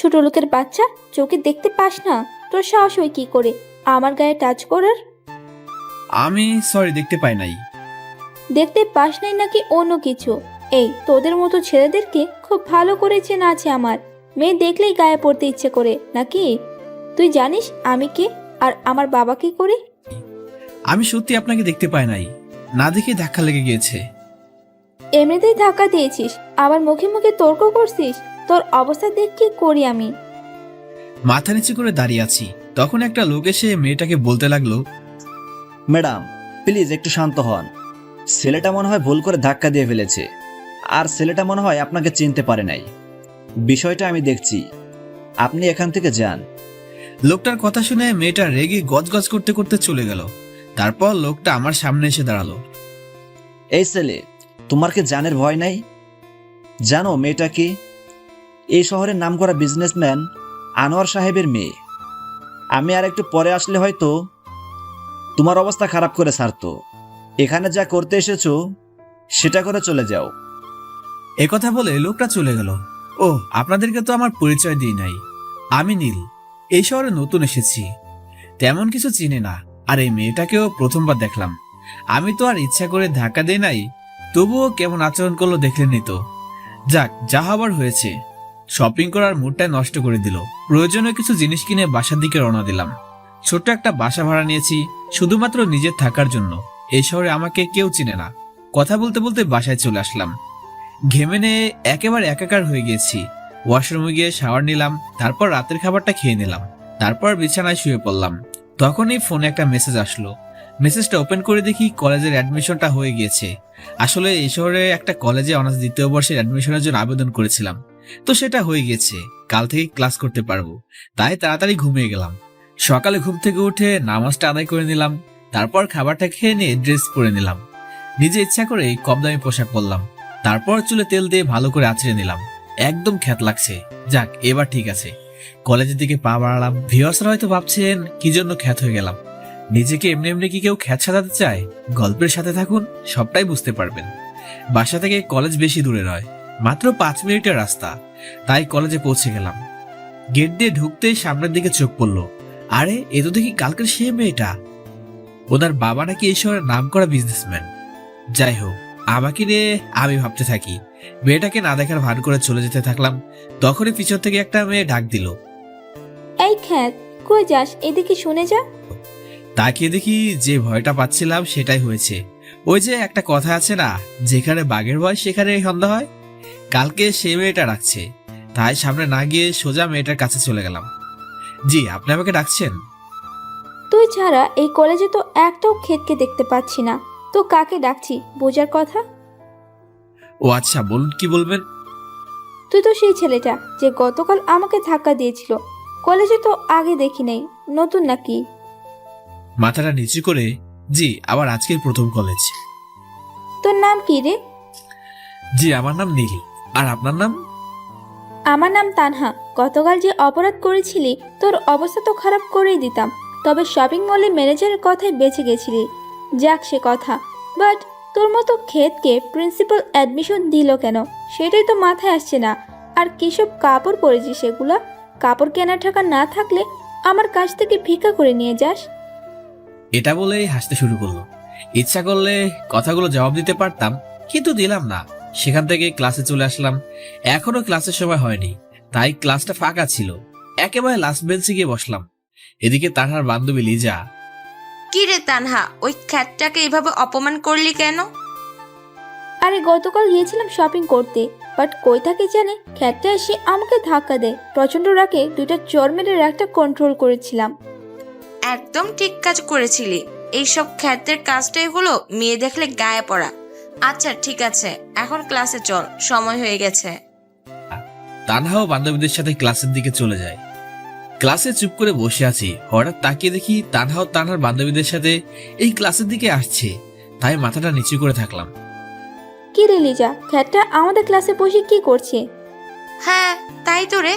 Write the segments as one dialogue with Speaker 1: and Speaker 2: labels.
Speaker 1: ছোট লোকের বাচ্চা, চোখে দেখতে পাস না? তোর সাহস হয় কি করে আমার গায়ে টাচ করার?
Speaker 2: আমি সরি, দেখতে পাই নাই।
Speaker 1: দেখতে পাস নাই নাকি অন্য কিছু? এই তোদের মতো ছেলেদেরকে খুব ভালো করে চেনা আছে আমার। মেয়ে দেখলেই গায়ে পড়তে ইচ্ছে করে নাকি? তুই জানিস আমি কে আর আমার বাবা কি করে?
Speaker 2: আমি সত্যি আপনাকে দেখতে পাই নাই, না দেখে ধাক্কা লেগে গিয়েছে।
Speaker 1: এমনিতেই ধাক্কা দিয়েছিস, আবার মুখে মুখে তর্ক করছিস। তোর অবস্থা দেখ কি করি আমি।
Speaker 2: মাথা নিচু করে দাঁড়িয়ে আছি, তখন একটা লোক এসে মেয়েটাকে বলতে লাগলো,
Speaker 3: ম্যাডাম প্লিজ একটু শান্ত হন। ছেলেটা মনে হয় ভুল করে ধাক্কা দিয়ে ফেলেছে, আর ছেলেটা মনে হয় আপনাকে চিনতে পারে নাই। বিষয়টা আমি দেখছি, আপনি এখান থেকে যান।
Speaker 2: লোকটার কথা শুনে মেয়েটা রেগে গজগজ করতে করতে চলে গেল। তারপর লোকটা আমার সামনে এসে দাঁড়ালো।
Speaker 3: এই ছেলে, তোমার কি জানের ভয় নাই? জানো মেয়েটা কি? এই শহরের নামকরা বিজনেসম্যান আনোয়ার সাহেবের মেয়ে। আমি আর একটু পরে আসলে হয়তো তোমার অবস্থা খারাপ করে ছাড়তো। এখানে যা করতে এসেছো সেটা করে চলে যাও।
Speaker 2: একথা বলে লোকটা চলে গেল। ও, আপনাদেরকে তো আমার পরিচয় দিই নাই। আমি নীল, এই শহরে নতুন এসেছি, তেমন কিছু চিনি না। আর এই মেয়েটাকেও প্রথমবার দেখলাম। আমি তো আর ইচ্ছা করে ধাক্কা দেই নাই, তবুও কেমন আচরণ করলো দেখলেনই তো। যাক, যা হবার হয়েছে। শপিং করার মুডটা নষ্ট করে দিল। প্রয়োজনীয় কিছু জিনিস কিনে বাসার দিকে রওনা দিলাম। ছোট্ট একটা বাসা ভাড়া নিয়েছি, শুধুমাত্র নিজের থাকার জন্য। এই শহরে আমাকে কেউ চিনে না। কথা বলতে বলতে বাসায় চলে আসলাম। ঘেমে নিয়ে একেবারে একাকার হয়ে গেছি। ওয়াশরুমে গিয়ে শাওয়ার নিলাম, তারপর রাতের খাবারটা খেয়ে নিলাম, তারপর বিছানায় শুয়ে পড়লাম। তখনই ফোনে একটা মেসেজ আসলো। মেসেজটা ওপেন করে দেখি কলেজের অ্যাডমিশনটা হয়ে গিয়েছে। আসলে এই শহরে একটা কলেজে অনার্স দ্বিতীয় বর্ষের অ্যাডমিশনের জন্য আবেদন করেছিলাম, তো সেটা হয়ে গেছে। কাল থেকে ক্লাস করতে পারবো, তাই তাড়াতাড়ি ঘুমিয়ে গেলাম। সকালে ঘুম থেকে উঠে নামাজটা আদায় করে নিলাম, তারপর খাবারটা খেয়ে নিয়ে ড্রেস পরে নিলাম। নিজে ইচ্ছা করে কম দামি পোশাক পরলাম, তারপর চুলে তেল দিয়ে ভালো করে আঁচড়ে নিলাম। একদম খ্যাত লাগছে। যাক, এবার ঠিক আছে। কলেজের দিকে পা বাড়ালাম। ভিউয়ার্সরা হয়তো ভাবছেন কি জন্য খ্যাত হয়ে গেলাম। নিজেকে এমনি এমনি কি কেউ খ্যাত সাজাতে চায়? গল্পের সাথে থাকুন, সবটাই বুঝতে পারবেন। বাসা থেকে কলেজ বেশি দূরে নয়, মাত্র 5 মিনিটের রাস্তা। তাই কলেজে পৌঁছে গেলাম। গেট দিয়ে ঢুকতেই সামনের দিকে চোখ পড়লো। আরে, এ তো দেখি কালকের সে মেয়েটা। ওনার বাবা নাকি এই শহরের নামকরা বিজনেসম্যান। যাই হোক, আমাকে নিয়ে আমি ভাবতে থাকি। মেয়েটাকে না দেখার ভান করে চলে যেতে থাকলাম। তখনই পিছন থেকে একটা মেয়ে ডাক দিল।
Speaker 1: এই খ্যাত, কই যাস? এদিকে শুনে যা।
Speaker 2: তাকিয়ে দেখি যে ভয়টা পাচ্ছিলাম সেটাই হয়েছে। ওই যে একটা কথা আছে না, যেখানে বাঘের ভয় সেখানে সন্ধ্যা হয়। কালকে সেই মেয়েটা ডাকছে, তাই সামনে না গিয়ে সোজা মেয়েটার কাছে চলে গেলাম। জি, আপনি আমাকে ডাকছেন?
Speaker 1: তুই ছাড়া এই কলেজে তো একটাও ক্ষেতকে দেখতে পাচ্ছি না। তো কাকে ডাকছি বোঝার কথা।
Speaker 2: ও আচ্ছা, বলুন, কি বলবেন?
Speaker 1: তুই তো সেই ছেলেটা যে গতকাল আমাকে ধাক্কা দিয়েছিল। কলেজে তো আগে দেখি নাই, নতুন নাকি?
Speaker 2: মাথাটা নিচু করে, জি, আবার আজকের প্রথম কলেজ।
Speaker 1: তোর নাম কি রে?
Speaker 2: জি, আমার নাম নীল। আর আপনার নাম?
Speaker 1: আমার নাম তানহা। গতকাল যে অপরাধ করেছিলি, তোর অবস্থা তো খারাপ করেই দিতাম। তবে শপিং মলে ম্যানেজারের কথায় বেঁচে গেছিলি। যাক সে কথা। বাট তোর মতো ক্ষেতকে প্রিন্সিপাল অ্যাডমিশন দিল কেন, সেটাই তো মাথায় আসছে না। আর কিসব কাপড় পরেছিস সেগুলা? কাপড় কেনার টাকা না থাকলে আমার কাছ থেকে ভিক্ষা করে নিয়ে যাস।
Speaker 2: এটা বলেই হাসতে শুরু করলো। ইচ্ছা করলে কথাগুলো জবাব দিতে পারতাম, কিন্তু দিলাম না। সেখান থেকে ক্লাসে চলে আসলাম। এখনো ক্লাসের সময় হয়নি, তাই ক্লাসটা ফাঁকা ছিল। একেবারে লাস্ট বেঞ্চে গিয়ে বসলাম। এদিকে তানহার বান্ধবী লিজা।
Speaker 4: কি রে তানহা, ওই খ্যাতটাকে এভাবে অপমান করলি কেন?
Speaker 1: আরে গতকাল গিয়েছিলাম শপিং করতে, বাট কই থাকে জানে খ্যাতটা এসে আমাকে ধাক্কা দেয়। প্রচণ্ড রাগে দুইটা চর মেরে একটা কন্ট্রোল করেছিলাম।
Speaker 4: একদম ঠিক কাজ করেছিলি। এইসব খ্যাতের কাজটাই হলো মেয়ে দেখলে গায়ে পড়া। আচ্ছা ঠিক আছে, এখন ক্লাসে চল, সময় হয়ে গেছে।
Speaker 2: তানহাও বান্ধবীদের সাথে ক্লাসের দিকে চলে যায়। ক্লাসে চুপ করে বসে আছি, হঠাৎ তাকিয়ে দেখি তানহাও তানহার বান্ধবীদের সাথে এই ক্লাসের দিকে আসছে। তাই মাথাটা নিচু করে থাকলাম।
Speaker 1: কি রে লিজা, খ্যাতটা আমাদের ক্লাসে বসে কি করছে?
Speaker 4: হ্যাঁ তাই তো রে,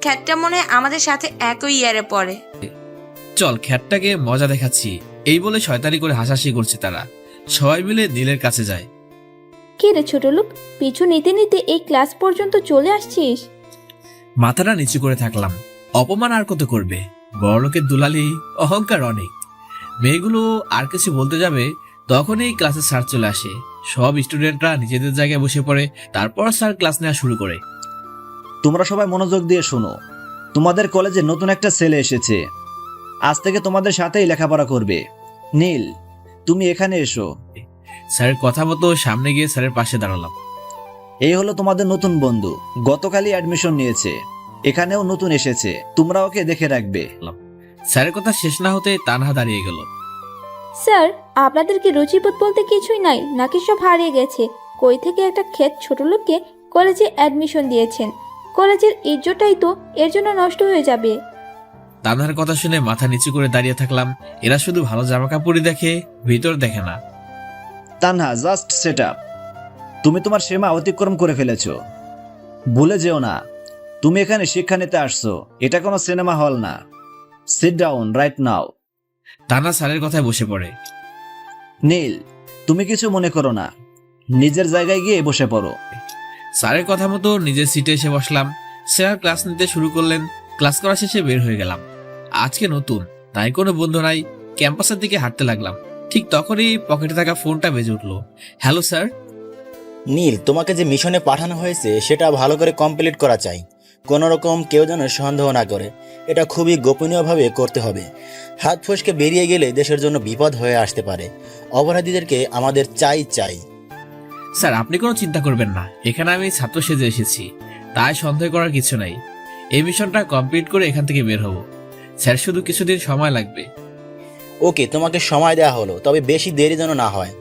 Speaker 4: খ্যাতটা মনে হয় আমাদের সাথে একই ইয়ারে পড়ে।
Speaker 2: চল, খ্যাতটাকে মজা দেখাচ্ছি, এই বলে শয়তানি করে হাসাহাসি করছে তারা। সবাই মিলে নীলের কাছে যায়।
Speaker 1: কি রে ছোট লোক, পিছু নিতে নিতে এই ক্লাস পর্যন্ত চলে আসছিস?
Speaker 2: মাথাটা নিচু করে থাকলাম। অপমান আর কত করবে, বড়লোকের দুলালি, অহংকার অনেক। মেয়েগুলো আর কিছু বলতে যাবে তখনই ক্লাসে স্যার চলে আসে। সব স্টুডেন্টরা নিজেদের জায়গায় বসে পড়ে। তারপর স্যার ক্লাস নেওয়া শুরু করে।
Speaker 3: তোমরা সবাই মনোযোগ দিয়ে শোনো। তোমাদের কলেজে নতুন একটা ছেলে এসেছে। আজ থেকে তোমাদের সাথেই লেখাপড়া করবে। নীল, তুমি এখানে এসো।
Speaker 2: স্যারের কথা মতো সামনে গিয়ে স্যারের পাশে দাঁড়ালাম।
Speaker 3: এই হলো তোমাদের নতুন বন্ধু, গতকালই অ্যাডমিশন নিয়েছে, এখানেও নতুন এসেছে, তোমরা ওকে দেখে রাখবে।
Speaker 2: স্যারের কথা শেষ না হতে তানহা দাঁড়িয়ে গেল।
Speaker 1: স্যার, আপনাদের কি রুচিবোধ বলতে কিছুই নাই নাকি সব হারিয়ে গেছে? কই থেকে একটা ক্ষেত ছোট লোককে কলেজে অ্যাডমিশন দিয়েছেন? কলেজের ইজ্জতটাই তো এর জন্য নষ্ট হয়ে যাবে।
Speaker 2: তানহার কথা শুনে মাথা নিচু করে দাঁড়িয়ে থাকলাম। এরা শুধু ভালো জামা কাপড়ই দেখে, ভিতর দেখে না।
Speaker 3: Tanha, just set up. তুমি তোমার সীমা অতিক্রম করে ফেলেছো। ভুলে যেও না, তুমি এখানে শিক্ষা নিতে আসছো, এটা কোনো সিনেমা হল না। Sit down right now.
Speaker 2: Tanha স্যারের কথায় বসে পড়ে।
Speaker 3: নীল, তুমি কিছু মনে করো না, নিজের জায়গায় গিয়ে বসে পড়ো।
Speaker 2: স্যারের কথা মতো নিজের সিটে এসে বসলাম। স্যার ক্লাস নিতে শুরু করলেন। ক্লাস করা শেষে বের হয়ে গেলাম। আজকে নতুন, তাই কোনো বন্ধু নাই। ক্যাম্পাসের দিকে হাঁটতে লাগলাম। ঠিক তখনই পকেটে থাকা ফোনটা বেজে উঠলো। Hello sir.
Speaker 5: নীল, তোমাকে যে মিশনে পাঠানো হয়েছে সেটা ভালো করে কমপ্লিট করা চাই। কোনো রকম কেউ যেন সন্দেহ না করে। এটা খুবই গোপনীয়ভাবে করতে হবে। হাত ফসকে বেরিয়ে গেলে দেশের জন্য বিপদ হয়ে আসতে পারে। অপরাধীদেরকে আমাদের চাই।
Speaker 2: স্যার, আপনি কোনো চিন্তা করবেন না। এখানে আমি ছাত্র সেজে এসেছি, তাই সন্দেহ করার কিছু নাই। এই মিশনটা কমপ্লিট করে এখান থেকে বের হব। স্যার, শুধু কিছুদিন সময় লাগবে।
Speaker 5: ওকে, তোমাকে সময় দেওয়া হলো, তবে বেশি দেরি যেন না হয়।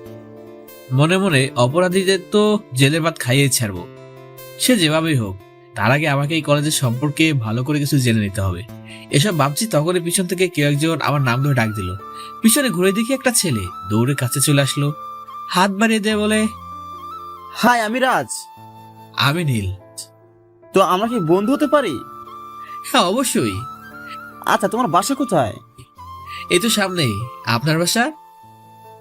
Speaker 2: মনে মনে অপরাধীদের তো জেলের ভাত খাইয়ে ছাড়বো, সে যেভাবেই হোক। তার আগে আমাকে এই কলেজের সম্পর্কে ভালো করে কিছু জেনে নিতে হবে। এসব ভাবছি তখনই পিছন থেকে কেউ একজন আমার নাম ধরে ডাক দিল। পিছনে ঘুরে দেখি একটা ছেলে দৌড়ে কাছে চলে আসলো। হাত বাড়িয়ে দিয়ে বলে,
Speaker 6: হাই, আমি রাজ।
Speaker 2: আমি নীল।
Speaker 6: তো আমরা কি বন্ধু হতে পারি?
Speaker 2: হ্যাঁ, অবশ্যই।
Speaker 6: আচ্ছা, তোমার বাসা কোথায়?
Speaker 2: এই তো সামনেই। আপনার বাসা?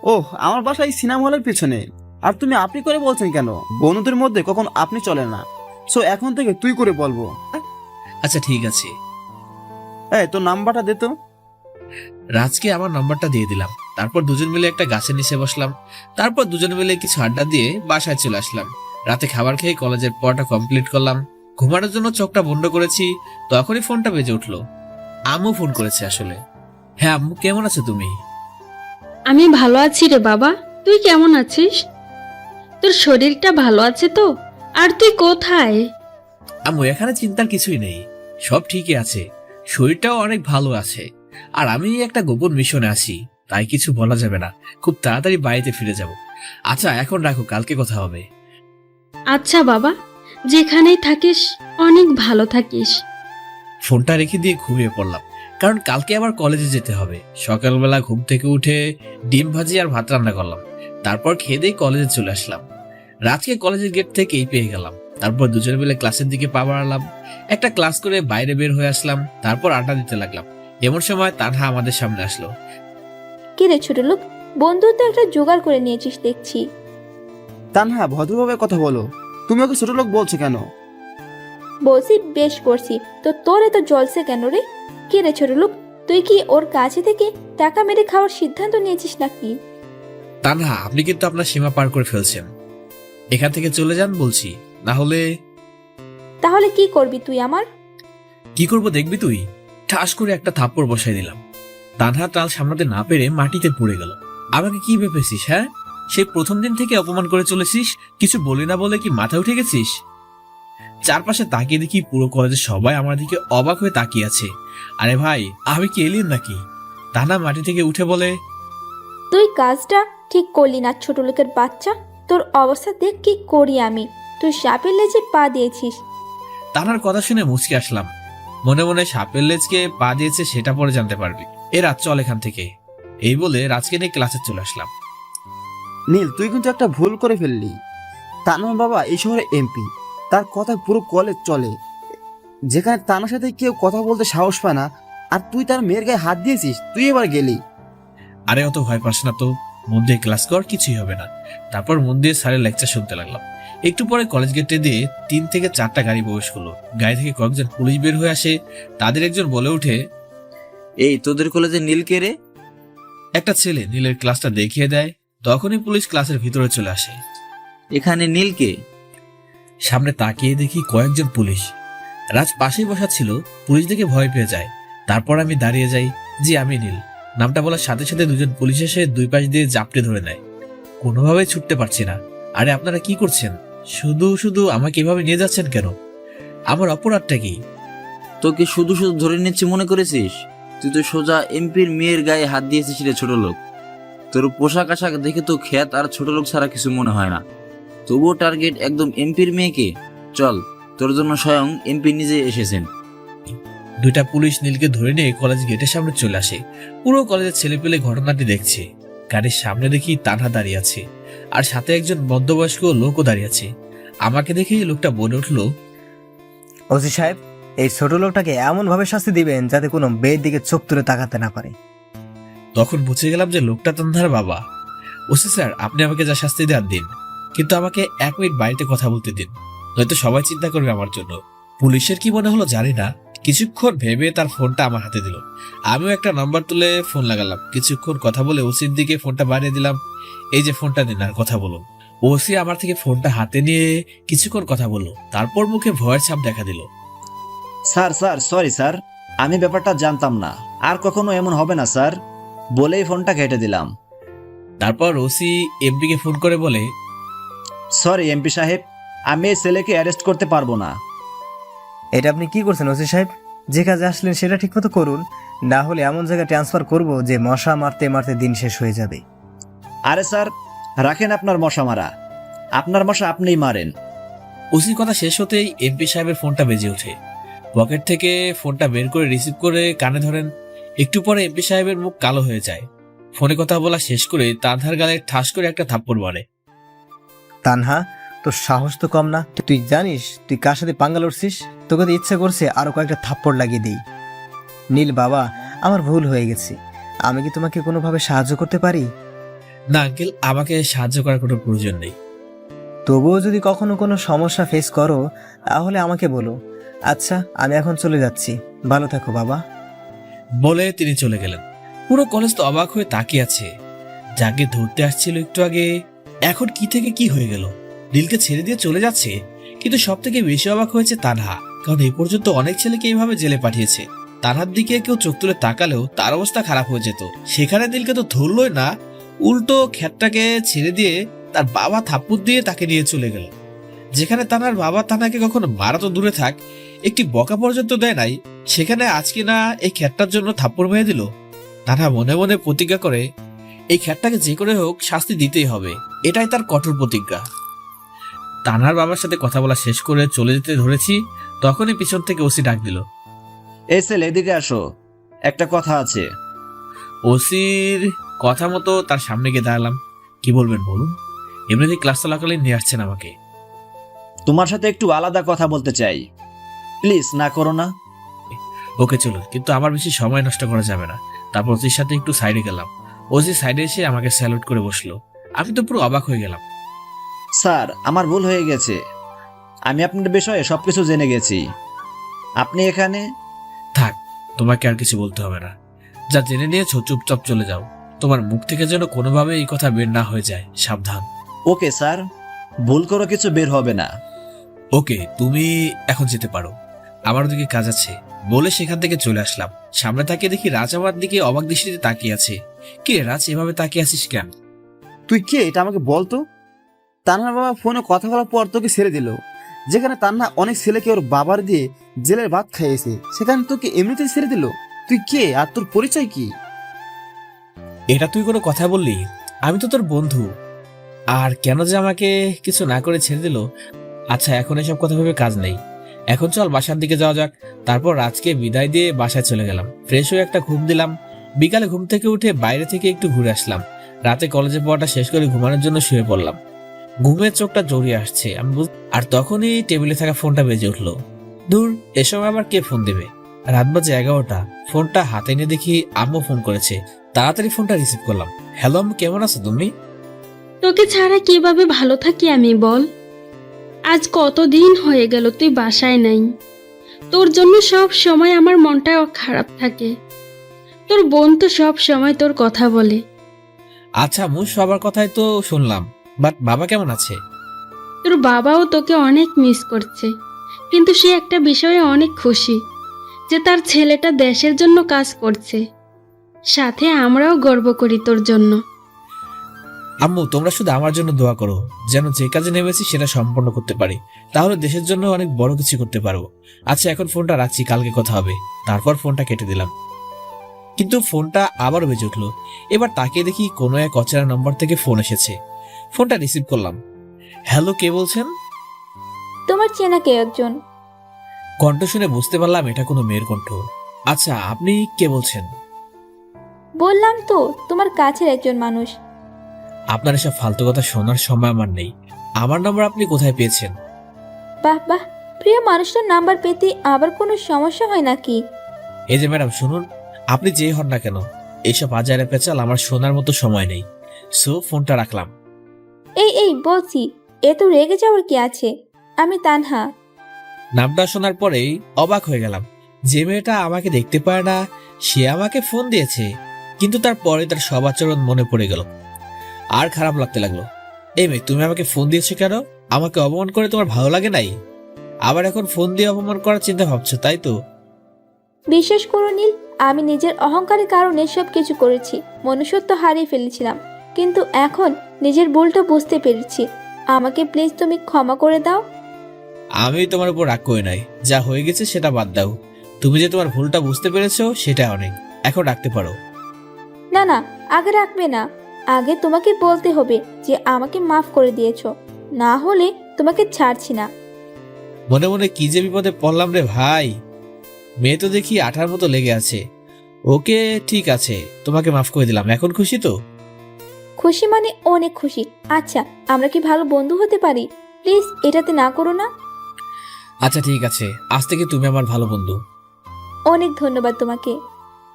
Speaker 6: ওহ, আমার বাসা এই সিনেমা হলের পিছনে। আর তুমি আপনি করে বলছেন কেন? বন্ধুদের মধ্যে কখন আপনি চলে না। সো এখন থেকে তুই করে বলবো।
Speaker 2: আচ্ছা, ঠিক আছে।
Speaker 6: এই, তোর নাম্বারটা দে তো।
Speaker 2: রাজকে আমার নাম্বারটা দিয়ে দিলাম। তারপর দুজন মিলে একটা গাছের নিচে বসলাম। তারপর দুজন মিলে কিছু আড্ডা দিয়ে বাসায় চলে আসলাম। রাতে খাবার খেয়ে কলেজের পড়াটা কমপ্লিট করলাম। ঘুমানোর জন্য চোখটা বন্ধ করেছি, তখনই ফোনটা বেজে উঠলো। আম্মু ফোন করেছে আসলে। হ্যাঁ আম্মু, কেমন আছো তুমি?
Speaker 7: আমি ভালো আছি রে বাবা, তুই কেমন আছিস? তোর শরীরটা ভালো আছে তো? আর তুই কোথায়?
Speaker 2: আম্মু, এখানে চিন্তার কিছুই নেই, সব ঠিকই আছে। শরীরটাও অনেক ভালো আছে। আর আমি একটা গোপন মিশনে আছি, তাই কিছু বলা যাবে না। খুব তাড়াতাড়ি বাড়িতে ফিরে যাব। আচ্ছা এখন রাখো, কালকে কথা হবে।
Speaker 7: আচ্ছা বাবা, যেখানেই থাকিস অনেক ভালো থাকিস।
Speaker 2: ফোনটা রেখে দিয়ে ঘুমিয়ে পড়লাম, কারণ কালকে আবার কলেজে যেতে হবে। সকালবেলা ঘুম থেকে উঠে ডিম ভাজি আর ভাত রান্না করলাম। তারপর খেয়ে দিয়ে কলেজে চলে আসলাম। রাতকে কলেজের গেট থেকেই পেয়ে গেলাম। তারপর দুজন মিলে ক্লাসের দিকে পা বাড়ালাম। একটা ক্লাস করে বাইরে বের হয়ে আসলাম। তারপর আড্ডা দিতে লাগলাম। এমন সময় তানহা আমাদের সামনে আসলো।
Speaker 1: কি রে ছোট লোক, বন্ধুত্ব একটা জোগাড় করে নিয়েছিস দেখছি।
Speaker 6: তানহা, ভদ্রভাবে কথা বলো। তুমি ওকে ছোট লোক বলছো কেন?
Speaker 1: বলছি বেশ করছি, তো তোর এত জলসে কেন রে? কি রে ছোট লোক, তুই কি ওর কাছে থেকে টাকা মেরে খাওয়ার সিদ্ধান্ত নিয়েছিস নাকি?
Speaker 2: তানহা, আপনি কিন্তু আপনার সীমা পার করে ফেলছেন। এখান থেকে চলে যান বলছি, না হলে।
Speaker 1: তাহলে কি করবি তুই আমার?
Speaker 2: কি করব দেখবি তুই। ঠাস করে একটা থাপ্পড় বসাই দিলাম। তানহা তাল সামলাতে না পেরে মাটিতে পড়ে গেল। আমাকে কি ভেবেছিস? হ্যাঁ, সেই প্রথম দিন থেকে অপমান করে চলেছিস। কিছু বলি না বলে কি মাথা উঠে গেছিস? চারপাশে তাকিয়ে দেখি পুরো কলেজের সবাই আমার দিকে অবাক হয়ে তাকিয়ে আছে। আরে ভাই, আমি কি এলিয়েন নাকি? তানহা মাটি থেকে উঠে বলে,
Speaker 1: তুই কাজটা ঠিক করলি না ছোট লোকের বাচ্চা। তোর অবস্থা দেখ কি করি আমি। তুই সাপের লেজে পা দিয়েছিস।
Speaker 2: তানহার কথা শুনে মুচকে আসলাম। মনে মনে সাপের লেজকে পা দিয়েছে সেটা পরে জানতে পারবি। রাত চল এখান থেকে। এই বলে রাজকে নিয়ে ক্লাসে চলে আসলাম।
Speaker 6: নীল, তুই কিন্তু একটা ভুল করে ফেললি। তানহার বাবা এই শহরে এমপি, তার কথা পুরো কলেজ চলে। যেখানে তানার সাথে কেউ কথা বলতে সাহস পায় না, আর তুই তার মেয়ের গায়ে হাত দিয়েছিস, তুই এবার গেলি।
Speaker 2: আরে অত ভয় পাস না তো। মন দিয়ে ক্লাস কর, কিছুই হবে না। তারপর মন দিয়ে স্যারের লেকচার শুনতে লাগলাম। একটু পরে কলেজ গেটে দিয়ে 3 থেকে 4টা গাড়ি প্রবেশ করলো। গাড়ি থেকে কয়েকজন পুলিশ বের হয়ে আসে। তাদের একজন বলে ওঠে,
Speaker 8: এই তোদের কলেজে নীল কে রে?
Speaker 2: একটা ছেলে নীলের ক্লাসটা দেখিয়ে দেয়। তখনই পুলিশ ক্লাসের ভিতরে চলে আসে।
Speaker 8: এখানে নীল কে?
Speaker 2: সামনে তাকিয়ে দেখি কয়েকজন পুলিশ। রাজ পাশেই বসা ছিল। পুলিশ দেখে ভয় পেয়ে যায়। তারপর আমি দাঁড়িয়ে যাই। জি, আমি নীল। নামটা বলার সাথে সাথে দুজন পুলিশ এসে 2 পাশ দিয়ে জাপটে ধরে নেয়। কোনোভাবেই ছুটতে পারছি না। আরে আপনারা কি করছেন? শুধু শুধু আমাকে এভাবে নিয়ে যাচ্ছেন কেন? আমার অপরাধটা কি?
Speaker 8: তোকে শুধু শুধু ধরে নিচ্ছি মনে করেছিস? তুই তো সোজা এমপির মেয়ের গায়ে হাত দিয়েছিস রে ছোট লোক। তোর পোশাক আশাক দেখে তো খ্যাত আর ছোট লোক ছাড়া কিছু মনে হয় না। তবুও টার্গেট একদম এমপির মেয়েকে। চল, তোর জন্য স্বয়ং এমপি নিজে এসেছেন।
Speaker 2: 2টা পুলিশ নীলকে ধরে নিয়ে কলেজ গেটের সামনে চলে আসে। পুরো কলেজের ছেলে পেলে ঘটনাটি দেখছে। গাড়ির সামনে দেখি তানহা দাঁড়িয়ে আছে, আর সাথে একজন মধ্যবয়স্ক লোকও দাঁড়িয়ে আছে। আমাকে দেখেই লোকটা বলে উঠলো,
Speaker 9: ওসি সাহেব, এই ছোট লোকটাকে এমন ভাবে শাস্তি দিবেন যাতে কোনো মেয়ের দিকে চোখ তুলে তাকাতে না পারে।
Speaker 2: তখন বুঝে গেলাম যে লোকটা তানহার বাবা। ওসি স্যার, আপনি আমাকে যা শাস্তি দেন দিন, কিন্তু আমাকে 1 মিনিট বাড়িতে কথা বলতে দিন, নয়তো সবাই চিন্তা করবে আমার জন্য। পুলিশের কি মনে হলো জানি না, কিছুক্ষণ ভেবে তার ফোনটা আমার হাতে দিল। আমিও একটা নাম্বার তুলে ফোন লাগালাম। কিছুক্ষণ কথা বলে ওসির দিকে ফোনটা বাড়িয়ে দিলাম। এই যে ফোনটা দিন আর কথা বলুন। ওসি আমার থেকে ফোনটা হাতে নিয়ে কিছুক্ষণ কথা বললো। তারপর মুখে ভয়ের ছাপ দেখা দিল।
Speaker 3: স্যার স্যার সরি স্যার, আমি ব্যাপারটা জানতাম না, আর কখনো এমন হবে না স্যার, বলেই ফোনটা কেটে দিলাম।
Speaker 2: তারপর ওসি এমপিকে ফোন করে বলে,
Speaker 3: সরি এমপি সাহেব, আমি এই ছেলেকে অ্যারেস্ট করতে পারবো না।
Speaker 9: এটা আপনি কি করছেন ওসি সাহেব? যে কাজে আসলেন সেটা ঠিকমতো করুন, না হলে এমন জায়গায় ট্রান্সফার করব যে মশা মারতে মারতে দিন শেষ হয়ে যাবে।
Speaker 3: আরে স্যার, রাখেন আপনার মশা মারা, আপনার মশা আপনিই মারেন।
Speaker 2: ওসির কথা শেষ হতেই এমপি সাহেবের ফোনটা বেজে ওঠে। পকেট থেকে ফোনটা বের করে রিসিভ করে কানে ধরেন। একটু পরে এমপি সাহেবের মুখ কালো হয়ে যায়। ফোনে কথা বলা শেষ করে তানহার গালে ঠাস করে একটা থাপ্পড় মারে।
Speaker 9: তানহা, তোর সাহস তো কম না। তুই জানিস তুই কার সাথে পাঙ্গা লড়ছিস? তোকে তো ইচ্ছা করছে আরো কয়েকটা থাপ্পড় লাগিয়ে দিই। নীল বাবা, আমার ভুল হয়ে গেছে। আমি কি তোমাকে কোনোভাবে সাহায্য করতে পারি?
Speaker 2: না আঙ্কেল, আমাকে সাহায্য করার কোনো প্রয়োজন নেই।
Speaker 9: তবুও যদি কখনো কোনো সমস্যা ফেস করো তাহলে আমাকে বলো। আচ্ছা, আমি এখন চলে যাচ্ছি। ভালো থাকো বাবা।
Speaker 2: বলে তিনি চলে গেলেন। পুরো কলেজ তো অবাক হয়ে তাকিয়ে আছে। যাকে ধরতে আসছিল একটু আগে, এখন কি থেকে কি হয়ে গেল? নীলকে ছেড়ে দিয়ে চলে যাচ্ছে। কিন্তু সব থেকে বেশি অবাক হয়েছে তানহা, কারণ এই পর্যন্ত অনেক ছেলেকে এইভাবে জেলে পাঠিয়েছে। তানহার দিকে কেউ চোখ তুলে তাকালেও তার অবস্থা খারাপ হয়ে যেত। সেখানে নীলকে তো ধরলই না, উল্টো খ্যাতটাকে ছেড়ে দিয়ে তার বাবা থাপ্পড় দিয়ে তাকে নিয়ে চলে গেল। যেখানে তানহার বাবা তানহাকে কখনো মারা তো দূরে থাক, একটি বকা পর্যন্ত দেয় নাই, সেখানে আজকে না এই খ্যাতটার জন্য থাপ্পড় মেরে দিল। তানহা মনে মনে প্রতিজ্ঞা করে এই খ্যাতটাকে যে করে হোক শাস্তি দিতেই হবে। এটাই তার কঠোর প্রতিজ্ঞা। তানহার বাবার সাথে কথা বলা শেষ করে চলে যেতে ধরেছি, তখনই পিছন থেকে ওসি ডাক দিল,
Speaker 3: এই ছেলে এদিকে আসো, একটা কথা আছে।
Speaker 2: ওসির কথা মতো তার সামনে গিয়ে দাঁড়ালাম। কি বলবেন বলুন। এমনিতেই ক্লাস চলাকালীন নিয়ে আসছেন আমাকে।
Speaker 3: তোমার সাথে একটু আলাদা কথা বলতে চাই, প্লিজ না করো না।
Speaker 2: ওকে চলুন, কিন্তু আমার বেশি সময় নষ্ট করা যাবে না। তারপর ওসির সাথে একটু সাইডে গেলাম। ওসি সাইডে এসে আমাকে স্যালুট করে বসলো। আমি তো পুরো অবাক হয়ে গেলাম।
Speaker 3: স্যার, আমার ভুল হয়ে গেছে, আমি আপনার বিষয়ে সবকিছু জেনে গেছি। আপনি এখানে
Speaker 2: থাক, তোমাকে আর কিছু বলতে হবে না। যা জেনে নিয়েছো চুপচাপ চলে যাও। তোমার মুখ থেকে যেন কোনোভাবে এই কথা বের না হয়ে যায়, সাবধান।
Speaker 3: ওকে স্যার, ভুল করে কিছু বের হবে না।
Speaker 2: ওকে, তুমি এখন যেতে পারো, আমার ওদিকে কাজ আছে। বলে সেখান থেকে চলে আসলাম। সামনে তাকিয়ে দেখি রাজ আমার দিকে অবাক দৃষ্টিতে তাকিয়ে আছে। কি রে রাজ, এভাবে তাকিয়ে আছিস কেন?
Speaker 6: তুই কে এটা আমাকে বলতো? তান্নার বাবা ফোনে কথা বলার পর তোকে ছেড়ে দিল। যেখানে তান্না অনেক ছেলেকে ওর বাবার দিয়ে জেলের ভাত খাইয়েছে, সেখানে তোকে এমনিতেই ছেড়ে দিল। তুই কে আর তোর পরিচয় কি?
Speaker 2: এটা তুই কোনো কথা বললি? আমি তো তোর বন্ধু। আর কেন যে আমাকে কিছু না করে ছেড়ে দিল? আচ্ছা, এখন এসব কথা ভেবে কাজ নেই। এখন চল বাসার দিকে যাওয়া যাক। তারপর রাজকে বিদায় দিয়ে বাসায় চলে গেলাম। ফ্রেশ হয়ে একটা ঘুম দিলাম। বিকালে ঘুম থেকে উঠে বাইরে থেকে একটু ঘুরে আসলাম। রাতে কলেজে পড়াটা শেষ করে ঘুমানোর জন্য শুয়ে পড়লাম। ঘুমের চোখটা জড়িয়ে আসছে আর তখনই টেবিলে থাকা ফোনটা বেজে উঠলো। দূর, এসব আবার কে ফোন দেবে? রাত বাজে 11টা। ফোনটা হাতে নিয়ে দেখি আম্মু ফোন করেছে। তাড়াতাড়ি ফোনটা রিসিভ করলাম। হ্যালো আম্মু, কেমন আছো তুমি?
Speaker 7: তোকে ছাড়া কিভাবে ভালো থাকি আমি বল? আজ কতদিন হয়ে গেল তুই বাসায় নাই। তোর জন্য সব সময় আমার মনটা খারাপ থাকে। তোর বোন তো সব সময় তোর কথা বলে।
Speaker 2: আচ্ছা আম্মু, সবার কথাই তো শুনলাম, বাট বাবা কেমন আছে?
Speaker 7: তোর বাবাও তোকে অনেক মিস করছে, কিন্তু সে একটা বিষয়ে অনেক খুশি যে তার ছেলেটা দেশের জন্য কাজ করছে। সাথে আমরাও গর্ব করি তোর জন্য।
Speaker 2: আম্মু, তোমরা শুধু আমার জন্য দোয়া করো, যেন যে কাজে নেমেছি সেটা সম্পন্ন করতে পারি, তাহলে দেশের জন্য অনেক বড় কিছু করতে পারবো। আচ্ছা, এখন ফোনটা রাখছি, কালকে কথা হবে। তারপর ফোনটা কেটে দিলাম, কিন্তু ফোনটা আবারও বেজে উঠলো। এবার তাকিয়ে দেখি কোনো এক অচেনা নম্বর থেকে ফোন এসেছে। ফোনটা রিসিভ করলাম। হ্যালো, কে বলছেন?
Speaker 1: তোমার চেনা কেউ একজন।
Speaker 2: কণ্ঠ শুনে বুঝতে পারলাম এটা কোনো মেয়ের কণ্ঠ। আচ্ছা, আপনি কে বলছেন?
Speaker 1: বললাম তো, তোমার কাছের একজন মানুষ।
Speaker 2: আপনার এসব ফালতু কথা শোনার সময় আমার নেই। আমার নম্বর আপনি কোথায় পেয়েছেন?
Speaker 1: বাহ বাহ, প্রিয় মানুষটার নাম্বার পেতে আবার কোনো সমস্যা হয় নাকি?
Speaker 2: এই যে ম্যাডাম শুনুন, আপনি যেই হন না কেন, এইসব আজারে পেঁচাল আমার শোনার মতো সময় নেই। সো ফোনটা রাখলাম।
Speaker 1: এই বলছি, এত রেগে যাওয়ার কি আছে? আমি তানহা।
Speaker 2: নামটা শোনার পরেই অবাক হয়ে গেলাম। যে মেয়েটা আমাকে দেখতে পায় না, সে আমাকে ফোন দিয়েছে। কিন্তু তারপরে তার সব আচরণ মনে পড়ে গেল, আর খারাপ লাগতে লাগলো। এই মেয়ে, তুমি আমাকে ফোন দিয়েছো কেন? আমাকে অপমান করে তোমার ভালো লাগে নাই? আবার এখন ফোন দিয়ে অপমান করার চিন্তা ভাবছো, তাই তো?
Speaker 1: বিশ্বাস করো নীল, আমি নিজের অহংকারের কারণে সব কিছু করেছি। মনুষ্যত্ব হারিয়ে ফেলেছিলাম, কিন্তু এখন নিজের ভুলটা বুঝতে পেরেছি। আমাকে প্লিজ তুমি ক্ষমা করে দাও।
Speaker 2: আমি তোমার উপর রাগ করি নাই, যা হয়ে গেছে সেটা বাদ দাও। তুমি যে তোমার ভুলটা বুঝতে পেরেছো সেটা অনেক, এখন রাখতে পারো।
Speaker 1: না না, আগে রাখবে না। আগে তোমাকে বলতে হবে যে আমাকে মাফ করে দিয়েছো, না হলে তোমাকে ছাড়ছি না।
Speaker 2: মনে মনে কি যে বিপদে পড়লাম রে ভাই। মেয়ে তো দেখি আঠার মতো লেগে আছে। ওকে, ঠিক আছে, তোমাকে মাফ করে দিলাম। এখন খুশি তো?
Speaker 1: খুশি মানে অনেক খুশি। আচ্ছা, আমরা কি ভালো বন্ধু হতে পারি? প্লিজ এটাতে না করো না।
Speaker 2: আচ্ছা ঠিক আছে, আজ থেকে তুমি আমার ভালো বন্ধু।
Speaker 1: অনেক ধন্যবাদ তোমাকে।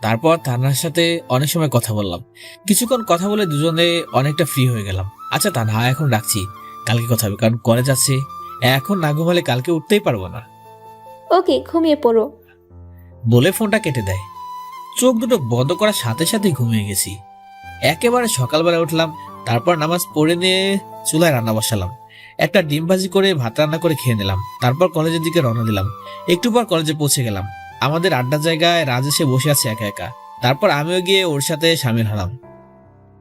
Speaker 2: তারপর তানহার সাথে অনেক সময় কথা বললাম। কিছুক্ষণ কথা বলে দুজনে অনেকটা ফ্রি হয়ে গেলাম। আচ্ছা তানহা, এখন রাখছি, কালকে কথা হবে, কারণ কলেজ আছে। এখন না ঘুমালে কালকে উঠতেই পারবো না।
Speaker 1: ওকে, ঘুমিয়ে পড়ো।
Speaker 2: বলে ফোনটা কেটে দেয়। চোখ দুটো বন্ধ করার সাথে সাথে ঘুমিয়ে গেছি। একেবারে সকালবেলা উঠলাম, তারপর নামাজ পড়ে নিয়ে চুলায় রান্না বসালাম। একটা ডিম ভাজি করে ভাত রান্না করে খেয়ে নিলাম। তারপর কলেজের দিকে রওনা দিলাম। একটু পর কলেজে পৌঁছে গেলাম। আমাদের আড্ডার জায়গায় রাজ এসে বসে আছে একা একা। তারপর আমিও গিয়ে ওর সাথে সামিল হলাম।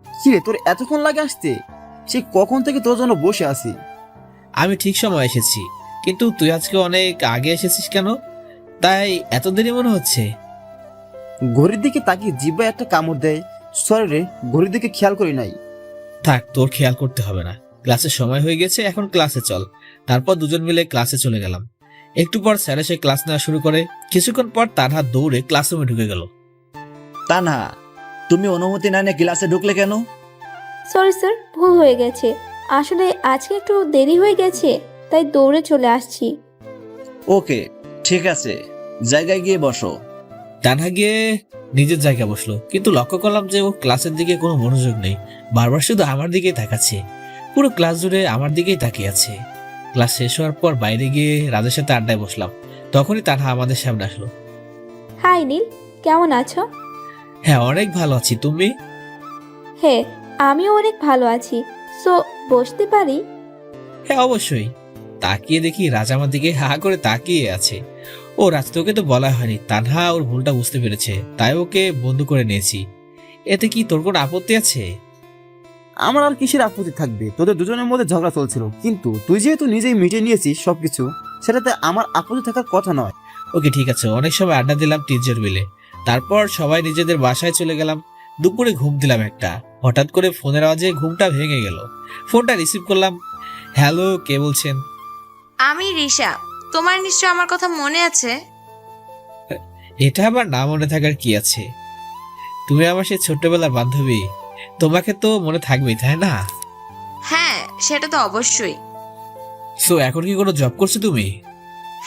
Speaker 6: কিরে, তোর এতক্ষণ লাগে আসতে? সে কখন থেকে তোর জন্য বসে আছি।
Speaker 2: আমি ঠিক সময় এসেছি, কিন্তু তুই আজকে অনেক আগে এসেছিস কেন? তাই এত দেরি মনে হচ্ছে?
Speaker 6: ঘড়ির দিকে তাকিয়ে জিব্বায় একটা কামড় দেয়। সরি রে, ঘড়ির দিকে খেয়াল করি নাই।
Speaker 2: থাক, তোর খেয়াল করতে হবে না। ক্লাসের সময় হয়ে গেছে, এখন ক্লাসে চল। তারপর দুজন মিলে ক্লাসে চলে গেলাম। একটু পর স্যার এসে ক্লাস নেওয়া শুরু করে। কিছুক্ষণ পর তানহা দৌড়ে ক্লাসরুমে ঢুকে গেল।
Speaker 3: তানহা, তুমি অনুমতি না নিয়ে ক্লাসে ঢুকলে কেন?
Speaker 1: সরি স্যার, ভুল হয়ে গেছে। আসলে আজকে একটু দেরি হয়ে গেছে, তাই দৌড়ে চলে আসছি।
Speaker 3: ওকে, ঠিক আছে, জায়গায় গিয়ে বসো।
Speaker 2: তানহা গিয়ে নিজের জায়গায় বসলো, কিন্তু লক্ষ্য করলাম যে ও ক্লাসের দিকে কোনো মনোযোগ নেই। বারবার শুধু আমার দিকেই তাকাচ্ছে। পুরো ক্লাস জুড়ে আমার দিকেই তাকিয়ে আছে। ক্লাস শেষ হওয়ার পর বাইরে গিয়ে রাজের সাথে আড্ডায় বসলাম। তখনই তানহা আমাদের সামনে আসলো।
Speaker 1: হাই নীল, কেমন আছো?
Speaker 2: হ্যাঁ, অনেক ভালো আছি, তুমি?
Speaker 1: হ্যাঁ, আমিও অনেক ভালো আছি। সো বসতে পারি?
Speaker 2: হ্যাঁ অবশ্যই। তাকিয়ে দেখি রাজ আমার দিকে হা করে তাকিয়ে আছে। ও রাজ, তোকে তো বলা হয়নি, তানহা ওর ভুলটা বুঝতে পেরেছে, তাই ওকে বন্ধু করে নিয়েছি। এতে কি তোর কোনো আপত্তি আছে?
Speaker 6: আমার আর কিসের আপত্তি থাকবে? তোদের দুজনের মধ্যে ঝগড়া চলছিল, কিন্তু তুই যেহেতু নিজেই মিটিয়ে নিয়েছিস সবকিছু, সেটাতে আমার আপত্তি থাকার কথা নয়।
Speaker 2: ওকে ঠিক আছে। অনেক সময় আড্ডা দিলাম টিচার মিলে। তারপর সবাই নিজেদের বাসায় চলে গেলাম। দুপুরে ঘুম দিলাম একটা। হঠাৎ করে ফোনের আওয়াজে ঘুমটা ভেঙে গেল। ফোনটা রিসিভ করলাম। হ্যালো, কে বলছেন?
Speaker 4: আমি রিশা। তোমার নিশ্চয় আমার কথা মনে আছে।
Speaker 2: এটা আবার না মনে থাকার কি আছে? তুমি আমার সেই ছোট্টবেলার বান্ধবী। তোমাকে তো মনে থাকবেই, তাই না?
Speaker 4: হ্যাঁ, সেটা তো অবশ্যই।
Speaker 2: সো এখন কি কোনো জব করছো তুমি?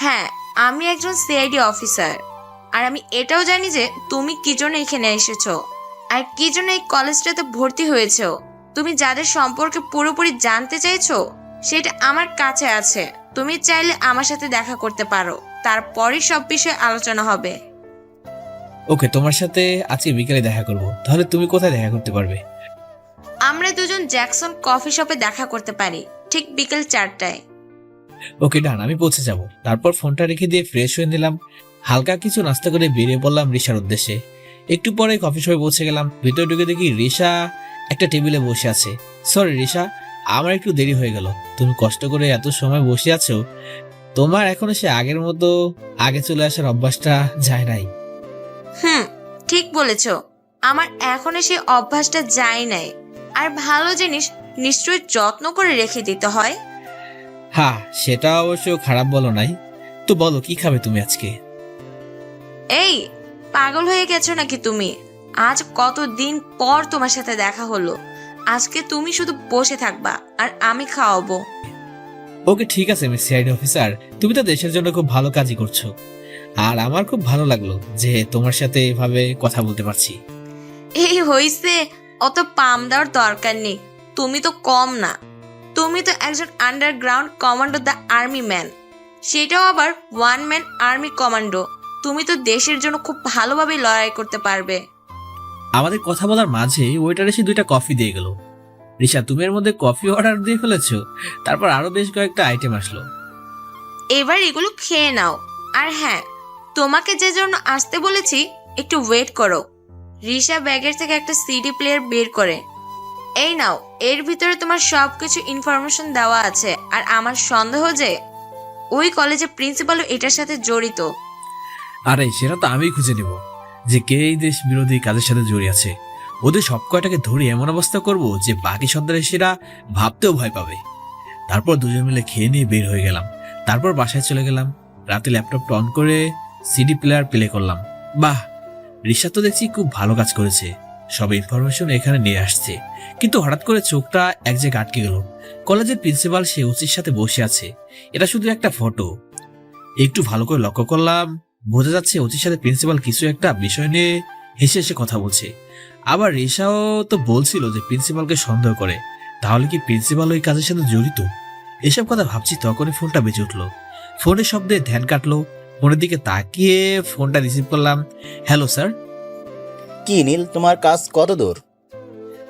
Speaker 4: হ্যাঁ, আমি একজন সিআইডি অফিসার। আর আমি এটাও জানি যে তুমি কি জন্য এখানে এসেছো। আর কি জন্য এই কলেজটাতে ভর্তি হয়েছো? তুমি যাদের সম্পর্কে পুরোপুরি জানতে চাইছো সেটা আমার কাছে আছে। তুমি চাইলে আমার সাথে দেখা করতে পারো, তারপরই সব বিষয়ে আলোচনা হবে।
Speaker 2: ওকে, তোমার সাথে আজকে বিকেলে দেখা করব। তাহলে তুমি কোথায় দেখা করতে পারবে?
Speaker 4: আমরা দুজন জ্যাকসন কফি শপে দেখা করতে পারি, ঠিক বিকেল 4টায়।
Speaker 2: ওকে ডান, আমি পৌঁছে যাব। তারপর ফোনটা রেখে দিয়ে ফ্রেশ হয়ে নিলাম। হালকা কিছু নাস্তা করে বেরিয়ে পড়লাম রিশার উদ্দেশ্যে। একটু পরে কফি শপে পৌঁছে গেলাম। ভিতরে ঢুকে দেখি রিশা একটা টেবিলে বসে আছে। সরি রিশা, আমার একটু দেরি হয়ে গেল। তুমি কষ্ট করে এত সময় বসে আছো, তোমার এখনো সে আগের মতো আগে চলে আসার অভ্যাসটা যায় নাই।
Speaker 4: ঠিক বলেছো, আমার এখনো সেই অভ্যাসটা যায় নাই। আর ভালো জিনিস নিশ্চয়ই যত্ন করে রেখে দিতে হয়।
Speaker 2: হ্যাঁ, সেটা অবশ্য খারাপ বলো নাই। তো বলো, কি খাবে তুমি আজকে?
Speaker 4: এই, পাগল হয়ে গেছো নাকি তুমি? আজ কতদিন পর তোমার সাথে দেখা হলো। আজকে তুমি শুধু বসে থাকবা আর আমি খাওয়াবো।
Speaker 2: ওকে ঠিক আছে মিস সিআইডি অফিসার, তুমি তো দেশের জন্য খুব ভালো কাজই করছো। আর আমার খুব ভালো লাগলো যে তোমার সাথে এভাবে কথা বলতে পারছি।
Speaker 4: এই হইছে, অত পাম দেওয়ার দরকার নেই। তুমি তো কম না, তুমি তো একজন underground commando the army man, সেটাও আবার ওয়ান ম্যান আর্মি কমান্ডো। তুমি তো দেশের জন্য খুব ভালোভাবে লড়াই করতে পারবে।
Speaker 2: আমাদের কথা বলার মাঝে ওয়েটার এসে 2টা কফি দিয়ে গেল। রিশা, তুমি এর মধ্যে কফি অর্ডার দিয়ে ফেলেছো? তারপর আরো বেশ কয়েকটা আইটেম আসলো।
Speaker 4: এবার এগুলো খেয়ে নাও। আর হ্যাঁ, তোমাকে যে জন্য আসতে বলেছি একটু ওয়েট করো। রিশা ব্যাগের থেকে একটা সিডি প্লেয়ার বের করে, এই নাও, এর ভিতরে তোমার সবকিছু ইনফরমেশন দেওয়া আছে। আর আমার সন্দেহ যে ওই কলেজের প্রিন্সিপালও এটার সাথে জড়িত।
Speaker 2: আরে সেটা তো আমি খুঁজে নেব যে কে এই দেশ বিরোধী কাজের সাথে জড়িয়ে আছে। ওদের সব কয়টাকে ধরে এমন অবস্থা করব যে বাকি সন্ত্রাসীরা ভাবতেও ভয় পাবে। তারপর দুজন মিলে খেয়ে নিয়ে বের হয়ে গেলাম। তারপর বাসায় চলে গেলাম। রাতে ল্যাপটপটা অন করে সিডি প্লেয়ার প্লে করলাম। বাহ, রিশা তো দেখছি খুব ভালো কাজ করেছে, সব ইনফরমেশন এখানে নিয়ে আসছে। কিন্তু হঠাৎ করে চোখটা এক জায়গায় আটকে গেল। কলেজের প্রিন্সিপাল সে ওসির সাথে বসে আছে। এটা শুধু একটা ফটো। একটু ভালো করে লক্ষ্য করলাম, বোঝা যাচ্ছে ওসির সাথে প্রিন্সিপাল কিছু একটা বিষয় নিয়ে হেসে হেসে কথা বলছে। আবার রিশাও তো বলছিল যে প্রিন্সিপালকে সন্দেহ করে। তাহলে কি প্রিন্সিপাল ওই কাজের সাথে জড়িত? এসব কথা ভাবছি তখনই ফোনটা বেজে উঠলো। ফোনের শব্দে ধ্যান কাটলো। ফোনের দিকে তাকিয়ে ফোনটা রিসিভ করলাম। Hello sir.
Speaker 5: কি নীল, তোমার কাজ কত দূর?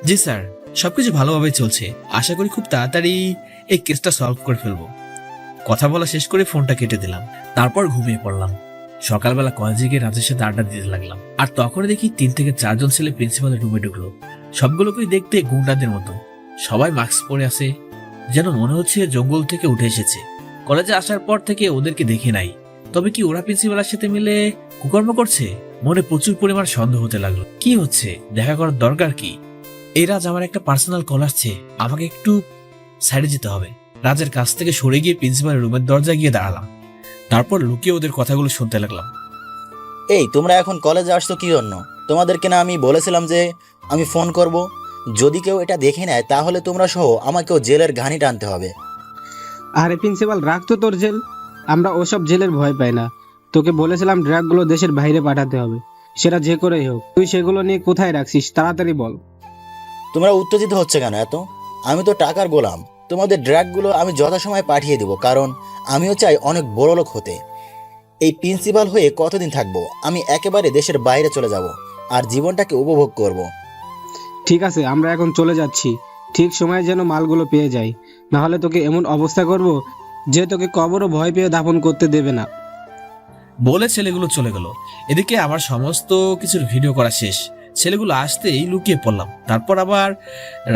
Speaker 2: জি স্যার, সবকিছু ভালোভাবে চলছে। আশা করি খুব তাড়াতাড়ি এই কেসটা সলভ করে ফেলবো। কথা বলা শেষ করে ফোনটা কেটে দিলাম। তারপর ঘুমিয়ে পড়লাম। সকালবেলা কলেজে গিয়ে রাজের সাথে আড্ডা দিতে লাগলাম। আর তখন দেখি 3 থেকে 4 জন ছেলে প্রিন্সিপালের রুমে ঢুকলো। সবগুলোকেই দেখতে গুন্ডাদের মতো। সবাই মাস্ক পরে আছে, যেন মনে হচ্ছে জঙ্গল থেকে উঠে এসেছে। কলেজে আসার পর থেকে ওদেরকে দেখে নাই। তবে কি ওরা প্রিন্সিপালের সাথে মিলে কুকর্ম করছে? মনে প্রচুর পরিমাণ সন্দেহ হতে লাগলো। কি হচ্ছে? দেখা করার দরকার কি? এই রাজ, আমার একটা পার্সোনাল কল আসছে, আমাকে একটু সাইডে যেতে হবে। রাজের কাছ থেকে সরে গিয়ে প্রিন্সিপালের রুমের দরজায় গিয়ে দাঁড়ালাম। তারপর লুকিয়ে ওদের কথাগুলো শুনতে লাগলাম।
Speaker 5: এই, তোমরা এখন কলেজে আসছো কি জন্য? তোমাদেরকে না আমি বলেছিলাম যে আমি ফোন করব? যদি কেউ এটা দেখে নেয় তাহলে তোমরা সহ আমাকেও জেলের ঘানি টানতে হবে।
Speaker 10: আরে প্রিন্সিপাল, রাখ তো তোর জেল। আমরা ওসব জেলের ভয় পাই না। তোকে বলেছিলাম ড্রাগগুলো দেশের বাইরে পাঠাতে হবে, সেটা যে করেই হোক। তুই সেগুলো নিয়ে কোথায় রাখছিস তাড়াতাড়ি বল।
Speaker 5: তোমরা উত্তেজিত হচ্ছে কেন এত? আমি তো টাকার গোলাম। তোমাদের ড্রাগগুলো আমি যথাসময়ে পাঠিয়ে দেব, কারণ আমিও চাই অনেক বড় লোক হতে। এই প্রিন্সিপাল হয়ে কতদিন থাকবো? আমি একেবারে দেশের বাইরে চলে যাব আর জীবনটাকে উপভোগ করব।
Speaker 10: ঠিক আছে, আমরা এখন চলে যাচ্ছি। ঠিক সময়ে যেন মালগুলো পেয়ে যাই, নাহলে তোকে এমন অবস্থা করব যে তোকে কবরও ভয় পেয়ে দাফন করতে দেবে না।
Speaker 2: বলে ছেলেগুলো চলে গেল। এদিকে আমার সমস্ত কিছুর ভিডিও করা শেষ। ছেলেগুলো আসতেই লুকিয়ে পড়লাম। তারপর আবার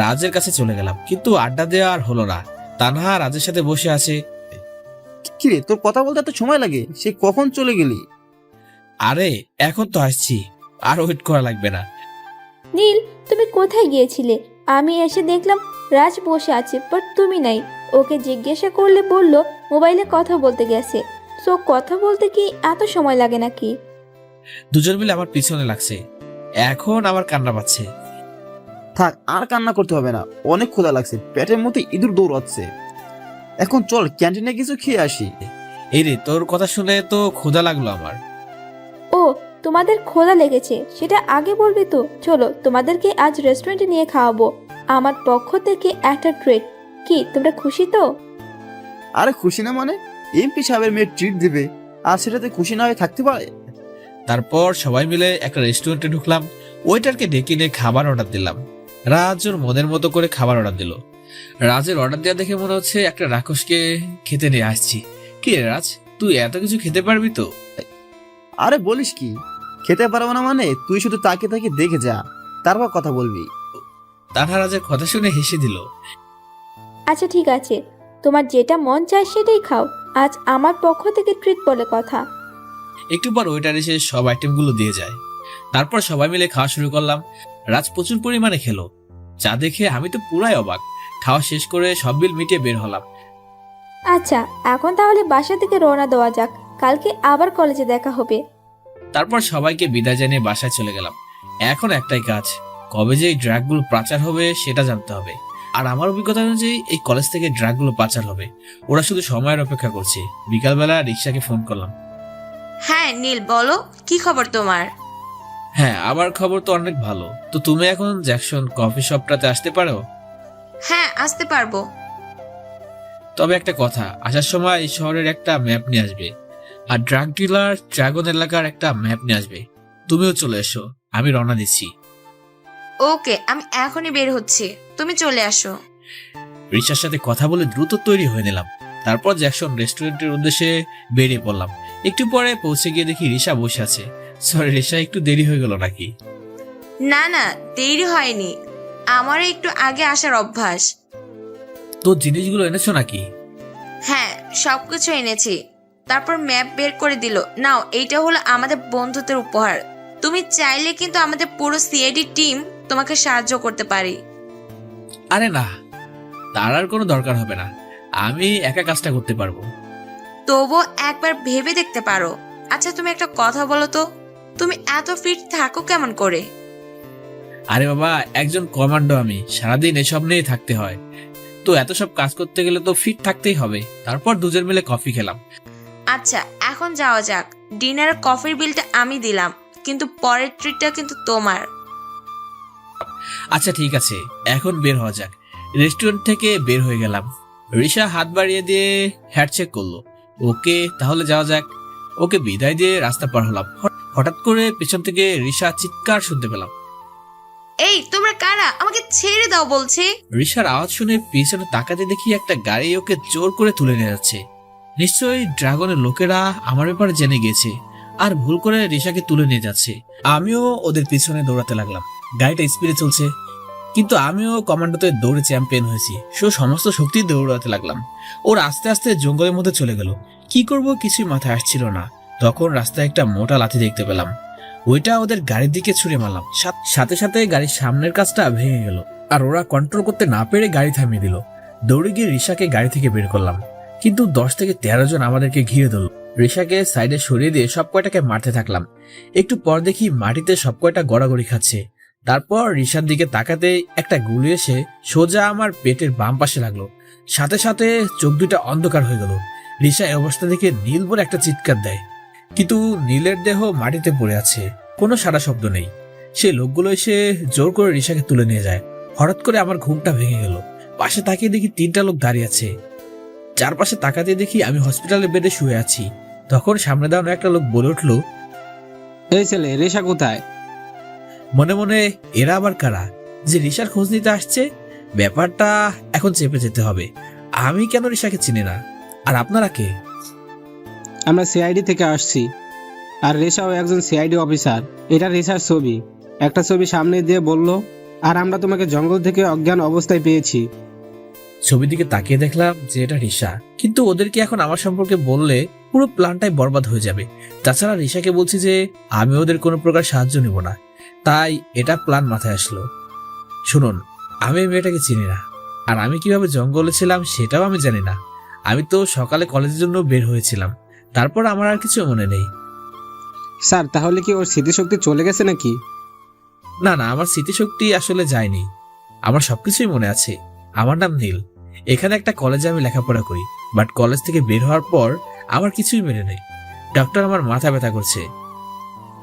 Speaker 2: রাজের কাছে চলে গেলাম, কিন্তু আড্ডা দেওয়া আর হলো না। তানহা রাজের সাথে বসে আছে।
Speaker 6: কিরে, তোর কথা বলতে এত সময় লাগে? সে কখন চলে গেলি?
Speaker 2: আরে এখন তো আসছি, আর ওয়েট করা লাগবে না।
Speaker 1: নীল, তুমি কোথায় গিয়েছিলে? আমি এসে দেখলাম রাজ বসে আছে, বাট তুমি নাই। ওকে জিজ্ঞাসা করলে বলল মোবাইলে কথা বলতে গেছে। সো কথা বলতে কি এত সময় লাগে নাকি?
Speaker 2: দুজন মিলে আমার পিছনে লাগছে। এখন আমার কান্না পাচ্ছে।
Speaker 6: থাক, আর কান্না করতে হবে না। অনেক ক্ষুধা লাগছে, পেটের মধ্যে ইঁদুর দৌড়াচ্ছে। এখন চল ক্যান্টিনে কিছু খেয়ে আসি।
Speaker 2: এই রে, তোর কথা শুনে তো ক্ষুধা লাগলো আমার।
Speaker 1: ও, তোমাদের ক্ষুধা লেগেছে সেটা আগে বলবে তো। চলো, তোমাদেরকে আজ রেস্টুরেন্টে নিয়ে খাওয়াবো। আমার পক্ষ থেকে একটা ট্রিট। কি তোমরা খুশি তো?
Speaker 6: আরে খুশি না মানে? এমপি সাহেবের মেয়ে ট্রিট দিবে আর সেটাতে খুশি না হয়ে থাকতে পারে?
Speaker 2: তারপর সবাই মিলে একটা রেস্টুরেন্টে ঢুকলাম। ওয়েটারকে ডেকে নিয়ে খাবার অর্ডার দিলাম। রাজ ওর মনের মতো করে খাবার অর্ডার দিল। রাজের অর্ডার দেওয়া দেখে মনে হচ্ছে একটা রাক্ষসকে খেতে নিয়ে আসছি। কি রে রাজ, তুই এত কিছু খেতে পারবি তো?
Speaker 6: আরে বলিস কি, খেতে পারবো না মানে? তুই শুধু তাকে তাকে দেখে যা, তারপর কথা বলবি।
Speaker 2: তানহা রাজের কথা শুনে হেসে দিল।
Speaker 1: আচ্ছা ঠিক আছে, তোমার যেটা মন চায় সেটাই খাও। আজ আমার পক্ষ থেকে ট্রিট বলে কথা।
Speaker 2: একটু পর ওয়েটার এসে সব আইটেমগুলো দিয়ে যায়। তারপর সবাই মিলে খাওয়া শুরু করলাম। রাজ প্রচুর পরিমাণে খেলো, যা দেখে আমি তো পুরাই অবাক। খাওয়া শেষ করে সব বিল মিটিয়ে বের হলাম।
Speaker 1: আচ্ছা, এখন তাহলে বাসা থেকে রওনা দেওয়া যাক। কালকে আবার কলেজে দেখা হবে।
Speaker 2: তারপর সবাইকে বিদায় জানিয়ে বাসায় চলে গেলাম। এখন একটাই কাজ, কবে যে এই ড্রাগগুলো পাচার হবে সেটা জানতে হবে। আর আমার অভিজ্ঞতা অনুযায়ী এই কলেজ থেকে ড্রাগগুলো পাচার হবে। ওরা শুধু সময়ের অপেক্ষা করছে। বিকালবেলা রিক্সাকে ফোন করলাম।
Speaker 4: হ্যাঁ নীল, বলো কি খবর তোমার?
Speaker 2: হ্যাঁ, আমার খবর তো অনেক ভালো। তো তুমি এখন জ্যাকসন কফি শপটাতে আসতে পারো?
Speaker 4: হ্যাঁ, আসতে পারবো।
Speaker 2: তবে একটা কথা, আসার সময় এই শহরের একটা ম্যাপ নিয়ে আসবে, আর ড্রাগ ডিলার ড্রাগন এলাকার একটা ম্যাপ নিয়ে আসবে। তুমিও চলে এসো, আমি রওনা দিচ্ছি।
Speaker 4: ওকে, আমি এখনই বের হচ্ছি, তুমি চলে আসো।
Speaker 2: রিসার সাথে কথা বলে দ্রুত তৈরি হয়ে নিলাম। তারপর জ্যাকসন রেস্টুরেন্টের উদ্দেশ্যে বেরিয়ে পড়লাম। একটু পরে পৌঁছে গিয়ে দেখি রিসা বসে আছে। সরি রিসা, একটু দেরি হয়ে গেল নাকি?
Speaker 4: না না, দেরি হয়নি, আমারও একটু আগে আসার অভ্যাস।
Speaker 2: তো জিনিসগুলো এনেছো নাকি?
Speaker 4: হ্যাঁ, সবকিছু এনেছি। তারপর ম্যাপ বের করে দিল। নাও, এইটা হলো আমাদের বন্ধুত্বের উপহার। তুমি চাইলে কিন্তু আমাদের পুরো সিআইডি টিম তোমাকে সাহায্য করতে পারি।
Speaker 2: আরে না, তার আর কোনো দরকার হবে না, আমি একা কাজটা করতে পারবো।
Speaker 4: তবুও একবার ভেবে দেখতে পারো। আচ্ছা তুমি একটা কথা বলো তো, তুমি এত ফিট থাকো কেমন করে?
Speaker 2: আরে বাবা, একজন কমান্ডো আমি, সারাদিন এসব নিয়ে থাকতে হয়। তো এত সব কাজ করতে গেলে তো ফিট থাকতেই হবে। তারপর দুজন মিলে কফি খেলাম।
Speaker 4: আচ্ছা এখন যাওয়া যাক। ডিনারের কফির বিলটা আমি দিলাম, কিন্তু পরের ট্রিটটা কিন্তু তোমার।
Speaker 2: আচ্ছা ঠিক আছে, এখন বের হওয়া যাক। রেস্টুরেন্ট থেকে বের হয়ে গেলাম। রিসা হাত বাড়িয়ে দিয়ে হ্যান্ডশেক করলো। ওকে, তাহলে যাওয়া যাক। ওকে বিদায় দিয়ে রাস্তা পার হলাম। হঠাৎ করে পেছন থেকে রিসা চিৎকার শুনতে পেলাম।
Speaker 4: এই তোমরা কারা? আমাকে ছেড়ে দাও বলছি।
Speaker 2: রিসার আওয়াজ শুনে পিছনে তাকাতে দেখি একটা গাড়ি ওকে জোর করে তুলে নিয়ে যাচ্ছে। নিশ্চয়ই ড্রাগনের লোকেরা আমার ব্যাপারে জেনে গেছে আর ভুল করে রিসাকে তুলে নিয়ে যাচ্ছে। আমিও ওদের পিছনে দৌড়াতে লাগলাম। গাড়িটা স্পিডে চলছে, কিন্তু আমিও কমান্ডোতে দৌড়ে চ্যাম্পিয়ন হয়েছি। সমস্ত শক্তি দৌড়াতে লাগলাম। ওর আস্তে আস্তে জঙ্গলের মধ্যে চলে গেল। কি করব কিছুই মাথায় আসছিল না। তখন রাস্তায় একটা মোটা লাঠি দেখতে পেলাম। ওইটা ওদের গাড়ির দিকে ছুঁড়ে মারলাম। সাথে সাথে গাড়ির সামনের কাজটা ভেঙে গেল, আর ওরা কন্ট্রোল করতে না পেরে গাড়ি থামিয়ে দিল। দৌড়ে গিয়ে রিসাকে গাড়ি থেকে বের করলাম, কিন্তু 10 থেকে 13 জন আমাদেরকে ঘিরে ধরল। রিসাকে সাইডে সরিয়ে দিয়ে সব কয়টাকে মারতে থাকলাম। একটু পর দেখি মাটিতে সব কয়টা গড়াগড়ি খাচ্ছে। তারপর রিসার দিকে তাকাতে একটা গুলি এসে সোজা আমার পেটের বাম পাশে লাগলো। সাথে সাথে চোখ দুটা অন্ধকার হয়ে গেল। রিসা এই অবস্থা দেখে নীল বলে একটা চিৎকার দেয়, কিন্তু নীলের দেহ মাটিতে পড়ে আছে, কোনো সাড়া শব্দ নেই। সেই লোকগুলো এসে জোর করে রিসাকে তুলে নিয়ে যায়। হঠাৎ করে আমার ঘুমটা ভেঙে গেল। পাশে তাকিয়ে দেখি 3টা লোক দাঁড়িয়ে আছে। চারপাশে তাকাতে দেখি আমি হসপিটালের বেডে শুয়ে আছি। তখন সামনে দাঁড়ানো একটা লোক বলে উঠলো,
Speaker 10: এই ছেলে রেশা কোথায়?
Speaker 2: মনে মনে এরা আবার কারা যে রিসার খোঁজ নিতে আসছে? ব্যাপারটা এখন চেপে যেতে হবে। আমি কেন রিসাকে চিনি না? আর আপনারা কে?
Speaker 10: আমরা সিআইডি থেকে আসছি, আর রেশাও একজন সিআইডি অফিসার। এটা রেশার ছবি। একটা ছবি সামনে দিয়ে বলল, আর আমরা তোমাকে জঙ্গল থেকে অজ্ঞান অবস্থায় পেয়েছি।
Speaker 2: ছবির দিকে তাকিয়ে দেখলাম যে এটা রিসা, কিন্তু ওদেরকে এখন আমার সম্পর্কে বললে পুরো প্ল্যানটাই বরবাদ হয়ে যাবে। তাছাড়া রিসাকে বলছি যে আমি ওদের কোনো প্রকার সাহায্য নিব না, তাই এটা প্ল্যান মাথায় আসলো। শুনুন, আমি এই মেয়েটাকে চিনি না, আর আমি কিভাবে জঙ্গলে ছিলাম সেটাও আমি জানি না। আমি তো সকালে কলেজের জন্য বের হয়েছিলাম, তারপর আমার আর কিছু মনে নেই।
Speaker 10: স্যার, তাহলে কি ওর স্মৃতিশক্তি চলে গেছে নাকি?
Speaker 2: না না, আমার স্মৃতিশক্তি আসলে যায়নি, আমার সবকিছুই মনে আছে। আমার নাম নীল। এখানে একটা কলেজে আমি লেখাপড়া করি, বাট কলেজ থেকে বের হওয়ার পর আমার কিছুই মেনে নেই। ডক্টর আমার মাথা ব্যথা করছে।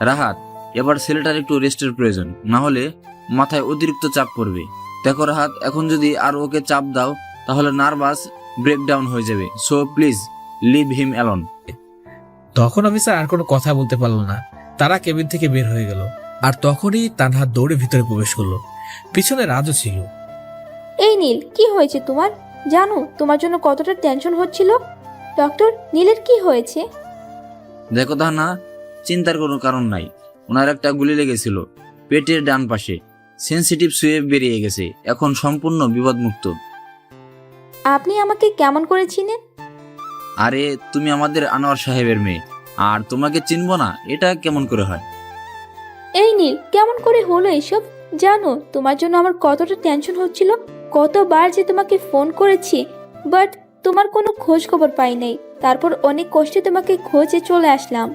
Speaker 8: রাহাত, এবার ছেলেটার একটু রেস্টের প্রয়োজন, না হলে মাথায় অতিরিক্ত চাপ পড়বে। দেখো রাহাত, এখন যদি আর ওকে চাপ দাও তাহলে নার্ভাস ব্রেকডাউন হয়ে যাবে। So please leave him alone.
Speaker 2: তখন অফিসার আর কোনো কথা বলতে পারলো না। তারা কেবিন থেকে বের হয়ে গেল। আর তখনই তানহা দৌড়ে ভিতরে প্রবেশ করলো। পিছনে রাজও ছিল।
Speaker 1: এই নীল, কি হয়েছে তোমার? জানো তোমার জন্য কতটা টেনশন হচ্ছিল। ডক্টর, নীলের কি হয়েছে?
Speaker 8: দেখো তাহনা, চিন্তার কোনো কারণ নাই। ওনার একটা গুলি লেগেছিল পেটের ডান পাশে, সেনসিটিভ সুয়ে বেরিয়ে গেছে, এখন সম্পূর্ণ বিপদমুক্ত।
Speaker 1: আপনি আমাকে কেমন করে চিনেন?
Speaker 8: আরে তুমি আমাদের আনোয়ার সাহেবের মেয়ে, আর তোমাকে চিনবো না এটা কেমন করে হয়?
Speaker 1: এই নীল, কেমন করে হলো এসব? জানো তোমার জন্য আমার কতটা টেনশন হচ্ছিল, কতবার যে তোমাকে ফোন করেছি, বাট তোমার কোনো খোঁজ খবর পাই নাই। তারপর অনেক কষ্টে তোমাকে খোঁজে চলে আসলাম।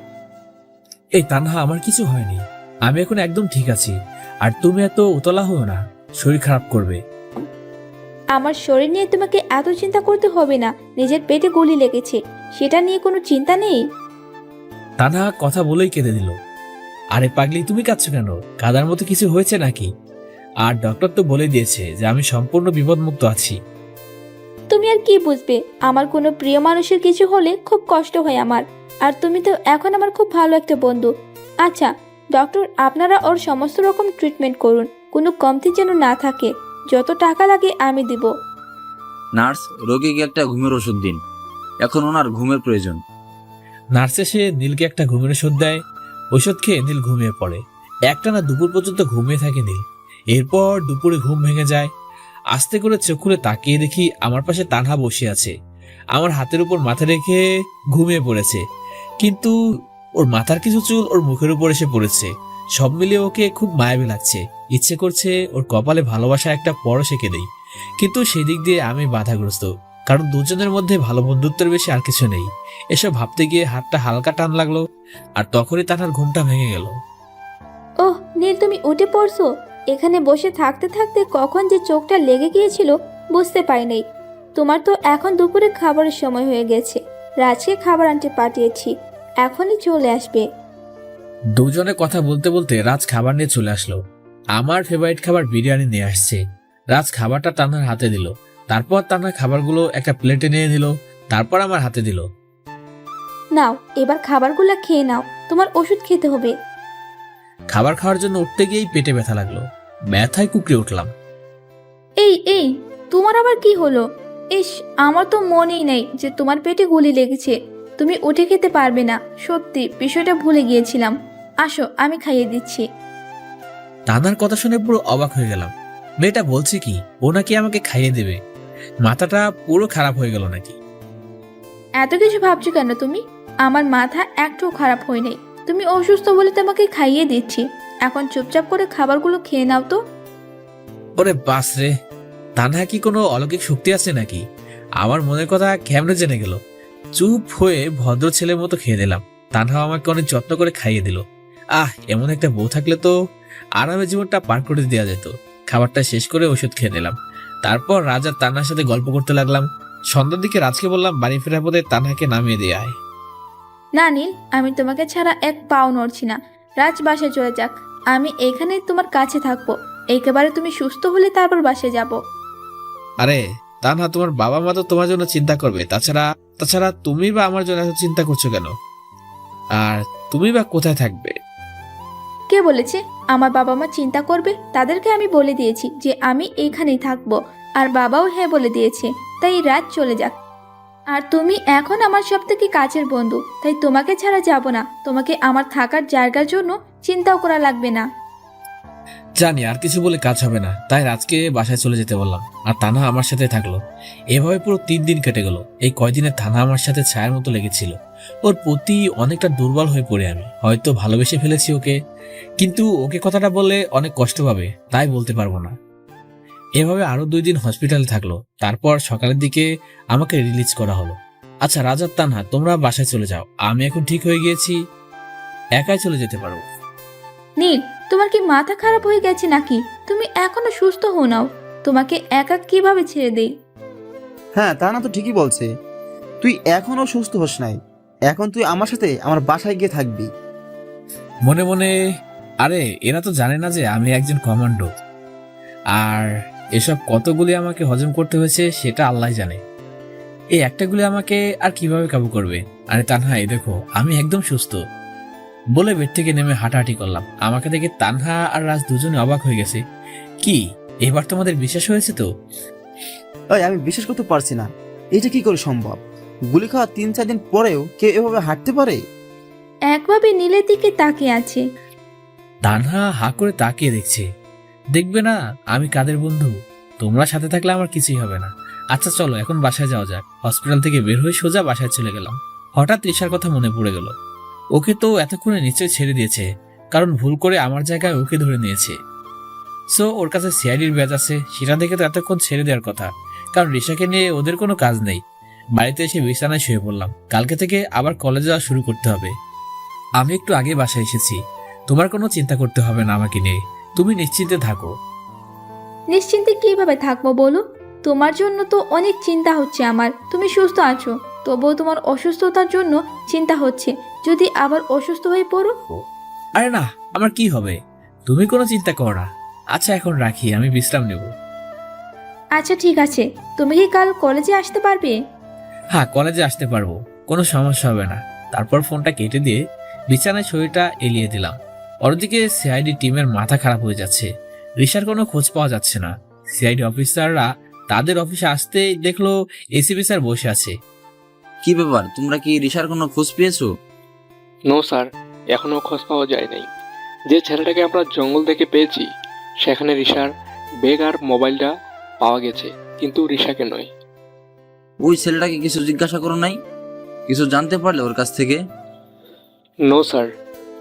Speaker 2: এই তানহা, আমার কিছু হয়নি, আমি এখন একদম ঠিক আছি। আর তুমি এত উতলা হও না, শরীর খারাপ করবে।
Speaker 1: আমার শরীর নিয়ে তোমাকে এত চিন্তা করতে হবে না। নিজের পেটে গুলি লেগেছে, সেটা নিয়ে কোনো চিন্তা নেই।
Speaker 2: তানহা কথা বলেই কেঁদে দিল। আরে পাগলি, তুমি কাঁদছো কেন? কাদার মতো কিছু হয়েছে নাকি? আর ডক্টর তো বলে দিয়েছে যে আমি সম্পূর্ণ বিপদমুক্ত আছি।
Speaker 1: তুমি আর কি বুঝবে, আমার কোনো প্রিয় মানুষের কিছু হলে খুব কষ্ট হয় আমার। আর তুমি তো এখন আমার খুব ভালো একটা বন্ধু। আচ্ছা ডক্টর, আপনারা ওর সমস্ত রকম ট্রিটমেন্ট করুন, কোনো কমতি যেন না থাকে। যত টাকা লাগে আমি দিব।
Speaker 8: নার্স, রোগীকে একটা ঘুমের ওষুধ দিন, এখন ওনার ঘুমের প্রয়োজন।
Speaker 2: নার্স এসে নীলকে একটা ঘুমের ওষুধ দেয়। ওষুধ খেয়ে নীল ঘুমিয়ে পড়ে। একটানা দুপুর পর্যন্ত ঘুমিয়ে থাকে নীল। এরপর দুপুরে ঘুম ভেঙে যায়। আস্তে করে চোখ খুলে তাকিয়ে দেখি আমার পাশে তানহা বসে আছে। আমার হাতের উপর মাথা রেখে ঘুমিয়ে পড়েছে, কিন্তু ওর মাথার কিছু চুল ওর মুখের উপর এসে পড়েছে। সব মিলিয়ে ওকে খুব মায়াবী লাগছে। ইচ্ছে করছে ওর কপালে ভালোবাসা একটা পরশ এঁকে দেই, কিন্তু সেই দিক দিয়ে আমি বাধাগ্রস্ত, কারণ দুজনের মধ্যে ভালো বন্ধুত্বের বেশি আর কিছু নেই। এসব ভাবতে গিয়ে হাতটা হালকা টান লাগলো, আর তখনই তানহার ঘুমটা ভেঙে গেল।
Speaker 1: ওহ নীল, তুমি উঠে পড়ছো? এখানে বসে থাকতে থাকতে কখন যে চোখটা লেগে গিয়েছিল বুঝতে পারি নাই। তোমার তো এখন দুপুরে খাবারের সময় হয়ে গেছে। রাজকে খাবার আনতে পাঠিয়েছি, এখনই চলে আসবে।
Speaker 2: দুজনে কথা বলতে বলতে রাজ খাবার নিয়ে চলে আসলো। আমার ফেভারিট খাবার বিরিয়ানি নিয়ে আসছে। রাজ খাবারটা তানহার হাতে দিল। তারপর তানহা খাবারগুলো একটা প্লেটে নিয়ে নিল, তারপর আমার হাতে দিল।
Speaker 1: নাও, এবার খাবারগুলো খেয়ে নাও, তোমার ওষুধ খেতে হবে।
Speaker 2: খাবার খাওয়ার জন্য উঠতে গিয়েই পেটে ব্যথা লাগলো। ব্যথায় কুকড়ে উঠলাম।
Speaker 1: এই তোমার আবার কি হলো? ইস, আমার তো মনেই নেই যে তোমার পেটে গুলি লেগেছে। তুমি উঠে খেতে পারবে না, সত্যি বিষয়টা ভুলে গিয়েছিলাম। আসো, আমি খাইয়ে দিচ্ছি।
Speaker 2: তানহার কথা শুনে পুরো অবাক হয়ে গেলাম। মেয়েটা বলছে কি ও নাকি আমাকে খাইয়ে দেবে? মাথাটা পুরো খারাপ হয়ে গেল নাকি?
Speaker 1: এত কিছু ভাবছো কেন তুমি? আমার মাথা একটুও খারাপ হয় নাই। তুমি অসুস্থ বলে তোমাকে খাইয়ে দিচ্ছি। এখন চুপচাপ করে খাবারগুলো খেয়ে নাও তো।
Speaker 2: ওরে বাস রে, তানহা কি কোনো অলৌকিক শক্তি আছে নাকি? আমার মনের কথা কেমনে জেনে গেল? চুপ হয়ে ভদ্র ছেলের মতো খেয়ে দিলাম। তানহা আমাকে অনেক যত্ন করে খাইয়ে দিল। এমন একটা বউ থাকলে তো আরামে জীবনটা পার করে দেওয়া যেত। খাবারটা শেষ করে ওষুধ খেয়ে নিলাম। তারপর রাজ আর তানহার সাথে গল্প করতে লাগলাম। সন্ধ্যার দিকে রাজকে বললাম বাড়ি ফেরার পথে তানহাকে নামিয়ে দিয়ে আয়।
Speaker 1: না নীল, আমি তোমাকে ছাড়া এক পাও নড়ছি না। রাজ বাসায় চলে যাক, আমি এখানেই তোমার কাছে থাকবো। একেবারে তুমি সুস্থ হলে তারপর বাসায় যাব।
Speaker 2: আরে তানহা, তোমার বাবা মা তো তোমার জন্য চিন্তা করবে। তাছাড়া তুমি বা আমার জন্য এত চিন্তা করছো কেন? আর তুমি বা কোথায় থাকবে?
Speaker 1: কে বলেছে আমার বাবা মা চিন্তা করবে? তাদেরকে আমি বলে দিয়েছি যে আমি এখানেই থাকবো, আর বাবাও হ্যাঁ বলে দিয়েছে। তাই রাত চলে যাক। আর তুমি এখন আমার সব থেকে কাছের বন্ধু, তাই তোমাকে ছাড়া যাব না। তোমাকে আমার থাকার জায়গার জন্য চিন্তাও করা লাগবে না।
Speaker 2: জানি আর কিছু বলে কাজ হবে না, তাই রাজকে বাসায় চলে যেতে বললাম। আর তানহা আমার সাথে থাকলো। এভাবে পুরো 3 দিন কেটে গেল। এই কয়দিনে তানহা আমার সাথে ছায়ার মতো লেগেছিল। ওর প্রতি অনেকটা দুর্বল হয়ে পড়ে আমি। হয়তো ভালোবেসে ফেলেছি ওকে, কিন্তু ওকে কথাটা বললে অনেক কষ্ট পাবে, তাই বলতে পারবো না। এভাবে আরো 2 দিন হসপিটালে থাকলো। তারপর সকালের দিকে আমাকে রিলিজ করা হলো। আচ্ছা রাজ আর তানহা, তোমরা বাসায় চলে যাও। আমি এখন ঠিক হয়ে গিয়েছি, একাই চলে যেতে পারবো।
Speaker 1: নীল, তোমার কি মাথা খারাপ হয়ে গেছে নাকি? তুমি এখনো সুস্থ হও নাও। তোমাকে একা কিভাবে ছেড়ে দেই?
Speaker 6: হ্যাঁ, তা না তো ঠিকই বলছে। তুই এখনো সুস্থ হোস নাই। এখন তুই আমার সাথে আমার বাসায় গিয়ে থাকবি।
Speaker 2: মনে মনে, আরে এরা তো জানে না যে আমি একজন কমান্ডো, আর এসব কতগুলি আমাকে হজম করতে হয়েছে সেটা আল্লাহ জানে। এই একটা গুলি আমাকে আর কিভাবে কাবু করবে? আরে তানহা, এই দেখো আমি একদম সুস্থ। বলে বেড থেকে নেমে হাঁটাহাঁটি করলাম। আমাকে দেখে তানহা আর রাজ দুজনে অবাক হয়ে গেছে। কি, এবার তোমাদের বিশ্বাস হয়েছে তো?
Speaker 6: ওই আমি বিশ্বাস করতে পারছি না, এটা কি করে সম্ভব? গুলি খাওয়া 3-4 দিন পরেও কেউ এভাবে হাঁটতে পারে?
Speaker 1: একভাবে নীলের দিকে তাকিয়ে আছে।
Speaker 2: তানহা হা করে তাকিয়ে দেখছে। দেখবে না আমি কাদের বন্ধু? তোমরা সাথে থাকলে আমার কিছুই হবে না। আচ্ছা চলো এখন বাসায় যাওয়া যাক। হসপিটাল থেকে বের হয়ে সোজা বাসায় চলে গেলাম। হঠাৎ রিশার কথা মনে পড়ে গেল। ওকে তো এতক্ষণে নিশ্চয়ই ছেড়ে দিয়েছে, কারণ ভুল করে আমার জায়গায় ওকে ধরে নিয়েছে। সো ওর কাছে সিআইডির ব্যাচ আছে, সেটা দেখে তো এতক্ষণ ছেড়ে দেওয়ার কথা, কারণ রিশাকে নিয়ে ওদের কোনো কাজ নেই। বাড়িতে এসে বিছানায় শুয়ে পড়লাম। কালকে থেকে আবার কলেজে যাওয়া শুরু করতে হবে। আমি একটু আগে বাসায় এসেছি, তোমার কোনো চিন্তা করতে হবে না আমাকে নিয়ে। তুমি নিশ্চিন্তে থাকো।
Speaker 1: নিশ্চিন্তে কিভাবে থাকবো বলো? তোমার জন্য তো অনেক চিন্তা হচ্ছে আমার। তুমি সুস্থ আছো, তবুও তোমার অসুস্থতার জন্য চিন্তা হচ্ছে, যদি আবার অসুস্থ হয়ে পড়ো।
Speaker 2: আরে না, আমার কি হবে? তুমি কোনো চিন্তা করো না। আচ্ছা এখন রাখি, আমি বিশ্রাম নেব।
Speaker 1: আচ্ছা ঠিক আছে, তুমি কি কাল কলেজে আসতে পারবে?
Speaker 2: হ্যাঁ, কলেজে আসতে পারবো, কোনো সমস্যা হবে না। তারপর ফোনটা কেটে দিয়ে বিছানায় শরীরটা এলিয়ে দিলাম। অন্যদিকে সিআইডি টিমের মাথা খারাপ হয়ে যাচ্ছে। রিশার কোনো খোঁজ পাওয়া যাচ্ছে না। সিআইডি অফিসাররা তাদের অফিসে আসতেই দেখলো এসিপি স্যার বসে আছে।
Speaker 8: কি ব্যাপার, তোমরা কি রিশার কোনো খোঁজ পেয়েছো?
Speaker 11: নো স্যার, এখনও খোঁজ পাওয়া যায় নাই। যে ছেলেটাকে আমরা জঙ্গল থেকে পেয়েছি সেখানে রিশার ব্যাগ আর মোবাইলটা পাওয়া গেছে, কিন্তু রিশাকে নয়।
Speaker 8: ওই ছেলেটাকে কিছু জিজ্ঞাসা করো নাই? কিছু জানতে পারলে ওর কাছ থেকে?
Speaker 11: নো স্যার,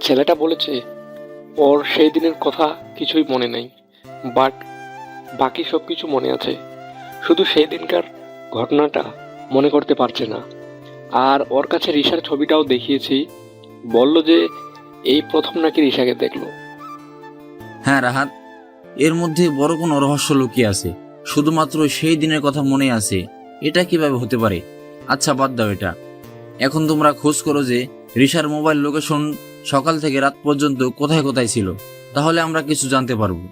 Speaker 11: ছেলেটা বলেছে ওর সেই দিনের কথা কিছুই মনে নেই, বাট বাকি সব কিছু মনে আছে। শুধু সেই দিনকার ঘটনাটা মনে করতে পারছে না। আর ওর কাছে রিশার ছবিটাও দেখিয়েছি, বলল যে এই প্রথম নাকি রিশাকে দেখলো।
Speaker 8: হ্যাঁ রাহাত, এর মধ্যে বড় কোনো রহস্য লুকিয়ে আছে। শুধুমাত্র সেই দিনের কথা মনে আছে, এটা কিভাবে হতে পারে? আচ্ছা বাদ দাও এটা। এখন তোমরা খোঁজ করো যে রিশার মোবাইল লোকেশন সকাল থেকে রাত পর্যন্ত কোথায় কোথায় ছিল, তাহলে আমরা কিছু জানতে পারবো।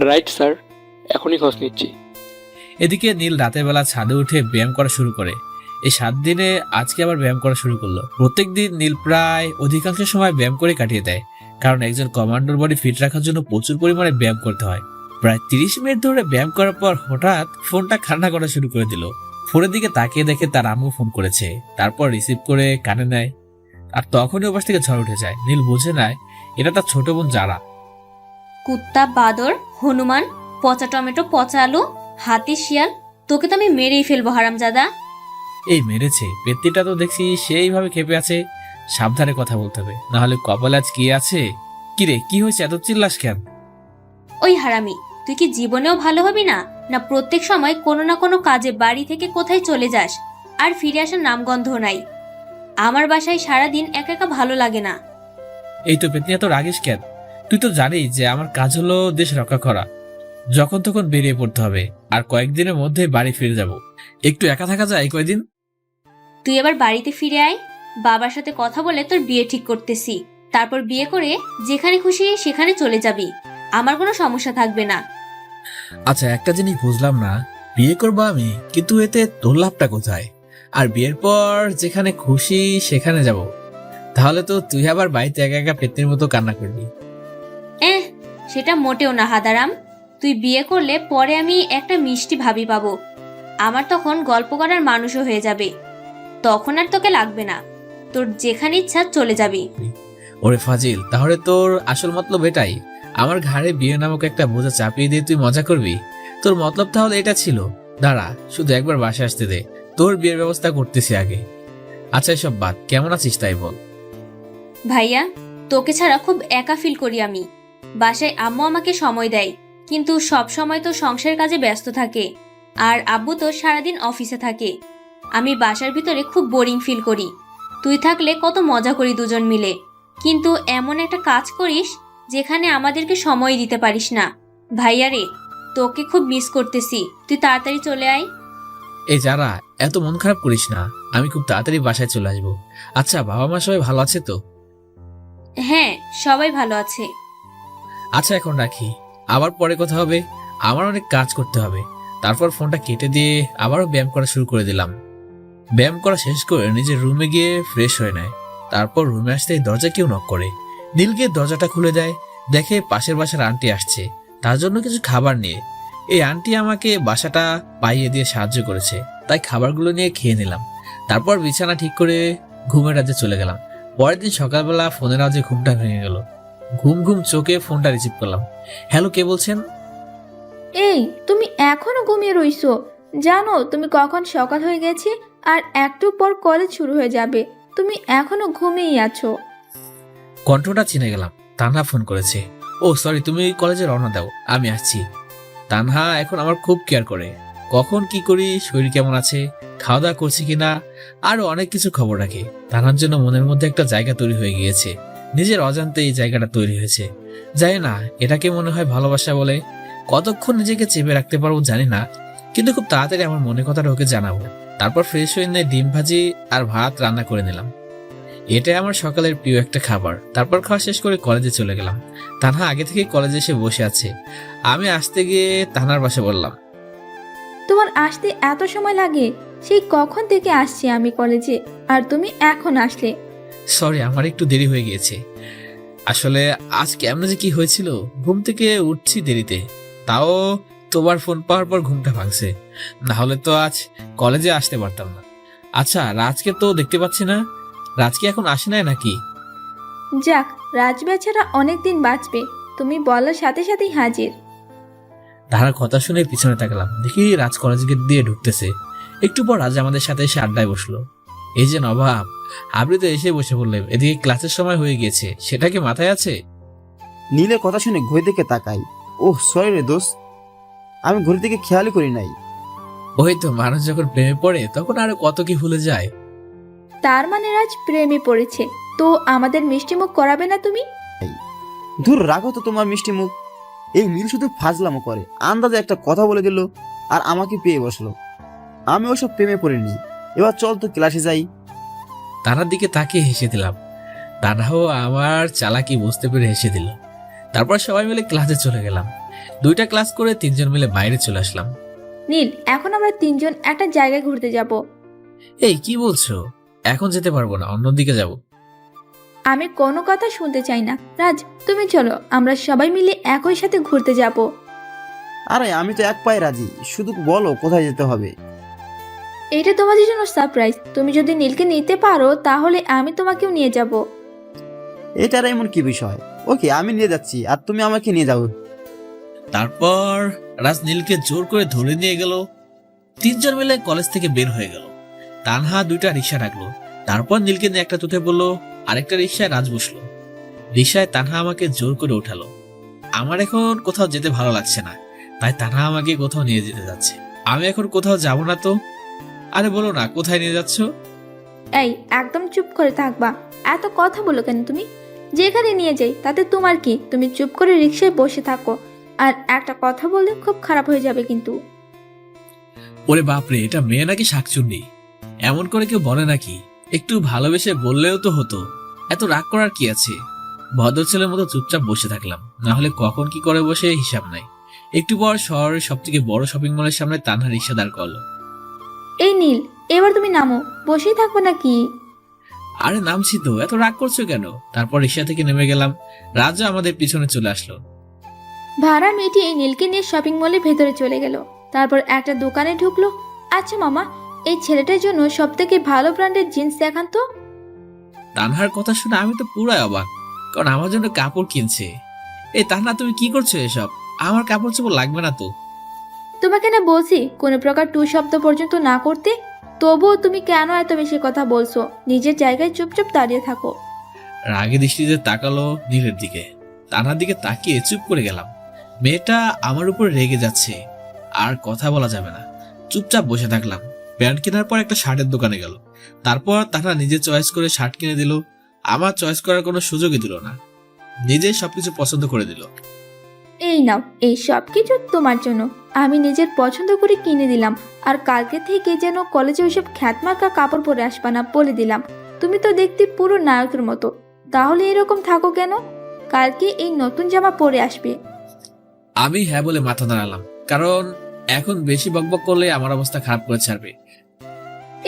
Speaker 11: রাইট স্যার, এখনই খোঁজ নিচ্ছি।
Speaker 2: এদিকে নীল রাতের বেলা ছাদে উঠে ব্যায়াম করা শুরু করে। এই 7 দিনে আজকে আবার ব্যায়াম করা শুরু করলো। প্রত্যেকদিন নীল প্রায় অধিকাংশ সময় ব্যায়াম করে কাটিয়ে দেয়, কারণ একজন কমান্ডোর বডি ফিট রাখার জন্য প্রচুর পরিমাণে ব্যায়াম করতে হয়। প্রায় 30 মিনিট ধরে ব্যায়াম করার পর হঠাৎ ফোনটা কান্না করা শুরু করে দিল। ফোনের দিকে তাকিয়ে দেখে তার আম্মু ফোন করেছে। তারপর রিসিভ করে কানে নেয়, আর তখনই ওপাশ থেকে ঝড় উঠে যায়। নীল বুঝে নেয় এটা তার ছোট বোন যারা।
Speaker 12: কুত্তা, বাদর, হনুমান, পচা টমেটো, পচা আলু, হাতি, শিয়াল, তোকে তো আমি মেরেই ফেলবো হারামজাদা।
Speaker 2: এই মেরেছে পেত্তিটা তো দেখছি সেইভাবে খেপে আছে। সাবধানে কথা বলতে হবে, নাহলে কপালে আজ কি আছে। কিরে, কি হয়েছে, এত চিল্লাস কেন?
Speaker 12: ওই হারামি, তুই কি জীবনেও ভালো হবি না? না প্রত্যেক সময় কোনো না কোনো কাজে বাড়ি থেকে কোথায় চলে যাস, আর ফিরে আসার নামগন্ধ নাই। আমার বাসায় সারাদিন একা একা ভালো লাগে না।
Speaker 2: এই তো পেতনি, এত রাগিস কেন? তুই তো জানিস যে আমার কাজ হলো দেশ রক্ষা করা। যখন তখন বেরিয়ে পড়তে হবে, আর কয়েকদিনের মধ্যে বাড়ি ফিরে যাব। একটু একা থাকা যায় কয়েকদিন।
Speaker 12: তুই এবার বাড়িতে ফিরে আয়, বাবার সাথে কথা বলে তোর বিয়ে ঠিক করতেছি। তারপর বিয়ে করে যেখানে খুশি সেখানে চলে যাবি, আমার কোনো সমস্যা থাকবে না।
Speaker 2: আচ্ছা একটা জিনিস বুঝলাম না, বিয়ে করবো আমি, কিন্তু এতে তোর লাভটা কোথায়? আর বিয়ের পর যেখানে খুশি সেখানে যাব, তাহলে তো তুই আবার বাড়িতে একা একা পেতনির মতো কান্না করবি।
Speaker 12: সেটা মোটেও না হাদারাম। তুই বিয়ে করলে পরে আমি একটা মিষ্টি ভাবি পাবো, আমার তখন গল্প করার মানুষও হয়ে যাবে। তখন আর তোকে লাগবে না, তোর যেখানে ইচ্ছা চলে যাবি।
Speaker 2: ওরে ফাজিল, তাহলে তোর আসল মতলব এটাই? আমার ঘাড়ে বিয়ে নামক একটা বোঝা চাপিয়ে দিয়ে তুই মজা করবি? তোর মতলব তাহলে এটা ছিল? দাঁড়া, শুধু একবার বাসায় আসতে দে, তোর বিয়ের ব্যবস্থা করতেছি আগে। আচ্ছা এসব বাদ, কেমন আছিস তাই বল।
Speaker 12: ভাইয়া, তোকে ছাড়া খুব একা ফিল করি আমি। বাসায় আম্মু আমাকে সময় দেয়, কিন্তু সব সময় তো সংসারের কাজে ব্যস্ত থাকে, আর আব্বু তো সারাদিন অফিসে থাকে। আমি বাসার ভিতরে খুব বোরিং ফিল করি। তুই থাকলে কত মজা করি দুজন মিলে, কিন্তু এমন একটা কাজ করিস যেখানে আমাদেরকে সময় দিতে পারিস না। ভাইয়া রে, তোকে খুব মিস করতেছি, তুই তাড়াতাড়ি চলে আয়।
Speaker 2: এই যারা, এত মন খারাপ করিস না, আমি খুব তাড়াতাড়ি বাসায় চলে আসবো। আচ্ছা বাবা মা সবাই ভালো আছে তো?
Speaker 12: হ্যাঁ, সবাই ভালো আছে।
Speaker 2: আচ্ছা এখন রাখি, আবার পরে কথা হবে, আমার অনেক কাজ করতে হবে। তারপর ফোনটা কেটে দিয়ে আবারও ব্যায়াম করা শুরু করে দিলাম। ব্যায়াম করা শেষ করে নিজের রুমে গিয়ে ফ্রেশ হয়ে নেয়। তারপর রুমে আসতেই দরজা কেউ নক করে। নীল গিয়ে দরজাটা খুলে দেয়, দেখে পাশের বাসার আন্টি আসছে তার জন্য কিছু খাবার নিয়ে। এই আন্টি আমাকে বাসাটা পাইয়ে দিয়ে সাহায্য করেছে, তাই খাবারগুলো নিয়ে খেয়ে নিলাম। তারপর বিছানা ঠিক করে ঘুমের রাজ্যে চলে গেলাম। পরের দিন সকালবেলা ফোনের আওয়াজে ঘুমটা ভেঙে গেল। ঘুম ঘুম চোখে ফোনটা রিসিভ করলাম। হ্যালো, কে বলছেন?
Speaker 1: এই, তুমি এখনো ঘুমিয়ে রইছো? জানো তুমি কখন সকাল হয়ে গেছে আর একটু পর কলেজ শুরু হয়ে যাবে, তুমি এখনো ঘুমিয়েই আছো।
Speaker 2: কণ্ঠটা চিনে গেলাম। তানহা ফোন করেছে। ও সরি, তুমি কলেজে রওনা দাও, আমি আসছি। তানহা এখন আমার খুব কেয়ার করে, কখন কি করি, শরীর কেমন আছে, খাওয়া দাওয়া করছি কিনা, আরো অনেক কিছু খবর রাখে। তানহার জন্য মনের মধ্যে একটা জায়গা তৈরি হয়ে গিয়েছে। নিজের অজান্তে এই জায়গাটা তৈরি হয়েছে। জানি না এটাকে মনে হয় ভালোবাসা বলে। কতক্ষণ নিজেকে চেপে রাখতে পারবো জানি না, কিন্তু খুব তাড়াতাড়ি আমার মনের কথাটা ওকে জানাবো। তারপর ফ্রেশ হয়ে নিয়ে ডিম ভাজি আর ভাত রান্না করে নিলাম। এটাই আমার সকালের প্রিয় একটা খাবার। তারপর খাওয়া শেষ করে কলেজে চলে গেলাম। তানহা আগে থেকে কলেজে এসে বসে আছে। আমি আসতে গিয়ে তানহার পাশে বললাম,
Speaker 1: তোমার আসতে এত সময় লাগে? সেই কখন থেকে আসছি আমি কলেজে, আর তুমি এখন আসলে।
Speaker 2: সরি, আমার একটু দেরি হয়ে গিয়েছে। আসলে আজ কেমন যে কি হয়েছিল, ঘুম থেকে উঠছি দেরিতে, তাও তোমার ফোন পাওয়ার পর ঘুমটা ভাঙছে। না হলে তো আজ কলেজে আসতে পারতাম না। আচ্ছা, রাজকে তো দেখতে পাচ্ছি না, রাজকে এখন আসে নাই নাকি?
Speaker 1: যাক, রাজ বেচারা অনেকদিন বাঁচবে, তুমি বলার সাথে সাথেই হাজির।
Speaker 2: তাহার কথা শুনে পিছনে তাকালাম, দেখি রাজ কলেজ গেট দিয়ে ঢুকতেছে। একটু পর রাজ আমাদের সাথে এসে আড্ডায় বসলো। এই যে নবাব, আপনি তো এসে বসে পড়লেন, এদিকে ক্লাসের সময় হয়ে গিয়েছে, সেটা কি মাথায় আছে?
Speaker 6: নীলের কথা শুনে ঘড়ি দিকে তাকাই। ওহ সরি রে দোস্ত, আমি ঘড়ি দিকে খেয়ালই করি নাই।
Speaker 2: ওই তো, মানুষ যখন প্রেমে পড়ে তখন আরো কত কি ভুলে যায়।
Speaker 1: তার মানে রাজ প্রেমে পড়েছে, তো আমাদের মিষ্টিমুখ করাবে না তুমি?
Speaker 6: দূর রাখো তো তোমার মিষ্টি মুখ। এই নীল শুধু ফাজলামো করে, আন্দাজে একটা কথা বলে দিল আর আমাকে পেয়ে বসলো। আমি ওসব প্রেমে পড়িনি। এবার চল তো ক্লাসে যাই।
Speaker 2: তানার দিকে তাকিয়ে হেসে দিলাম। তানাও আমার চালাকি বুঝতে পেরে হেসে দিল। তারপর সবাই মিলে ক্লাসে চলে গেলাম। 2টা ক্লাস করে 3জন মিলে বাইরে চলে আসলাম।
Speaker 1: নীল, এখন আমরা 3জন একটা জায়গায় ঘুরতে যাব।
Speaker 2: এই কি বলছো? এখন যেতে পারবো না, অন্যদিকে যাব।
Speaker 1: আমি কোনো কথা শুনতে চাই না। রাজ, তুমি চলো, আমরা সবাই মিলে একই সাথে ঘুরতে যাব।
Speaker 6: আরে আমি তো এক পায়ে রাজি, শুধু বলো কোথায় যেতে হবে।
Speaker 1: এটা তোমাদের জন্য সারপ্রাইজ। তুমি যদি নীলকে নিতে পারো তাহলে আমি তোমাকেও নিয়ে যাব।
Speaker 6: এটার এমন কি বিষয়? ওকে, আমি নিয়ে যাচ্ছি আর তুমি আমাকে নিয়ে যাও।
Speaker 2: তারপর রাজ নীলকে জোর করে ধরে নিয়ে গেল। 3জন মিলে কলেজ থেকে বের হয়ে গেল। তানহা 2টা রিক্সা রাখলো। তারপর নীলকে নিয়ে একটা তুতে বললো, আরেকটা রিক্সায় রাজ বসলো। রিক্সায় তানহা আমাকে জোর করে উঠালো। আমার এখন কোথাও যেতে ভালো লাগছে না, তাই তানহা আমাকে কোথাও নিয়ে যেতে যাচ্ছে। আমি এখন কোথাও যাব না তো। আরে বলো না, কোথায় নিয়ে যাচ্ছ?
Speaker 1: এই, একদম চুপ করে থাকবা। এত কথা বলো কেন তুমি? যেখানে নিয়ে যাই তাতে তোমার কি? তুমি চুপ করে রিক্সায় বসে থাকো, আর একটা কথা বললে খুব খারাপ হয়ে যাবে কিন্তু।
Speaker 2: ওরে বাপরে, এটা মেয়ে নাকি শাকচুন্নি? এমন করে কেউ বলে নাকি? একটু ভালোবেসে বললেও তো হতো, এত রাগ করার কি আছে? ভদ্র ছেলের মতো চুপচাপ বসে থাকলাম, না হলে কখন কি করে বসে হিসাব নাই। একটু পর শহরের সব থেকে বড় শপিং মলের সামনে তানহা রিক্সা দাঁড় করলো।
Speaker 1: এই নীল, এবার তুমি নামো, বসেই থাকবো নাকি?
Speaker 2: আরে নামছি তো, এত রাগ করছো কেন? তারপর রিক্সা থেকে নেমে গেলাম। রাজা আমাদের পিছনে চলে আসলো।
Speaker 1: ভাড়া মিটিয়ে নীলকে নিয়ে শপিং মলের ভেতরে চলে গেল। তারপর একটা দোকানে ঢুকলো। আচ্ছা মামা, এই ছেলেটার জন্য সব থেকে ভালো ব্র্যান্ডের জিন্স দেখান তো।
Speaker 2: তানহার কথা শুনে আমি তো পুরাই অবাক, কারণ আমার জন্য কাপড় কিনছে। এই তানহা, তুমি কি করছো এসব? আমার কাপড় চোপড় লাগবে না তো।
Speaker 1: তোমাকে না বলছি কোনো প্রকার টু শব্দ পর্যন্ত না করতে, তবুও তুমি কেন এত বেশি কথা বলছো? নিজের জায়গায় চুপচাপ দাঁড়িয়ে থাকো।
Speaker 2: রাগে দৃষ্টিতে তাকালো নীলের দিকে। তানহার দিকে তাকিয়ে চুপ করে গেলাম। মেয়েটা আমার উপর রেগে যাচ্ছে, আর কথা বলা যাবে না। চুপচাপ বসে থাকলাম। প্যান্ট কেনার পর একটা শার্টের দোকানে গেল। তারপর তানহা নিজে চয়েস করে শার্ট কিনে দিল। আমার চয়েস করার কোনো সুযোগই দিল না, নিজে সবকিছু পছন্দ করে দিল।
Speaker 1: এই নাও, এই সব কিছু তোমার জন্য। আমি নিজের পছন্দ করে কিনে দিলাম, আর কালকে থেকে যেন কলেজে ওইসব খ্যাতমার্কা কাপড় পরে আসবা না বলে দিলাম। তুমি তো দেখতে পুরো নায়কের মতো, তাহলে এরকম থাকো কেন? কালকে এই নতুন জামা পরে আসবে।
Speaker 2: আমি হ্যাঁ বলে মাথা নাড়ালাম, কারণ এখন বেশি বকবক করলে আমার অবস্থা খারাপ করে ছাড়বে।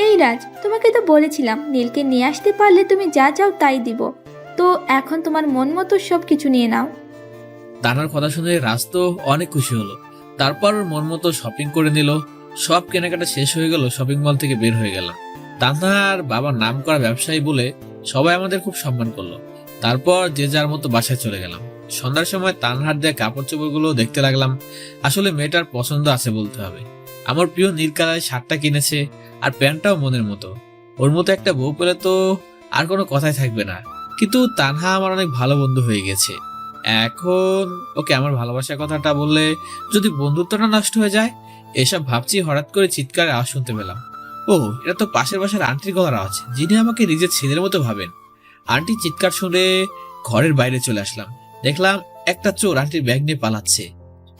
Speaker 1: এই রাজ, তোমাকে তো বলেছিলাম নীলকে নিয়ে আসতে পারলে তুমি যা চাও তাই দিব। তো এখন তোমার মন মতো সব কিছু নিয়ে নাও।
Speaker 2: তানার কথা শুনে রাজ তো অনেক খুশি হলো। তারপর ওর মন মতো শপিং করে নিল। সব কেনাকাটা শেষ হয়ে গেল, শপিং মল থেকে বের হয়ে গেলাম। তানহার বাবার নাম করা ব্যবসায়ী বলে সবাই আমাদের খুব সম্মান করলো। তারপর যে যার মতো বাসায় চলে গেলাম। সন্ধ্যার সময় তানহার দেয়া কাপড় চোপড়গুলো দেখতে লাগলাম। আসলে মেয়েটার পছন্দ আছে বলতে হবে। আমার প্রিয় নীল কালারের শার্টটা কিনেছে, আর প্যান্টটাও মনের মতো। ওর মতো একটা বউ পেলে তো আর কোনো কথাই থাকবে না। কিন্তু তানহা আমার অনেক ভালো বন্ধু হয়ে গেছে। এখন ওকে আমার ভালোবাসার কথাটা বললে যদি বন্ধুত্বটা নষ্ট হয়ে যায়, এসব ভাবছি হঠাৎ করে চিৎকারের আওয়াজ শুনতে পেলাম। ও, এটা তো পাশের বাসার আন্টির গলার আওয়াজ, যিনি আমাকে নিজের ছেলের মতো ভাবেন। আন্টি চিৎকার শুনে ঘরের বাইরে চলে আসলাম। দেখলাম একটা চোর আন্টির ব্যাগ নিয়ে পালাচ্ছে।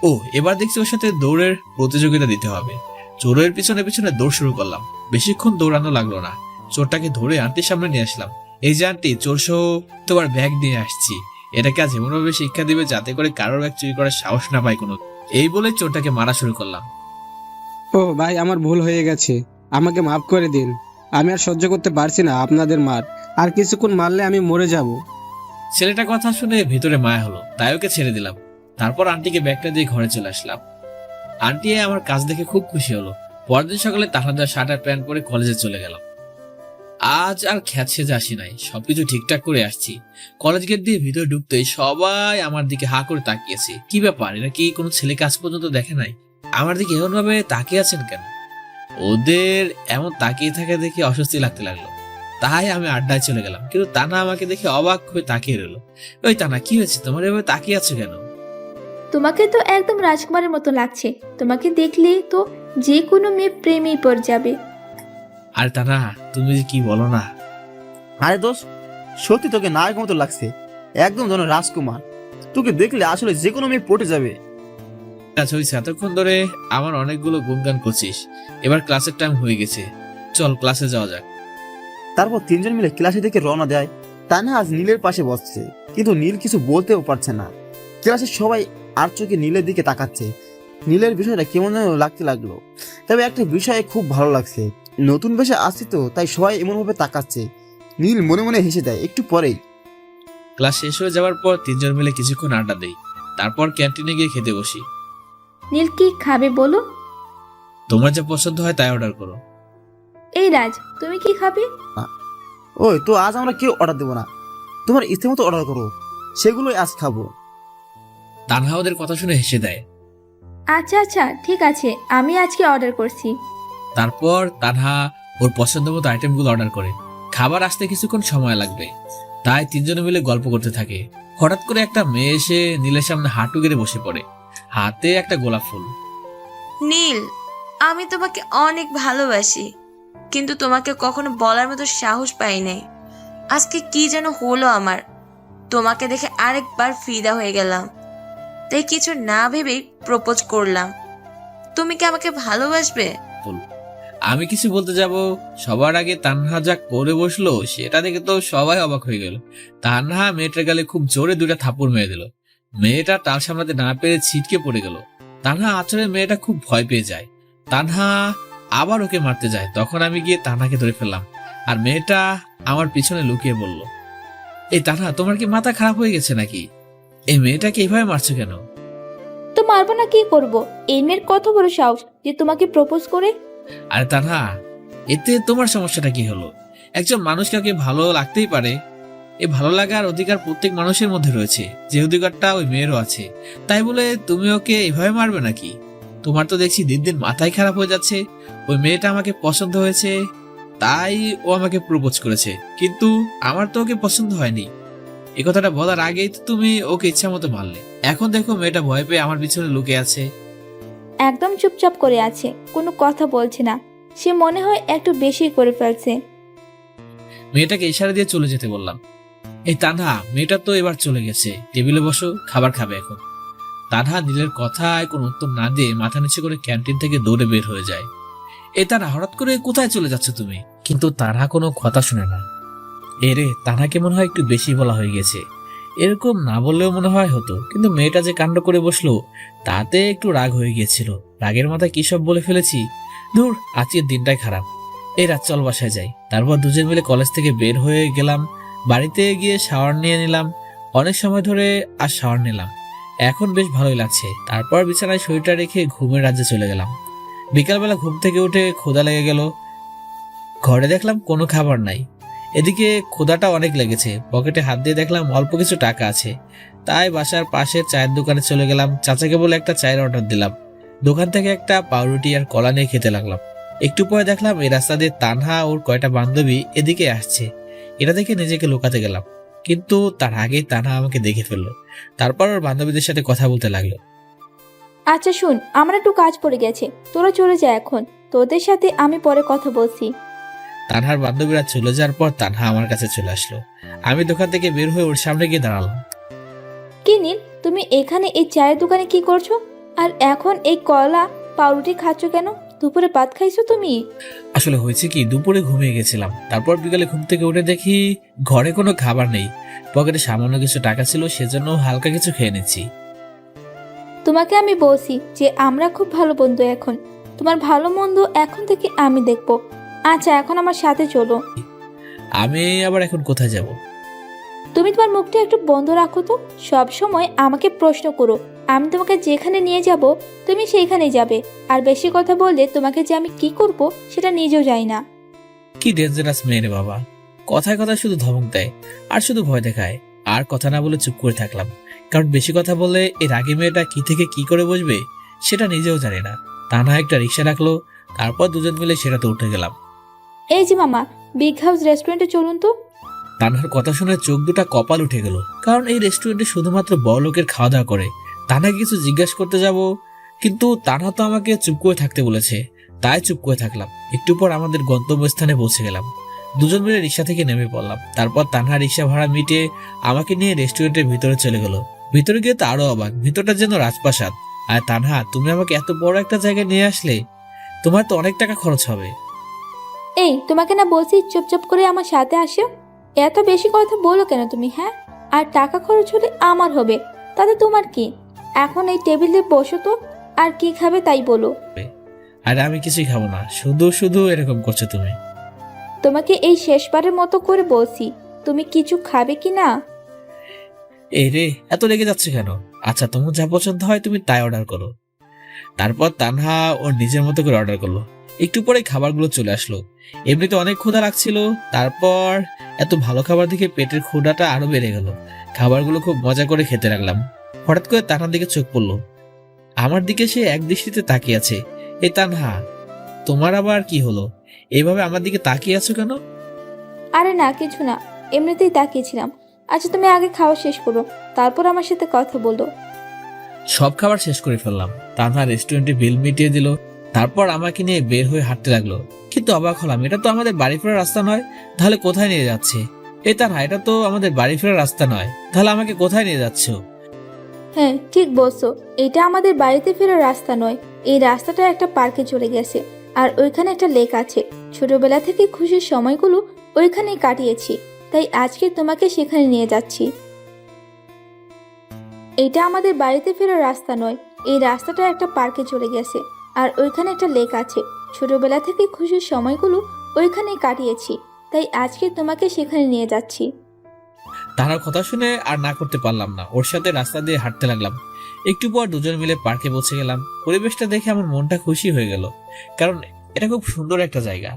Speaker 2: ও, এবার দেখছি ওর সাথে দৌড়ের প্রতিযোগিতা দিতে হবে। চোরের পিছনে পিছনে দৌড় শুরু করলাম। বেশিক্ষণ দৌড়ানো লাগলো না, চোরটাকে ধরে আন্টির সামনে নিয়ে আসলাম। এই যে আন্টি, চোর সহ তোমার ব্যাগ নিয়ে আসছি। এটাকে আজ এমনভাবে শিক্ষা দিবে যাতে করে কারোর ব্যাগ চুরি করার সাহস না পায় কোনো। এই বলে চোরটাকে মারা শুরু করলাম।
Speaker 10: ও ভাই, আমার ভুল হয়ে গেছে, আমাকে মাফ করে দিন। আমি আর সহ্য করতে পারছি না আপনাদের মার। আর কিছুক্ষণ মারলে আমি মরে যাব।
Speaker 2: ছেলেটার কথা শুনে ভিতরে মায়া হলো, তাই ওকে ছেড়ে দিলাম। তারপর আন্টিকে ব্যাগটা দিয়ে ঘরে চলে আসলাম। আন্টি আমার কাজ দেখে খুব খুশি হলো। পরদিন সকালে তাহাদের শার্ট আর প্যান্ট পরে কলেজে চলে গেলাম। আজ আর খ্যাত সেজে আসি নাই, সবকিছু ঠিকঠাক করে আসছি। কলেজ গেট দিয়ে ভিতরে ঢুকতেই সবাই আমার দিকে হা করে তাকিয়েছে। কি ব্যাপার, এরা কি কোনো ছেলে কাজ পর্যন্ত দেখে নাই? আমার দিকে এমন ভাবে তাকিয়ে আছেন কেন? ওদের এমন তাকিয়ে থাকা দেখে অস্বস্তি লাগতে লাগলো। তাই আমি আড্ডায় চলে গেলাম। কিন্তু তানা আমাকে দেখে অবাক হয়ে তাকিয়ে রইল। ওই তানা, কি হয়েছে তোমার, এভাবে তাকিয়ে আছো কেন?
Speaker 1: তোমাকে তো একদম রাজকুমারের মতো লাগছে। তোমাকে দেখলে তো যে কোনো মেয়ে প্রেমেই পড়ে যাবে।
Speaker 2: আর তানা, তুমি যে কি বলো না।
Speaker 6: আরে দোষ, সত্যি তোকে নায়ক মতো লাগছে, একদম যেন রাজকুমার। তোকে দেখলে আসলে যে কোনো মেয়ে পটে যাবে।
Speaker 2: আচ্ছা হয়েছে, এতক্ষণ ধরে আমার অনেকগুলো গুণগান করছিস। এবার ক্লাসের টাইম হয়ে গেছে, চল ক্লাসে যাওয়া যাক।
Speaker 6: তারপর তিনজন মিলে ক্লাসে থেকে রওনা দেয়। তানহা আজ নীলের পাশে বসছে, কিন্তু নীল কিছু বলতেও পারছে না। ক্লাসের সবাই আর চোখে নীলের দিকে তাকাচ্ছে। নীলের বিষয়টা কেমন যেন লাগতে লাগলো। তবে একটা বিষয়ে খুব ভালো লাগছে, নতুন বেশে আসছি তো, তাই সবাই এমনভাবে তাকাচ্ছে। নীল মনে মনে হেসে দেয়। একটু পরেই
Speaker 2: ক্লাস শেষ হয়ে যাওয়ার পর তিনজন মিলে কিছুক্ষণ আড্ডা দেই। তারপর ক্যান্টিনে গিয়ে খেতে বসি।
Speaker 1: নীল কি খাবে বলো?
Speaker 2: তোমার যা পছন্দ হয় তাই অর্ডার করো।
Speaker 1: এই রাজ, তুমি কি খাবে?
Speaker 6: ওই তো, আজ আমরা কেউ অর্ডার দেবো না, তোমার ইচ্ছে মতো অর্ডার করো, সেগুলোই আজ খাবো।
Speaker 2: তানহা ওদের কথা শুনে হেসে দেয়।
Speaker 1: আচ্ছা আচ্ছা, ঠিক আছে, আমি আজকে অর্ডার করছি।
Speaker 2: তারপর তানহা ওর পছন্দ মতো আইটেমগুলো অর্ডার করে। খাবার আসতে কিছুক্ষণ সময় লাগবে, তাই তিনজনে মিলে গল্প করতে থাকে। হঠাৎ করে একটা মেয়ে এসে নীলের সামনে হাঁটু গেড়ে বসে পড়ে, হাতে একটা গোলাপ ফুল।
Speaker 4: নীল, আমি তোমাকে অনেক ভালোবাসি, কিন্তু তোমাকে কখনো বলার মতো সাহস পাই নাই। আজকে কি যেন হলো আমার, তোমাকে দেখে আরেকবার ফিদা হয়ে গেলাম। তাই কিছু না ভেবেই প্রপোজ করলাম। তুমি কি আমাকে ভালোবাসবে?
Speaker 2: আমি কিছু বলতে যাব, সবার আগে তানহা যা করে বসলো সেটা দেখে তো সবাই অবাক হয়ে গেল। তানহা মেয়েটার গালে খুব জোরে দুইটা থাপ্পড় মেরে দিল। মেয়েটা তাল সামলাতে না পেরে ছিটকে পড়ে গেল। তানহা আচরে মেয়েটা খুব ভয় পেয়ে যায়। তানহা আবার ওকে মারতে যায়, তখন আমি গিয়ে তানহাকে ধরে ফেললাম। আর মেয়েটা আমার পিছনে লুকিয়ে বলল, এই তানহা, তোমার কি মাথা খারাপ হয়ে গেছে নাকি? এই মেয়েটাকে এইভাবে মারছো কেন?
Speaker 1: তো মারবো না, কি করব? এই মেয়ের কত বড় সাহস যে তোমাকে প্রপোজ করে।
Speaker 2: আরে তানহা, এতে তোমার সমস্যাটা কি হলো? একজন মানুষ কাউকে ভালো লাগতেই পারে। এই ভালো লাগার অধিকার প্রত্যেক মানুষের মধ্যে রয়েছে, যে অধিকারটা ওই মেয়েরও আছে। তাই বলে তুমি ওকে এভাবে মারবে নাকি? তোমার তো দেখছি দিন দিন মাথায় খারাপ হয়ে যাচ্ছে। ওই মেয়েটা আমাকে পছন্দ হয়েছে, তাই ও আমাকে প্রপোজ করেছে, কিন্তু আমার তো ওকে পছন্দ হয়নি। এই কথাটা বলার আগেই তো তুমি ওকে ইচ্ছা মতো মারলে। এখন দেখো মেয়েটা ভয় পেয়ে আমার পিছনে লুকিয়ে আছে।
Speaker 1: একদম চুপচাপ করে আছে, কোনো কথা বলছে না। সে মনে হয় একটু বেশি করে ফেলছে।
Speaker 2: মেয়েটাকে ইশারা দিয়ে চলে যেতে বললাম। এই তানহা, মেয়েটা তো এবার চলে গেছে, টেবিলে বসো, খাবার খাবে এখন। তানহা নীলের কথায় কোনো উত্তর না দিয়ে মাথা নিচে করে ক্যান্টিন থেকে দৌড়ে বের হয়ে যায়। এই তানহা, হঠাৎ করে কোথায় চলে যাচ্ছে তুমি? কিন্তু তানহা কোনো কথা শুনে না। এরে তানাকে মনে হয় একটু বেশি বলা হয়ে গেছে। এরকম না বললেও মনে হয় হতো, কিন্তু মেয়েটা যে কাণ্ড করে বসলো তাতে একটু রাগ হয়ে গিয়েছিল। রাগের মাথায় কি সব বলে ফেলেছি। ধুর, আজকের দিনটাই খারাপ। এই রাত চল বাসায় যাই। তারপর দুজন মিলে কলেজ থেকে বের হয়ে গেলাম। বাড়িতে গিয়ে শাওয়ার নিয়ে নিলাম। অনেক সময় ধরে আর শাওয়ার নিলাম, এখন বেশ ভালোই লাগছে। তারপর বিছানায় শরীরটা রেখে ঘুমের রাজ্যে চলে গেলাম। বিকালবেলা ঘুম থেকে উঠে ক্ষুধা লেগে গেল। ঘরে দেখলাম কোনো খাবার নাই। এদিকে ক্ষুধাটা অনেক লেগেছে। পকেটে হাত দিয়ে দেখলাম অল্প কিছু টাকা আছে। তাই বাসার পাশের চায়ের দোকানে চলে গেলাম। চাচাকে বলে একটা চায়ের অর্ডার দিলাম। দোকান থেকে একটা পাউরুটি আর কলা নিয়ে খেতে লাগলাম। একটু পরে দেখলাম এই রাস্তা দিয়ে তানহা ওর কয়টা বান্ধবী এদিকে আসছে। এটা দেখে নিজেকে লুকাতে গেলাম, কিন্তু তার আগেই তানহা আমাকে দেখে ফেললো। তারপর ওর বান্ধবীদের সাথে কথা বলতে লাগলো।
Speaker 1: আচ্ছা শুন, আমার একটু কাজ পড়ে গেছে, তোরা চলে যা এখন। তোদের সাথে আমি পরে কথা বলছি।
Speaker 2: তানহার বান্ধবীরা চলে যাওয়ার পর তানহা আমার কাছে চলে আসলো। আমি দোকান থেকে বের হয়ে ওর সামনে গিয়ে দাঁড়ালাম।
Speaker 1: কি নীল, তুমি এখানে এই চায়ের দোকানে কি করছো? আর এখন এই কলা পাউরুটি খাচ্ছ কেন? দুপুরে ভাত খাইছো তুমি?
Speaker 2: আসলে হয়েছে কি, দুপুরে ঘুমিয়ে গেছিলাম। তারপর বিকালে ঘুম থেকে উঠে দেখি ঘরে কোনো খাবার নেই। পকেটে সামান্য কিছু টাকা ছিল, সেজন্য হালকা কিছু খেয়ে নিচ্ছি।
Speaker 1: তোমাকে আমি বলছি যে আমরা খুব ভালো বন্ধু। এখন তোমার ভালো মন্দ এখন থেকে আমি দেখবো। আচ্ছা এখন আমার সাথে চলো।
Speaker 2: আমি আবার এখন কোথায় যাব?
Speaker 1: তুমি তোমার মুখটা একটু বন্ধ রাখো তো। সব সময় আমাকে প্রশ্ন করো। আমি তোমাকে যেখানে নিয়ে যাব তুমি সেইখানেই যাবে। আর বেশি কথা বললে তোমাকে যে আমি কি করব সেটা নিজেও জানি না।
Speaker 2: কি ডেঞ্জারাস মেয়ে রে বাবা! কথায় কথায় শুধু ধমক দেয় আর শুধু ভয় দেখায়। আর কথা না বলে চুপ করে থাকলাম, কারণ বেশি কথা বললে এই রাগী মেয়েটা কি থেকে কি করে বসবে সেটা নিজেও জানে না। তা না একটা রিক্সা রাখলো, তারপর দুজন মিলে সেটাতে উঠে গেলাম।
Speaker 1: এই যে মামা, বিগ হাউস রেস্টুরেন্টে চলুন তো।
Speaker 2: তানহার কথা শুনে চোখ দুটা কপাল উঠে গেল, কারণ এই রেস্টুরেন্টে শুধুমাত্র বড় লোকের খাওয়া দাওয়া করে। তানহাকে কিছু জিজ্ঞাসা করতে যাব, কিন্তু তানহা তো আমাকে চুপ করে থাকতে বলেছে, তাই চুপ করে থাকলাম। একটু পর আমাদের গন্তব্যস্থানে পৌঁছে গেলাম। দুজন মিলে রিক্সা থেকে নেমে পড়লাম। তারপর তানহা রিক্সা ভাড়া মিটিয়ে আমাকে নিয়ে রেস্টুরেন্টের ভিতরে চলে গেল। ভিতরে গিয়ে তো আরো অবাক, ভিতরটা যেন রাজপ্রাসাদ। আর তানহা, তুমি আমাকে এত বড় একটা জায়গায় নিয়ে আসলে, তোমার তো অনেক টাকা খরচ হবে।
Speaker 1: এই তোমাকে না বলছি চুপচাপ করে আমার সাথে আসো। এত বেশি কথা বলো কেন তুমি? হ্যাঁ, আর টাকা খরচ হলে আমার হবে, তাতে তোমার কি? এখন এই টেবিলে বসো তো, আর কি খাবে তাই বলো।
Speaker 2: আর আমি কিছুই খাবো না, শুধু শুধু এরকম করছো তুমি।
Speaker 1: তোমাকে এই শেষবারের মতো করে বলছি, তুমি কিছু খাবে কি না?
Speaker 2: এই রে, এত রেগে যাচ্ছে কেন? আচ্ছা, তোমার যা পছন্দ হয় তুমি তাই অর্ডার করো। তারপর তানহা ওর নিজের মতো করে অর্ডার করলো। একটু পরে খাবারগুলো চলে আসলো। এমনিতে অনেক ক্ষুধা লাগছিল, তারপর এত ভালো খাবার দেখে পেটের ক্ষুধাটা আরো বেড়ে গেল। খাবারগুলো খুব মজা করে খেতে লাগলাম। হঠাৎ করে তানহার দিকে চোখ পড়লো। আমার দিকে সে এক দৃষ্টিতে তাকিয়ে আছে। এই তানহা, তোমার আবার কি হলো? এইভাবে আমার দিকে তাকিয়ে আছো কেন?
Speaker 1: আরে না, কিছু না, এমনিতেই তাকিয়েছিলাম। আচ্ছা তুমি আগে খাওয়া শেষ করো, তারপর আমার সাথে কথা বলো।
Speaker 2: সব খাবার শেষ করে ফেললাম। তানহা রেস্টুরেন্টে বিল মিটিয়ে দিল। তারপর আমাকে নিয়ে বের হয়ে হাঁটতে লাগলো। কিন্তু অবাক হলাম, এটা তো আমাদের বাড়ি ফেরার রাস্তা নয়। তাহলে কোথায় নিয়ে যাচ্ছে? এই তানহা, এটা তো আমাদের বাড়ি ফেরার রাস্তা নয়। তাহলে আমাকে কোথায় নিয়ে যাচ্ছ?
Speaker 1: হ্যাঁ ঠিক বলছো, এটা আমাদের বাড়িতে ফেরার রাস্তা নয়। এই রাস্তাটা একটা পার্কে চলে গেছে, আর ওইখানে একটা লেক আছে। ছোটবেলা থেকে খুশির সময়গুলো ওইখানেই কাটিয়েছি, তাই আজকে তোমাকে সেখানে নিয়ে যাচ্ছি। এটা আমাদের বাড়িতে ফেরার রাস্তা নয়। এই রাস্তাটা একটা পার্কে চলে গেছে, আর ওইখানে একটা লেক আছে। ছোটবেলা থেকে খুশির সময়গুলো ওইখানেই কাটিয়েছি, তাই আজকে তোমাকে সেখানে নিয়ে যাচ্ছি।
Speaker 2: তার কথা শুনে আর না করতে পারলাম না, ওর সাথে রাস্তা দিয়ে হাঁটতে লাগলাম। একটু পর দুজন মিলে পার্কে পৌঁছে গেলাম। পরিবেশটা দেখে আমার মনটা খুশি হয়ে গেল, কারণ এটা খুব সুন্দর একটা জায়গা।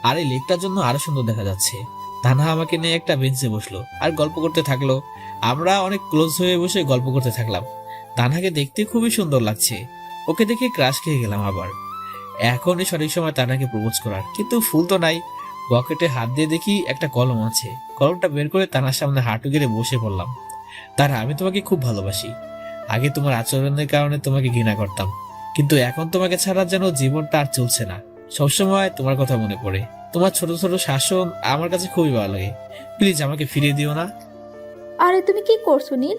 Speaker 2: আর এই লেকটার জন্য আরো সুন্দর দেখা যাচ্ছে। তানহা আমাকে নিয়ে একটা বেঞ্চে বসলো আর গল্প করতে থাকলো। আমরা অনেক ক্লোজ হয়ে বসে গল্প করতে থাকলাম। তানহাকে দেখতে খুবই সুন্দর লাগছে। ওকে দেখে ক্রাশ খেয়ে গেলাম আবার। এখনই সঠিক সময় তানহাকে প্রপোজ করার, কিন্তু ফুল তো নাই। পকেটে হাত দিয়ে দেখি একটা কলম আছে। কলমটা বের করে তানার সামনে হাঁটু গেড়ে বসে পড়লাম। তারা, আমি তোমাকে খুব ভালোবাসি। আগে তোমার আচরণের কারণে তোমাকে ঘৃণা করতাম, কিন্তু এখন তোমাকে ছাড়া যেন জীবনটা আর চলছে না। সবসময় তোমার কথা মনে পড়ে। তোমার ছোট ছোট শাসন আমার কাছে খুবই ভালো লাগে। প্লিজ আমাকে ফিরিয়ে দিও না।
Speaker 1: আরে তুমি কি করছো নীল?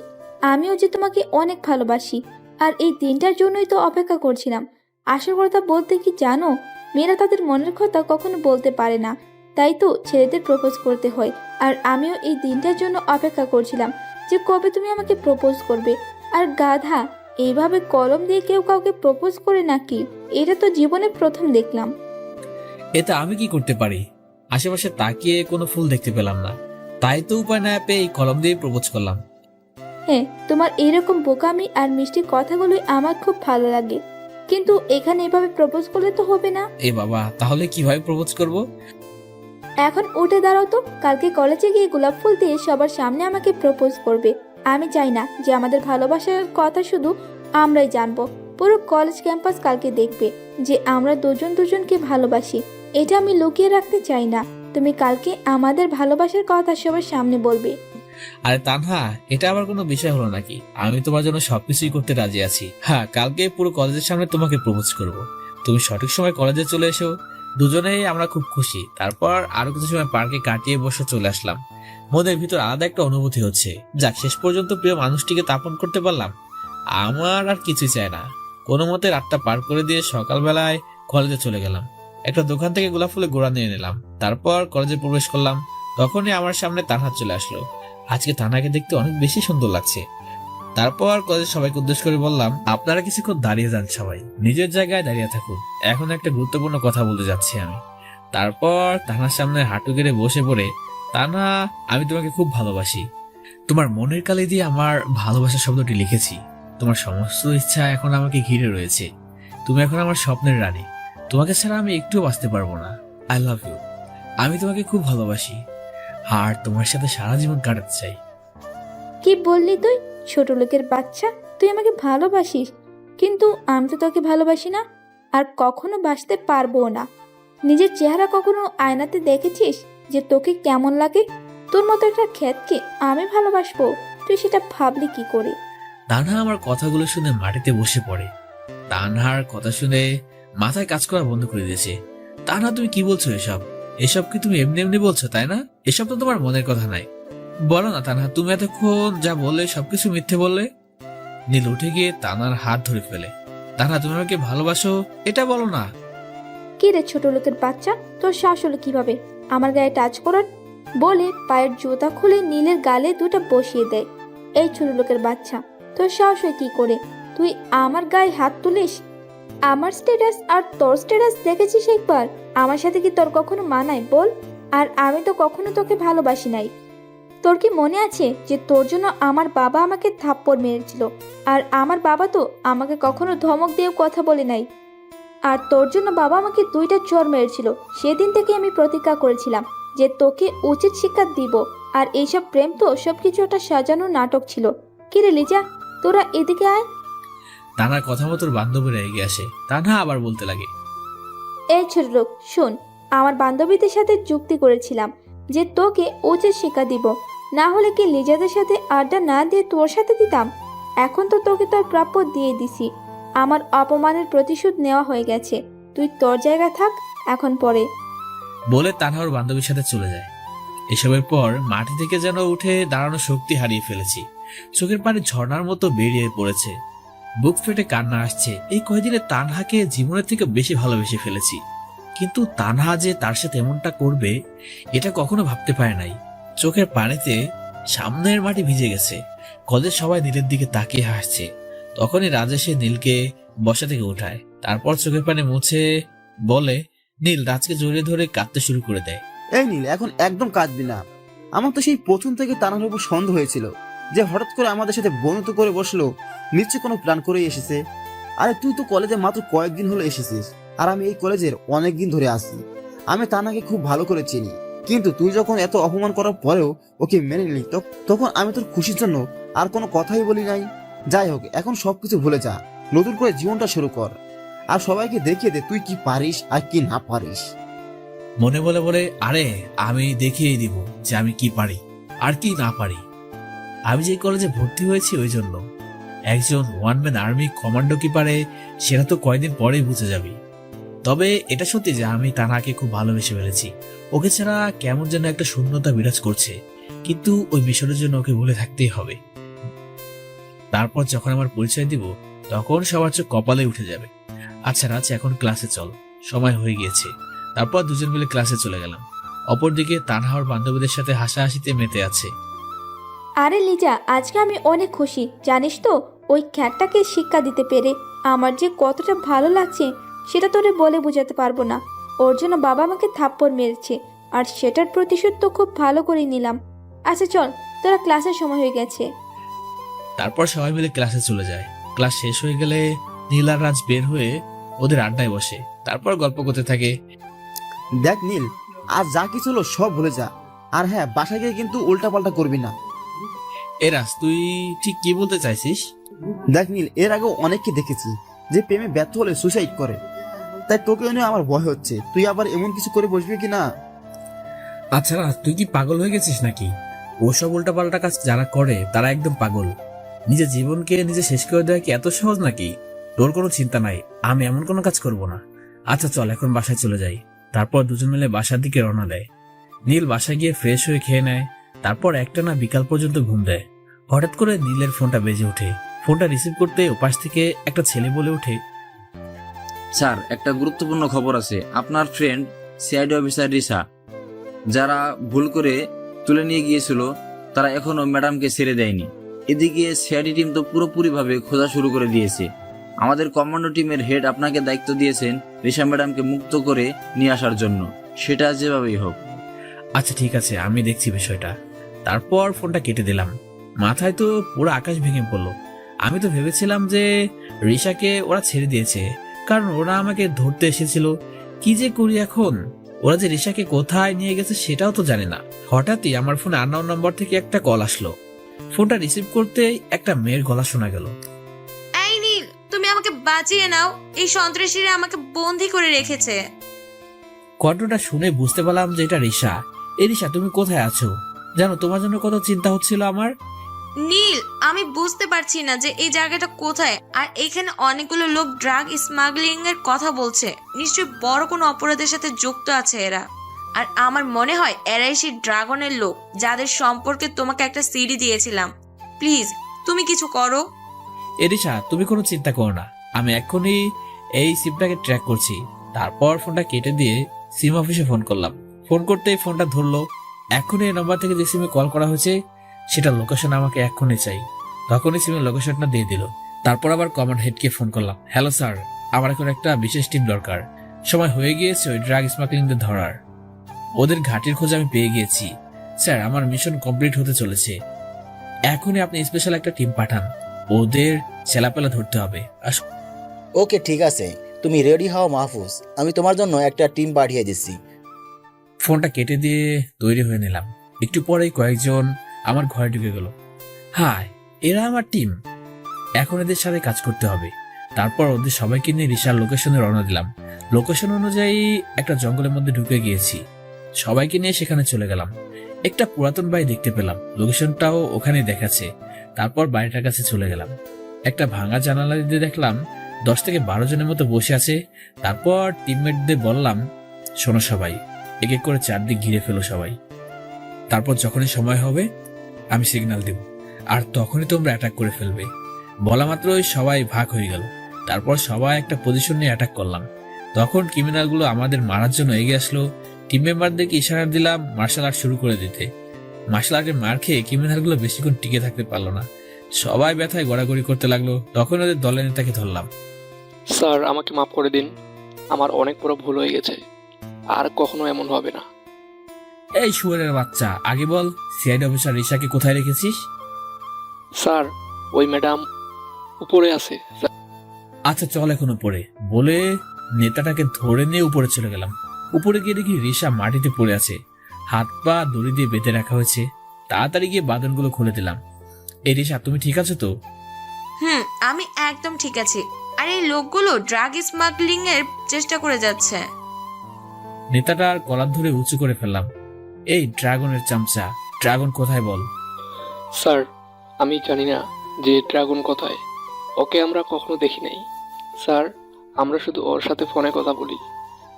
Speaker 1: আমিও যে তোমাকে অনেক ভালোবাসি, আর এই দিনটার জন্যই তো অপেক্ষা করছিলাম। আসল কথা বলতে কি জানো, মেয়েরা তাদের মনের কথা কখনো বলতে পারে না, তাই তো ছেলেদের প্রপোজ করতে হয়। আর আমিও এই দিনটার জন্য অপেক্ষা করছিলাম যে কবে তুমি আমাকে প্রপোজ করবে। আর গাধা, এইভাবে কলম দিয়ে কেউ কাউকে প্রপোজ করে নাকি? এটা তো জীবনে প্রথম দেখলাম।
Speaker 2: এতে আমি কি করতে পারি? আশেপাশে তাকিয়ে কোনো ফুল দেখতে পেলাম না, তাই তো উপায় না পেয়ে এই কলম দিয়ে প্রপোজ করলাম।
Speaker 1: হ্যাঁ, তোমার এইরকম বোকামি আর মিষ্টি কথাগুলোই আমার খুব ভালো লাগে, কিন্তু এখানে এভাবে প্রপোজ করলে তো হবে না।
Speaker 2: এ বাবা, তাহলে কিভাবে প্রপোজ করব?
Speaker 1: এখন উঠে দাঁড়াও তো, কালকে কলেজে গিয়ে গোলাপ ফুল দিয়ে সবার সামনে আমাকে প্রপোজ করবে। আমি চাই না যে আমাদের ভালোবাসার কথা শুধু আমরাই জানবো, পুরো কলেজ ক্যাম্পাস কালকে দেখবে যে আমরা দুজন দুজনকে ভালোবাসি। এটা আমি লুকিয়ে রাখতে চাই না। তুমি কালকে আমাদের ভালোবাসার কথা সবার সামনে বলবে।
Speaker 2: আরে তানহা, এটা আবার কোনো বিষয় হলো নাকি? আমি তোমার জন্য সবকিছুই করতে রাজি আছি। হ্যাঁ, কালকে পুরো কলেজের সামনে তোমাকে প্রপোজ করব। তুমি সঠিক সময় কলেজে চলে এসো, দুজনেই আমরা খুব খুশি। তারপর আরো কিছু সময় পার্কে কাটিয়ে বসে চলে আসলাম। মনের ভিতর আলাদা একটা অনুভূতি হচ্ছে। যাক, শেষ পর্যন্ত প্রিয় মানুষটিকে তাপন করতে পারলাম। আমার আর কিছুই চাই না। কোনো মতে রাতটা পার করে দিয়ে সকালবেলায় কলেজে চলে গেলাম। একটা দোকান থেকে গোলাপ ফুলের গোড়া নিয়ে নিলাম। তারপর কলেজে প্রবেশ করলাম। তখনই আমার সামনে তানহা চলে আসলো। আজকে তানহাকে দেখতে অনেক বেশি সুন্দর লাগছে। তারপর কলেজের সবাইকে উদ্দেশ্য করে বললাম, আপনারা কিছুক্ষণ দাঁড়িয়ে যান, সবাই নিজের জায়গায় দাঁড়িয়ে থাকুন, এখন একটা গুরুত্বপূর্ণ কথা বলতে যাচ্ছি আমি। তারপর তানহার সামনে হাঁটু গেড়ে বসে পড়ে, তানহা, আমি তোমাকে খুব ভালোবাসি। তোমার মনের কালি দিয়ে আমার ভালোবাসা শব্দটি লিখেছি। তোমার সমস্ত ইচ্ছা এখন আমাকে ঘিরে রয়েছে। তুমি এখন আমার স্বপ্নের রানী। তোমাকে ছাড়া আমি একটুও বাঁচতে পারবো না। I love you. আমি তোমাকে খুব ভালোবাসি আর তোমার সাথে সারা জীবন কাটাতে চাই।
Speaker 1: কি বললি তুই? ছোট লোকের বাচ্চা, তুই আমাকে ভালোবাসিস, কিন্তু আমি তো তোকে ভালোবাসি না, আর কখনো বাসতে পারবো না। নিজের চেহারা কখনো আয়নাতে দেখেছিস যে তোকে কেমন লাগে? তোর মতো একটা খ্যাতকে আমি ভালোবাসবো? তুই সেটা ভাবলি কি করে?
Speaker 2: তানহা আমার কথাগুলো শুনে মাটিতে বসে পড়ে। তানহার কথা শুনে মাথায় কাজ করা বন্ধ করে দিয়েছে। তানহা, তুমি কি বলছো এসব? এসব কি তুমি এমনি এমনি বলছো, তাই না? এসব তো তোমার মনের কথা নাই। বলো না তানহা, তুমি এতক্ষণ যা বললে সবকিছু মিথ্যে বললে। নীল উঠে গিয়ে তানহার হাত ধরে ফেলে। তানহা, তুমি আমাকে ভালোবাসো, এটা বলো না।
Speaker 1: কি রে ছোট লোকের বাচ্চা, তোর সাহস হলো কিভাবে আমার গায়ে টাচ করার? বলে পায়ের জুতা খুলে নীলের গালে দুটো বসিয়ে দেয়। এই ছোট লোকের বাচ্চা, তোর সাহস হয় কি করে তুই আমার গায়ে হাত তুলিস? আমার স্ট্যাটাস আর তোর স্ট্যাটাস দেখেছিস একবার? আমার সাথে কি তোর কখনো মানায় বল? আর আমি তো কখনো তোকে ভালোবাসি নাই। তোর কি মনে আছে যে তোর জন্য আমার বাবা আমাকে থাপ্পড় মেরেছিল? আর আমার বাবা তো আমাকে কখনো ধমক দিয়েও কথা বলে নাই। আর তোর জন্য বাবা আমাকে 2টা চড় মেরেছিল। সেদিন থেকে আমি প্রতিজ্ঞা করেছিলাম যে তোকে উচিত শিক্ষা দিব। আর এইসব প্রেম তো সবকিছু একটা সাজানো নাটক ছিল। কি রে লিজা, তোরা এদিকে আয়।
Speaker 2: তানহার কথা মতো বান্ধবীরা এগিয়ে আসে। তানহা আবার বলতে লাগে,
Speaker 1: এই ছোট লোক শোন, আমার বান্ধবীদের সাথে চুক্তি করেছিলাম যে তোকে উচিত শিক্ষা দিব, না হলে কি লিজাদের সাথে আড্ডা না দিয়ে তোর সাথে দিতাম? এখন তো তোকে তোর প্রাপ্য দিয়ে দিছি। আমার অপমানের প্রতিশোধ নেওয়া হয়ে গেছে। তুই তোর জায়গায় থাক এখন পরে।
Speaker 2: বলে তানহা ওর বান্ধবীর সাথে চলে যায়। এসবের পর মাটি থেকে যেন উঠে দাঁড়ানোর শক্তি হারিয়ে ফেলেছি। চোখের পানি ঝর্ণার মতো বেরিয়ে পড়েছে। বুক ফেটে কান্না আসছে। এই কয়দিনে তানহাকে জীবনের থেকে বেশি ভালোবেসে ফেলেছি, কিন্তু তানহা যে তার সাথে এমনটা করবে এটা কখনো ভাবতে পারে নাই। চোখের পানিতে সামনের মাটি ভিজে গেছে। কলেজের সবাই নীলের দিকে তাকিয়ে হাসছে। তখনই রাজেশ নীলকে বসা থেকে উঠায়। তারপর চোখের পানি মুছে বলে, নীল রাজকে জড়িয়ে ধরে কাঁদতে শুরু করে দেয়।
Speaker 6: এই নীল, এখন একদম কাঁদবি না। আমার তো সেই প্রথম থেকে তানহার উপর সন্দেহ হয়েছিল যে হঠাৎ করে আমাদের সাথে বন্ধুত্ব করে বসলো, নিশ্চয় কোনো প্ল্যান করেই এসেছে। আরে তুই তো কলেজে মাত্র কয়েকদিন হলো এসেছিস, আর আমি এই কলেজের অনেক দিন ধরে আসি। আমি তানহাকে খুব ভালো করে চিনি, কিন্তু তুই যখন এত অপমান করার পরেও ওকে মেনে নিলি, তখন আমি তোর খুশির জন্য আর কোনো কথাই বলি নাই। যাই হোক, এখন সবকিছু ভুলে যা, নতুন করে জীবনটা শুরু কর, আর সবাইকে দেখিয়ে দে তুই কি পারিস আর কি না পারিস।
Speaker 2: মনে বলে বলে, আরে আমি দেখিয়ে দিব যে আমি কি পারি আর কি না পারি। আমি যে কলেজে ভর্তি হয়েছি ওই জন্য। একজন ওয়ান ম্যান আর্মি কমান্ডো কি পারে সেটা তো কয়েকদিন পরেই বুঝে যাবি। তবে এটা সত্যি যে আমি তানহাকে খুব ভালোবেসে ফেলেছি। ওকে ছাড়া কেমন যেন একটা শূন্যতা বিরাজ করছে, কিন্তু ওই মিশনের জন্য ওকে ভুলে থাকতেই হবে। তারপর যখন আমার পরিচয় দিব তখন সবার চোখ কপালে উঠে যাবে। আচ্ছা রাজ, এখন ক্লাসে চল, সময় হয়ে গিয়েছে। তারপর দুজন মিলে ক্লাসে চলে গেলাম। অপরদিকে তানহার বান্ধবীদের সাথে হাসাহাসিতে মেতে আছে।
Speaker 1: আরে লিজা, আজকে আমি অনেক খুশি জানিস তো। ওই খ্যাটটাকে শিক্ষা দিতে পেরে আমার যে কতটা ভালো লাগছে সেটা তোরে বলে বোঝাতে পারবো না। ওর জন্য বাবা আমাকে থাপ্পড় মেরেছে, আর সেটার প্রতিশোধ তো খুব ভালো করেই নিলাম। আচ্ছা চল, তোরা ক্লাসের সময় হয়ে গেছে।
Speaker 2: তারপর সবাই মিলে ক্লাসে চলে যায়। ক্লাস শেষ হয়ে গেলে নীল আর রাজ বের হয়ে ওদের আড্ডায় বসে, তারপর গল্প করতে থাকে।
Speaker 6: দেখ নীল, আজ যা কিছু হলো সব ভুলে যা। আর হ্যাঁ, বাসায় গিয়ে কিন্তু উল্টাপাল্টা করবি না।
Speaker 2: এ রাজ, তুই ঠিক কি বলতে চাইছিস?
Speaker 6: দেখ নীল, এর আগেও অনেককে দেখেছি যে প্রেমে ব্যর্থ হলে সুসাইড করে। তাই তোকে নিয়ে আমার ভয় হচ্ছে, তুই আবার এমন কিছু করে বসবি কি না।
Speaker 2: আচ্ছা রাজ, তুই কি পাগল হয়ে গেছিস নাকি? ওসব উল্টাপাল্টা কাজ যারা করে তারা একদম পাগল। নিজের জীবনকে নিজে শেষ করে দেওয়া কি এত সহজ নাকি? তোর কোনো চিন্তা নাই, আমি এমন কোনো কাজ করব না। আচ্ছা চল এখন বাসায় চলে যাই। তারপর দুজন মিলে বাসার দিকে রওনা দেয়। নীল বাসায় গিয়ে ফ্রেশ হয়ে খেয়ে নেয়, তারপর একটানা বিকাল পর্যন্ত ঘুম দেয়। হঠাৎ করে নীলের ফোনটা বেজে ওঠে। ফোনটা রিসিভ করতে ওপাশ থেকে একটা ছেলে বলে ওঠে,
Speaker 8: স্যার, একটা গুরুত্বপূর্ণ খবর আছে। আপনার ফ্রেন্ড সিআইডি অফিসার রিসা, যারা ভুল করে তুলে নিয়ে গিয়েছিল, তারা এখনো ম্যাডামকে ছেড়ে দেয়নি। এদিকে সিআইডি টিম তো পুরোপুরিভাবে খোঁজা শুরু করে দিয়েছে। আমাদের কমান্ডো টিমের হেড আপনাকে দায়িত্ব দিয়েছেন রিসা ম্যাডামকে মুক্ত করে নিয়ে আসার জন্য, সেটা যেভাবেই হোক।
Speaker 2: আচ্ছা ঠিক আছে, আমি দেখছি বিষয়টা। তারপর ফোনটা কেটে দিলাম। মাথায় তো পুরো আকাশ ভেঙে পড়লো। আমি তো ভেবেছিলাম যে রিশাকে ওরা ছেড়ে দিয়েছে, কারণ ওরা আমাকে ধরতে এসেছিল। কি যে করি এখন? ওরা যে রিশাকে কোথায় নিয়ে গেছে সেটাও তো জানে না। হঠাৎই আমার ফোনে আননোন নম্বর থেকে একটা কল আসলো। ফোনটা রিসিভ করতে একটা মেয়ের গলা শোনা গেল।
Speaker 4: এই নীল, তুমি আমাকে বাঁচিয়ে নাও, এই সন্ত্রাসীরা আমাকে বন্দি করে রেখেছে।
Speaker 2: কণ্ঠটা শুনে বুঝতে পারলাম যে এটা রিশা। এই রিশা, তুমি কোথায় আছো? জানো তোমার জন্য কত চিন্তা হচ্ছিল আমার।
Speaker 4: নীল, আমি বুঝতে পারছি না যে এই জায়গাটা কোথায়, আর এখানে অনেকগুলো লোক ড্রাগ স্মাগলিং এর কথা বলছে। নিশ্চয়ই বড় কোনো অপরাধের সাথে যুক্ত আছে এরা। আর আমার মনে হয় এরাই সেই ড্রাগনের লোক যাদের সম্পর্কে তোমাকে একটা সিডি দিয়েছিলাম। প্লিজ তুমি কিছু করো।
Speaker 2: এরিশা, তুমি কোনো চিন্তা করো না, আমি এক্ষুনি এই সিমটাকে ট্র্যাক করছি। তারপর ফোনটা কেটে দিয়ে সিম অফিসে ফোন করলাম। ফোন করতেই ফোনটা ধরলো। এক্ষুনি এই নম্বর থেকে যে সিমে কল করা হয়েছে সেটা লোকেশন আমাকে এক্ষুনি চাই। তখনই সিমের লোকেশনটা দিয়ে দিল। তারপর আবার কমান্ড হেডকে ফোন করলাম। হ্যালো স্যার, আমার এখন একটা বিশেষ টিম দরকার। সময় হয়ে গিয়েছে ওই ড্রাগ স্মাগলিংদের ধরার। ওদের ঘাটির খোঁজ আমি পেয়ে গিয়েছি। স্যার, আমার মিশন কমপ্লিট হতে চলেছে। এখনই আপনি স্পেশাল একটা টিম পাঠান, ওদের ছেলাপেলা ধরতে হবে।
Speaker 5: ওকে ঠিক আছে, তুমি রেডি হও মাহফুজ, আমি তোমার জন্য একটা টিম পাঠিয়ে দিচ্ছি।
Speaker 2: ফোনটা কেটে দিয়ে তৈরি হয়ে নিলাম। একটু পরেই কয়েকজন আমার ঘরে ঢুকে গেল। হাই, এরা আমার টিম, এখন এদের সাথে কাজ করতে হবে। তারপর ওদের সবাইকে নিয়ে রিশার লোকেশনে রওনা দিলাম। লোকেশন অনুযায়ী একটা জঙ্গলের মধ্যে ঢুকে গিয়েছি। সবাইকে নিয়ে সেখানে চলে গেলাম। একটা পুরাতন বাড়ি দেখতে পেলাম, লোকেশনটাও ওখানে দেখাচ্ছে। তারপর বাড়িটার কাছে চলে গেলাম। একটা ভাঙা জানালা দিয়ে দেখলাম 10 থেকে 12 জনের মতো বসে আছে। তারপর টিমমেটদের বললাম, শোনো সবাই, এক এক করে চারদিক ঘিরে ফেলো সবাই। তারপর যখনই সময় হবে আমি সিগন্যাল দেব, আর তখনই তোমরা অ্যাটাক করে ফেলবে। বলা মাত্রই সবাই ভাগ হয়ে গেল। তারপর সবাই একটা পজিশন নিয়ে অ্যাটাক করলাম। তখন ক্রিমিনালগুলো আমাদের মারার জন্য এগিয়ে আসলো। টিম মেম্বারদেরকে ইশারা দিলাম মার্শাল আর্ট শুরু করে দিতে। মার্শাল আর্টের মার খেয়ে ক্রিমিনালগুলো বেশিক্ষণ টিকে থাকতে পারলো না। সবাই ব্যথায় গড়াগড়ি করতে লাগলো। তখন ওদের দলের নেতাকে ধরলাম।
Speaker 11: স্যার, আমাকে মাফ করে দিন, আমার অনেক বড় ভুল হয়ে গেছে, আর কখনো এমন হবে না।
Speaker 2: এই শুয়োরের বাচ্চা, আগে বল সিআইডি অফিসার রিশাকে কোথায় রেখেছিস?
Speaker 11: স্যার, ওই ম্যাডাম উপরে আছে।
Speaker 2: আচ্ছা চল এখন উপরে, বলে নেতাটাকে ধরে নিয়ে উপরে চলে গেলাম। উপরে গিয়ে দেখি রিশা মাটিতে পড়ে আছে, হাত পা দড়ি দিয়ে বেঁধে রাখা হয়েছে। তাড়াতাড়ি গিয়ে বাঁধনগুলো খুলে দিলাম। এই রিশা, তুমি ঠিক আছো তো?
Speaker 4: আমি একদম ঠিক আছি। আর এই লোকগুলো ড্রাগ স্মাগলিং এর চেষ্টা করে যাচ্ছে।
Speaker 2: নেতাটার কলার ধরে উঁচু করে ফেললাম। এই ড্রাগনের চামচা, ড্রাগন কোথায় বল?
Speaker 11: স্যার, আমি জানি না যে ড্রাগন কোথায়, ওকে আমরা কখনো দেখি নাই। স্যার, আমরা শুধু ওর সাথে ফোনে কথা বলি,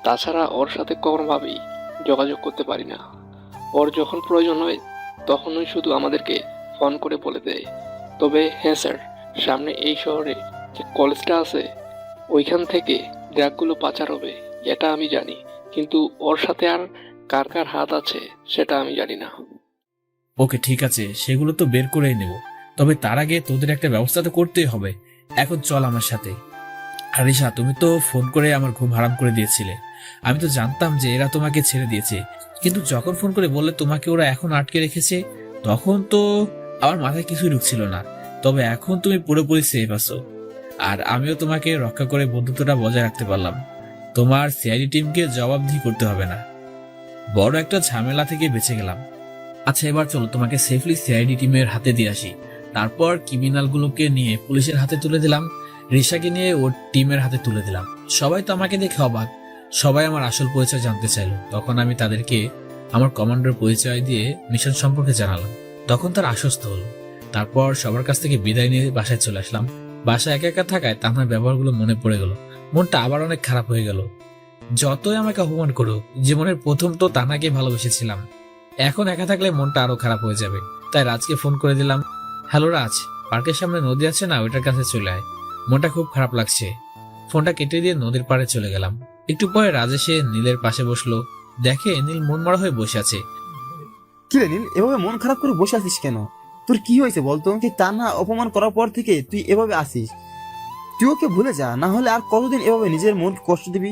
Speaker 11: তাছাড়া ওর সাথে কোনোভাবেই যোগাযোগ করতে পারি না। ওর যখন প্রয়োজন হয় তখনই শুধু আমাদেরকে ফোন করে বলে দেয়। তবে হ্যাঁ স্যার, সামনে এই শহরে যে কলেজটা আছে ওইখান থেকে ড্রাগগুলো পাচার হবে, এটা আমি জানি। কিন্তু ওর সাথে আর কার কার হাত আছে সেটা আমি জানি না।
Speaker 2: ওকে ঠিক আছে, সেগুলো তো বের করেই নেব, তবে তার আগে তোদের একটা ব্যবস্থা তো করতেই হবে। এখন চল আমার সাথে। আরিশা, তুমি তো ফোন করে আমার ঘুম হারাম করে দিয়েছিলে। আমি তো জানতাম যে এরা তোমাকে ছেড়ে দিয়েছে, কিন্তু যখন ফোন করে বললে তোমাকে ওরা এখন আটকে রেখেছে, তখন তো আমার মাথায় কিছুই ঢুকছিল না। তবে এখন তুমি পুরোপুরি সেফ আছো, আর আমিও তোমাকে রক্ষা করে বন্ধুত্বটা বজায় রাখতে পারলাম। তোমার সিআইডি টিমকে জবাবদিহি করতে হবে না। বড় একটা ঝামেলা থেকে বেঁচে গেলাম। আচ্ছা, এবার চলো তোমাকে সেফলি সিআইডি টিমের হাতে দিয়ে আসি। তারপর ক্রিমিনালগুলোকে নিয়ে পুলিশের হাতে তুলে দিলাম, রিশাকে নিয়ে ওর টিমের হাতে তুলে দিলাম। সবাই তো আমাকে দেখে অবাক, সবাই আমার আসল পরিচয় জানতে চাইলো। তখন আমি তাদেরকে আমার কমান্ডার পরিচয় দিয়ে মিশন সম্পর্কে জানালাম। তখন তার আশ্বস্ত হলো। তারপর সবার কাছ থেকে বিদায় নিয়ে বাসায় চলে আসলাম। বাসায় একা একা থাকায় তানহার ব্যবহারগুলো মনে পড়ে গেল। মনটা আবার অনেক খারাপ হয়ে গেল। যতই আমাকে অপমান করুক, জীবনের প্রথম তো তানহাকে ভালোবেসেছিলাম। এখন একা থাকলে মনটা আরো খারাপ হয়ে যাবে। তাই রাজকে ফোন করে দিলাম, হ্যালো রাজ, পার্কের সামনে নদী আছে না, ওইটার কাছে চলে আয়, মনটা খুব খারাপ লাগছে। ফোনটা কেটে দিয়ে নদীর পাড়ে চলে গেলাম। একটু পরে রাজ এসে নীলের পাশে বসলো। দেখে নীল মন মরা হয়ে বসে আছে।
Speaker 6: কি রে নীল, এভাবে মন খারাপ করে বসে আছিস কেন? তোর কি হয়েছে বলতো? তুই তান্হা অপমান করার পর থেকে তুই এভাবে আসিস। তুই ওকে ভুলে যা, না হলে আর কতদিন এভাবে নিজের মন কষ্ট দিবি?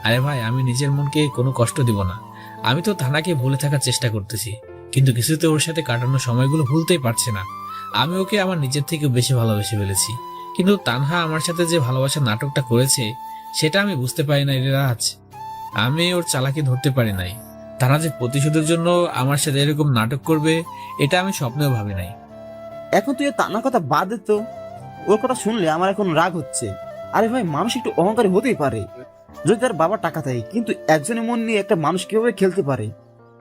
Speaker 2: আরে ভাই, আমি নিজের মনকে কোনো কষ্ট দিব না। আমি তো তানহাকে ভুলে থাকার চেষ্টা করতেছি, কিন্তু কিছুতে ওর সাথে কাটানোর সময়গুলো ভুলতেই পারছি না। আমি ওকে আমার নিজের থেকে বেশি ভালোবেসে ফেলেছি, কিন্তু তানহা আমার সাথে যে ভালোবাসার নাটকটা করেছে সেটা আমি বুঝতে পারি নাই রে রাজ। আমি ওর চালাকি ধরতে পারি নাই। তারা যে প্রতিশোধের জন্য আমার সাথে এরকম নাটক করবে, এটা আমি স্বপ্নেও ভাবি নাই।
Speaker 6: এখন তুই তান্নার কথা বাদ দে তো। ওর কথা শুনলে আমার এখন রাগ হচ্ছে। আরে ভাই, মানুষ একটু অহংকারী হতেই পারে যদি তার বাবা টাকা থাকে, কিন্তু একজনের মন নিয়ে একটা মানুষ কিভাবে খেলতে পারে?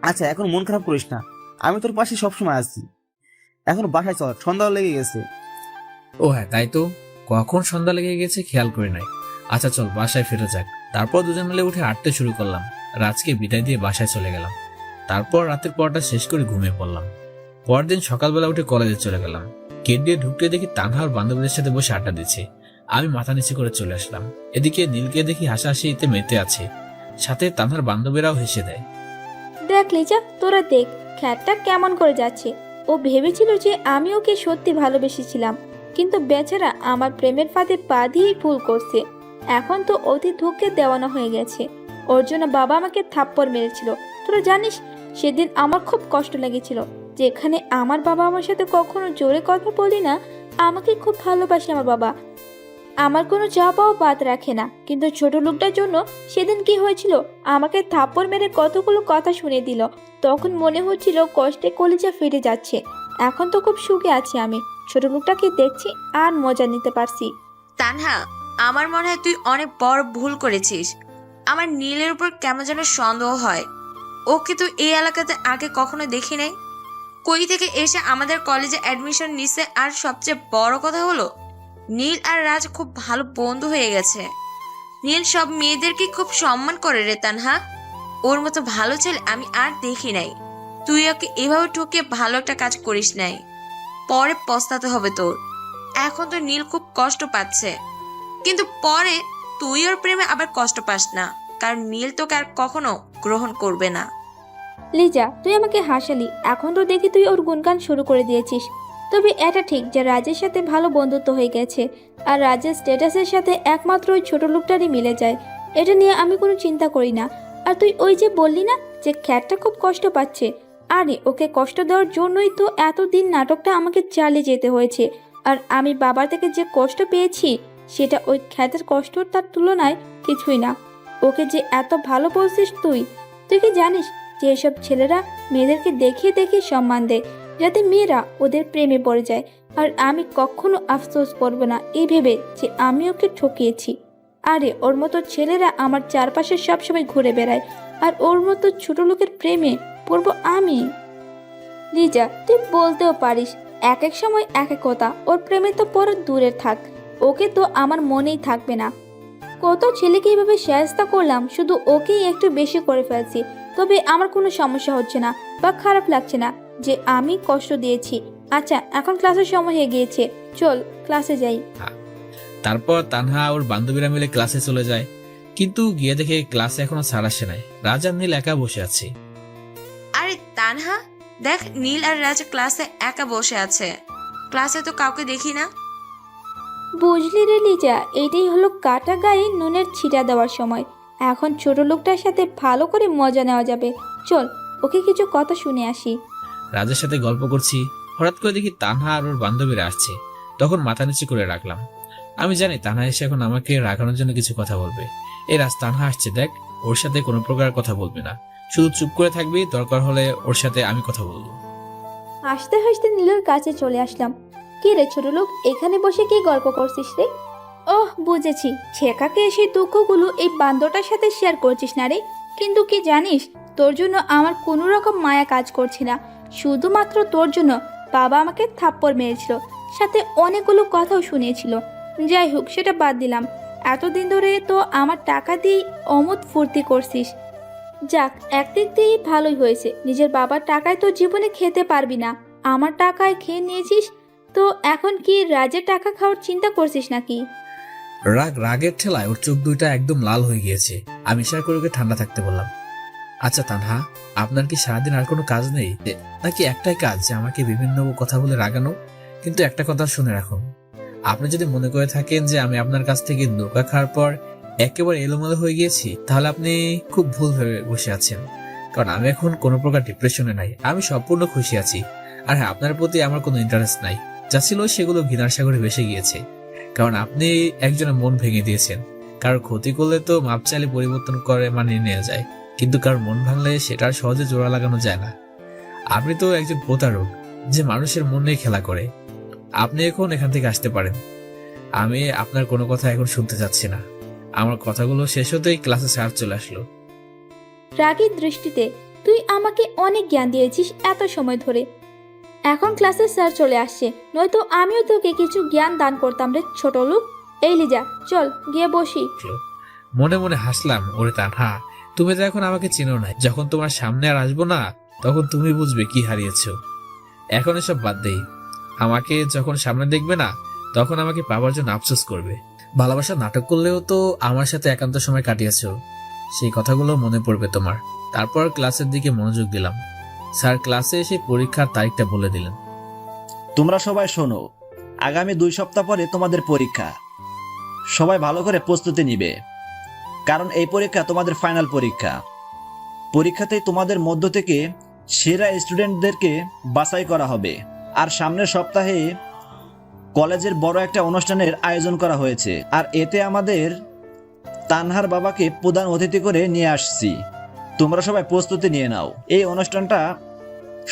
Speaker 6: আচ্ছা, এখন মন খারাপ করিস না, আমি তোর পাশে সবসময় আছি। এখন বাসায় চল, সন্ধ্যা লেগে গেছে।
Speaker 2: ও হ্যাঁ, তাই তো, কখন সন্ধ্যা লেগে গেছে খেয়াল করি নাই। আচ্ছা চল বাসায় ফিরে যাক। তারপর দুজন মিলে উঠে হাঁটতে শুরু করলাম। রাজকে বিদায় দিয়ে বাসায় চলে গেলাম। তারপর রাতের পড়াটা শেষ করে ঘুমিয়ে পড়লাম। পরদিন সকালবেলা উঠে কলেজে চলে গেলাম। গেট দিয়ে ঢুকতে দেখি তানহার বান্ধবীদের সাথে বসে আড্ডা দিচ্ছে। আমি মাথা নিচে করে চলে আসলাম। এদিকে নীলকে দেখি হাসাহাসিতে মেতে আছে, সাথে তানহার বান্ধবীরাও হেসে দেয়।
Speaker 1: দেখ লিজা, তোরা দেখ খ্যাতটা কেমন করে যাচ্ছে। ও ভেবেছিল যে আমি ওকে সত্যি ভালোবেসেছিলাম, কিন্তু বেচারা আমার প্রেমের ফাঁদে পা দিয়েই ভুল করছে। এখন তো অতি ধোঁকে দেওয়ানো হয়ে গেছে। ওর জন্য বাবা আমাকে থাপ্পড় মেরেছিল। তোরা জানিস, সেদিন আমার খুব কষ্ট লেগেছিল। যেখানে আমার বাবা আমার সাথে কখনো জোরে কথা বলি না, আমাকে খুব ভালোবাসে আমার বাবা, আমার কোনো চাওয়া পাওয়া বাদ রাখে না। কিন্তু ছোট লোকটার জন্য সেদিন কি হয়েছিল, আমাকে থাপ্পড় মেরে কতগুলো কথা শুনে দিল। তখন মনে হচ্ছিল কষ্টে কলিজা ফেটে যাচ্ছে। এখন তো খুব সুখে আছি আমি, ছোট লোকটাকে দেখছি আর মজা নিতে পারছি।
Speaker 4: তানহা, আমার মনে হয় তুই অনেক বড় ভুল করেছিস। আমার নীলের উপর কেমন যেন সন্দেহ হয়। ওকে তো এই এলাকাতে আগে কখনো দেখি নাই। কই থেকে এসে আমাদের কলেজে অ্যাডমিশন নিছে, আর সবচেয়ে বড় কথা হলো নীল আর রাজ খুব ভালো বন্ধু হয়ে গেছে। নীল সব মেয়েদেরকে খুব সম্মান করে রে তানহা। ওর মতো ভালো ছেলে আমি আর দেখি নাই। তুই ওকে এভাবে ঠকিয়ে ভালো একটা কাজ করিস নাই, পরে পস্তাতে হবে তোর। এখন তো নীল খুব কষ্ট পাচ্ছে, কিন্তু পরে তুই ওর প্রেমে আবার কষ্ট পাস না, কারণ নীল তোকে আর কখনো গ্রহণ করবে না।
Speaker 1: লিজা, তুই আমাকে হাসালি, এখন তো দেখি তুই ওর গুণগান শুরু করে দিয়েছিস। তবে এটা ঠিক যে রাজের সাথে ভালো বন্ধুত্ব হয়ে গেছে, আর রাজের স্ট্যাটাসের সাথে একমাত্র ওই ছোট লোকটারই মিলে যায়। এটা নিয়ে আমি কোনো চিন্তা করি না। আর তুই ওই যে বললি না যে খ্যাতটা খুব কষ্ট পাচ্ছে, আরে ওকে কষ্ট দেওয়ার জন্যই তো এতদিন নাটকটা আমাকে চালিয়ে যেতে হয়েছে। আর আমি বাবার থেকে যে কষ্ট পেয়েছি সেটা ওই খ্যাতের কষ্ট তার তুলনায় কিছুই না। ওকে যে এত ভালো বলছিস তুই কি জানিস যে এসব ছেলেরা মেয়েদেরকে দেখিয়ে দেখিয়ে সম্মান দেয়, যাতে মেয়েরা ওদের প্রেমে পড়ে যায়। আর আমি কখনো আফসোস করব না এই ভেবে যে আমি ওকে ঠকিয়েছি। আরে ওর মতো ছেলেরা আমার চারপাশে সবসময় ঘুরে বেড়ায়, আর ওর মতো ছোট লোকের প্রেমে পড়বো আমি? লিজা, তুই বলতেও পারিস এক এক সময় এক এক কথা। ওর প্রেমে তো পরে দূরে থাক, ওকে তো আমার মনেই থাকবে না। কত ছেলেকে এইভাবে সাহায্য করলাম, শুধু ওকেই একটু বেশি করে ফেলছি। তবে আমার কোনো সমস্যা হচ্ছে না বা খারাপ লাগছে না যে আমি কষ্ট দিয়েছি। আচ্ছা, এখন ক্লাসের সময় হয়ে গিয়েছে, চল ক্লাসে যাই।
Speaker 2: তারপর তানহা ওর বান্ধবীরা মিলে ক্লাসে চলে যায়, কিন্তু গিয়ে দেখে ক্লাসে এখনো স্যার আসে নাই। রাজ আর নীল একা বসে আছে।
Speaker 4: তানহা, দেখ নীল আর রাজ ক্লাসে একা বসে আছে। ক্লাসে তো কাউকে দেখি না।
Speaker 1: বুঝলি রে লিজা, এটাই হলো কাটা গায়ে নুনের ছিটা দেওয়ার সময়। এখন ছোট লোকটার সাথে ভালো করে মজা নেওয়া যাবে। চল, ওকে কিছু কথা শুনে আসি।
Speaker 2: রাজের সাথে গল্প করছি, হঠাৎ করে দেখি তানহা আর ওর বান্ধবীরা আসছে। তখন মাথা নিচু করে রাখলাম। আমি জানি তানহা এসে এখন আমাকে রাগানোর জন্য কিছু কথা বলবে। এই রাজ, তানহা আসছে দেখ, ওর সাথে কোনো প্রকার কথা বলবি না, শুধু চুপ করে থাকবি, দরকার হলে ওর সাথে আমি কথা বলবো।
Speaker 1: হাসতে হাসতে নীলের কাছে চলে আসলাম। কি রে ছোট লোক, এখানে বসে কি গল্প করছিস রে? ওহ, বুঝেছি, ছেকাকে এসে দুঃখগুলো এই বান্দরটার সাথে শেয়ার করছিস না রে। কিন্তু কি জানিস, তোর জন্য আমার কোনো রকম মায়া কাজ করছে না। শুধুমাত্র তোর জন্য বাবা আমাকে থাপ্পড় মেরেছিল, সাথে অনেকগুলো কথাও শুনিয়েছিল। যাই হোক, সেটা বাদ দিলাম। এতদিন ধরে তো আমার টাকা দিয়ে অমুত ফুর্তি করছিস। যাক, একদিক দিয়ে ভালোই হয়েছে, নিজের বাবার টাকায় তো জীবনে খেতে পারবি না, আমার টাকায় খেয়ে নিয়েছিস। তো এখন কি রাজের টাকা খাওয়ার চিন্তা করছিস নাকি?
Speaker 2: রাগের ঠেলায় ওর চোখ দুইটা একদম লাল হয়ে গিয়েছে। আমি ইশারা করে ওকে ঠান্ডা থাকতে বললাম। আচ্ছা তানহা, আপনার কি সারাদিন আর কোনো কাজ নেই, নাকি একটাই কাজ যে আমাকে বিভিন্ন কথা বলে রাগানো? কিন্তু একটা কথা শুনে রাখুন, আপনি যদি মনে করে থাকেন যে আমি আপনার কাছ থেকে ধোঁকা খাওয়ার পর একেবারে এলোমেলো হয়ে গিয়েছি, তাহলে আপনি খুব ভুল ভেবে বসে আছেন। কারণ আমি এখন কোনো প্রকার ডিপ্রেশনে নাই, আমি সম্পূর্ণ খুশি আছি। আর হ্যাঁ, আপনার প্রতি আমার কোনো ইন্টারেস্ট নাই, যা ছিল সেগুলো ঘৃণার সাগরে ভেসে গিয়েছে। কারণ আপনি একজনের মন ভেঙে দিয়েছেন। কারোর ক্ষতি করলে তো মাপ চাইলে পরিবর্তন করে মানিয়ে নেওয়া যায়, কিন্তু কারোর মন ভাঙলে সেটা আর সহজে জোড়া লাগানো যায় না। আপনি তো একজন প্রতারক যে মানুষের মন নিয়ে খেলা করে। আপনি এখন এখান থেকে আসতে পারেন। আমি আপনার কোনো কথা এখন শুনতে চাচ্ছি না। আমার কথাগুলো শেষ হতেই ক্লাসে স্যার চলে আসলো।
Speaker 1: রাগীর দৃষ্টিতে, তুই আমাকে অনেক জ্ঞান দিয়েছিস এত সময় ধরে, এখন ক্লাসে স্যার চলে আসছে, নয়তো আমিও তোকে কিছু জ্ঞান দান করতাম রে ছোট লোক। এই লিজা, চল গিয়ে বসি।
Speaker 2: মনে মনে হাসলাম, ওরে তানহা, তুমি তো এখন আমাকে চিনো না। যখন তোমার সামনে আর আসবো না, তখন তুমি বুঝবে কি হারিয়েছো। এখন এসব বাদ দেই। আমাকে যখন সামনে দেখবে না, তখন আমাকে পাওয়ার জন্য আফসোস করবে। ভালোবাসা নাটক করলেও তো আমার সাথে একান্ত সময় কাটিয়েছো, সেই কথাগুলো মনে পড়বে তোমার। তারপর ক্লাসের দিকে মনোযোগ দিলাম। স্যার ক্লাসে এসে পরীক্ষার তারিখটা বলে দিলেন।
Speaker 3: তোমরা সবাই শোনো, আগামী 2 সপ্তাহ পরে তোমাদের পরীক্ষা। সবাই ভালো করে প্রস্তুতি নিবে, কারণ এই পরীক্ষা তোমাদের ফাইনাল পরীক্ষা। পরীক্ষাতেই তোমাদের মধ্য থেকে সেরা স্টুডেন্টদেরকে বাছাই করা হবে। আর সামনের সপ্তাহে কলেজের বড় একটা অনুষ্ঠানের আয়োজন করা হয়েছে, আর এতে আমাদের তানহার বাবাকে প্রধান অতিথি করে নিয়ে আসছি। তোমরা সবাই প্রস্তুতি নিয়ে নাও। এই অনুষ্ঠানটা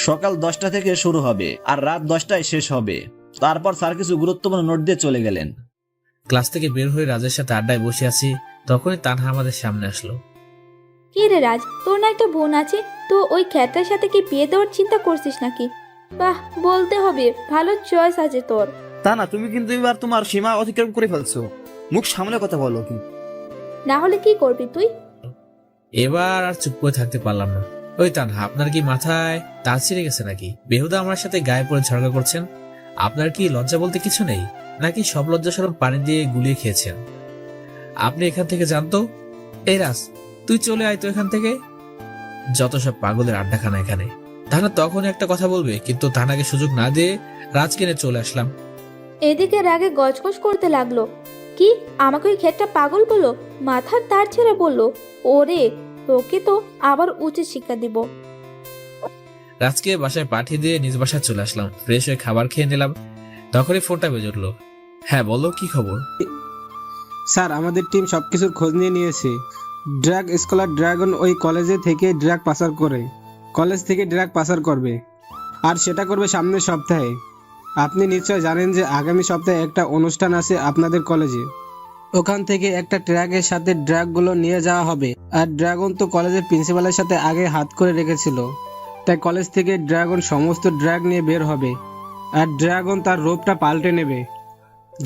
Speaker 3: সকাল 10টা থেকে শুরু হবে আর রাত 10টায় শেষ হবে। তারপর স্যার কিছু গুরুত্বপূর্ণ নোট দিয়ে চলে গেলেন।
Speaker 2: ক্লাস থেকে বের হয়ে রাজের সাথে আড্ডায় বসে আছি, তখনই তানহা আমাদের সামনে আসলো।
Speaker 1: কি রে রাজ, তোর না একটা বোন আছে, তো ওই খ্যাটার সাথে কি বিয়ে দেওয়ার চিন্তা করছিস নাকি? বাহ, বলতে হবে, ভালো চয়েস আছে তোর।
Speaker 6: তা না, তুমি কিন্তু এবার তোমার সীমা অতিক্রম করে ফেলছো। মুখ সামলে কথা বলো কি।
Speaker 1: না হলে কি করবি তুই?
Speaker 2: এবার আর চুপ করে থাকতে পারলাম না। ওই তানহা, আপনার কি মাথায় তাল ছিঁড়ে গেছে নাকি? বেহুদা আমার সাথে গায়ে পড়ে ঝগড়া করছেন। আপনার কি লজ্জা বলতে কিছু নেই, নাকি সব লজ্জা সরম পানি দিয়ে গুলিয়ে খেয়েছেন? আপনি এখান থেকে জানতো। এই রাজ, তুই চলে আয় তো এখান থেকে। যত সব পাগলের আড্ডাখানা এখানে। তাহলে তখন একটা কথা বলবে, কিন্তু তানাকে সুযোগ না দিয়ে রাজকে নিয়ে চলে আসলাম।
Speaker 1: এদিকে রাগে গজগজ করতে লাগলো। কি, আমাকে ওই খেটটা পাগল বললো, মাথার তার ছেড়ে বললো? ওরে, তোকে তো আবার উচিত শিক্ষা দিব।
Speaker 2: রাজকে বাসায় পাঠিয়ে দিয়ে নিজ বাসায় চলে আসলাম। ফ্রেশ হয়ে খাবার খেয়ে নিলাম, তখনই ফোনটা বেজে উঠলো। হ্যাঁ বলো, কি খবর?
Speaker 10: স্যার, আমাদের টিম সবকিছুর খোঁজ নিয়ে নিয়েছে। ড্রাগ স্কলার ড্রাগন ওই কলেজে থেকে ড্রাগ পাচার করে, কলেজ থেকে ড্রাগ পাচার করবে, আর সেটা করবে সামনের সপ্তাহে। আপনি নিশ্চয় জানেন যে আগামী সপ্তাহে একটা অনুষ্ঠান আছে আপনাদের কলেজে। ওখান থেকে একটা ট্রাকের সাথে ড্রাগগুলো নিয়ে যাওয়া হবে। আর ড্রাগন তো কলেজের প্রিন্সিপালের সাথে আগে হাত করে রেখেছিল, তাই কলেজ থেকে ড্রাগন সমস্ত ড্রাগ নিয়ে বের হবে। আর ড্রাগন তার রূপটা পাল্টে নেবে,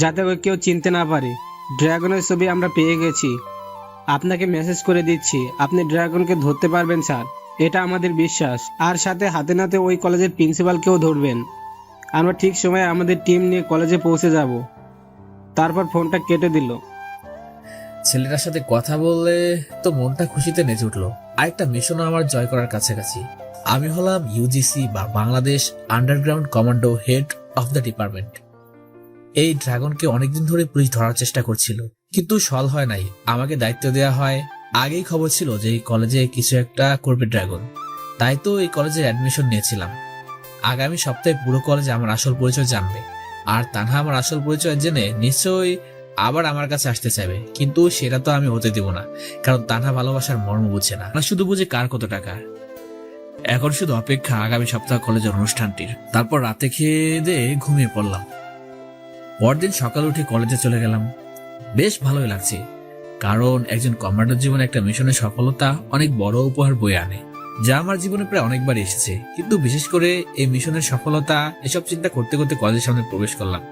Speaker 10: যাতে ওকে কেউ চিনতে না পারে। ড্রাগনের ছবি আমরা পেয়ে গেছি, আপনাকে মেসেজ করে দিচ্ছি। আপনি ড্রাগনকে ধরতে পারবেন স্যার, এটা আমাদের বিশ্বাস। আর সাথে হাতে নাতে ওই কলেজের প্রিন্সিপালকেও ধরবেন। আমরা ঠিক সময়ে আমাদের টিম নিয়ে কলেজে পৌঁছে যাব। তারপর ফোনটা কেটে দিল।
Speaker 2: ছেলেটার সাথে কথা বললে তো মনটা খুশিতে নেচে উঠলো। আরেকটা মিশনও আমার জয় করার কাছাকাছি। আমি হলাম ইউজিসি বা Bangladesh underground commando head of the department. এই ড্রাগনকে অনেকদিন ধরে পুলিশ ধরার চেষ্টা করছিল, কিন্তু সল হয় নাই। আমাকে দায়িত্ব দেওয়া হয়। আগেই খবর ছিল যে এই কলেজে কিছু একটা করবে ড্রাগন, তাই তো এই কলেজে অ্যাডমিশন নিয়েছিলাম। আগামী সপ্তাহে পুরো কলেজে আমার আসল পরিচয় জানবে, আর তানহা আমার আসল পরিচয় জেনে নিশ্চয়ই আবার আমার কাছে আসতে চাইবে, কিন্তু সেটা তো আমি হতে দেব না, কারণ তানহা ভালোবাসার মর্ম বুঝে না, শুধু বুঝে কার কত টাকা। এখন শুধু অপেক্ষা আগামী সপ্তাহ কলেজের অনুষ্ঠানটির। তারপর রাতে খেয়ে দিয়ে ঘুমিয়ে পড়লাম। পরদিন সকালে উঠে কলেজে চলে গেলাম। বেশ ভালোই লাগছে, কারণ একজন কমান্ডোর জীবনে একটা মিশনের সফলতা অনেক বড় উপহার বয়ে আনে, যা আমার জীবনে প্রায় অনেকবার এসেছে। কিন্তু বিশেষ করে এই মিশনের সফলতা, এসব চিন্তা করতে করতে কলেজের সামনে প্রবেশ করলাম।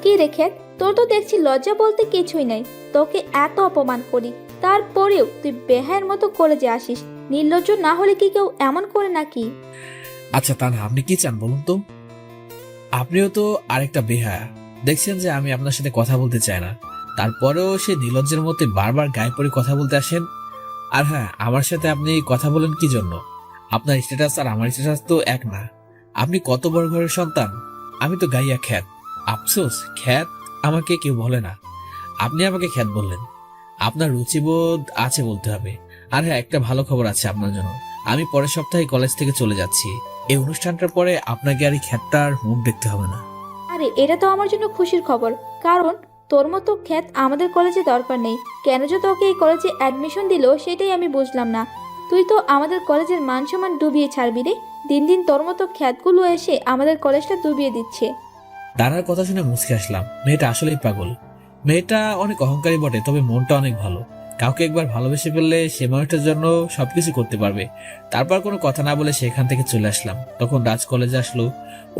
Speaker 1: কি রেখে তোর তো দেখছি লজ্জা বলতে কিছুই নাই। তোকে এত অপমান করি, তারপরেও তুই বেহায়ের মতো কলেজে আসিস। নির্লজ্জ না হলে কি কেউ এমন করে নাকি?
Speaker 2: আচ্ছা তানহা, আপনি কি চান বলুন তো? আপনিও তো আরেকটা বেহায়া। দেখছেন যে আমি আপনার সাথে কথা বলতে চাই না, তারপরেও সে নির্লজ্জের মতো বারবার গায়ে পড়ে কথা বলতে আসেন। আর হ্যাঁ, আমার সাথে আপনি কথা বলেন কি জন্য? আপনার স্ট্যাটাস আর আমার স্ট্যাটাস তো এক না। আপনি কত বড় ঘরের সন্তান, আমি তো গাইয়া খ্যাত। আফসোস, খ্যাত আমাকে কেউ বলে না, আপনি আমাকে খ্যাত বললেন। আপনার রুচিবোধ আছে বলতে হবে। আর হ্যাঁ, একটা ভালো খবর আছে আপনার জন্য। আমি পরের সপ্তাহে কলেজ থেকে চলে যাচ্ছি। এই অনুষ্ঠানটার পরে আপনাকে আর এই খ্যাতটার মুখ দেখতে হবে না।
Speaker 1: আরে এটা তো আমার জন্য খুশির খবর, কারণ তোর মতো খ্যাত আমাদের কলেজে দরকার নেই। কেন যে তোকে এই কলেজে অ্যাডমিশন দিল সেটাই আমি বুঝলাম না। তুই তো আমাদের কলেজের মান সম্মান ডুবিয়ে ছাড়বি রে। দিন দিন তোর মতো খ্যাতগুলো এসে আমাদের কলেজটা ডুবিয়ে দিচ্ছে।
Speaker 2: তারার কথা শুনে মুচকে আসলাম। মেয়েটা আসলেই পাগল। মেয়েটা অনেক অহংকারী বটে, তবে মনটা অনেক ভালো। কাউকে একবার ভালোবেসে ফেললে সে মানুষটার জন্য সবকিছু করতে পারবে। তারপর কোনো কথা না বলে সেখান থেকে চলে আসলাম। তখন রাজ কলেজে আসলো।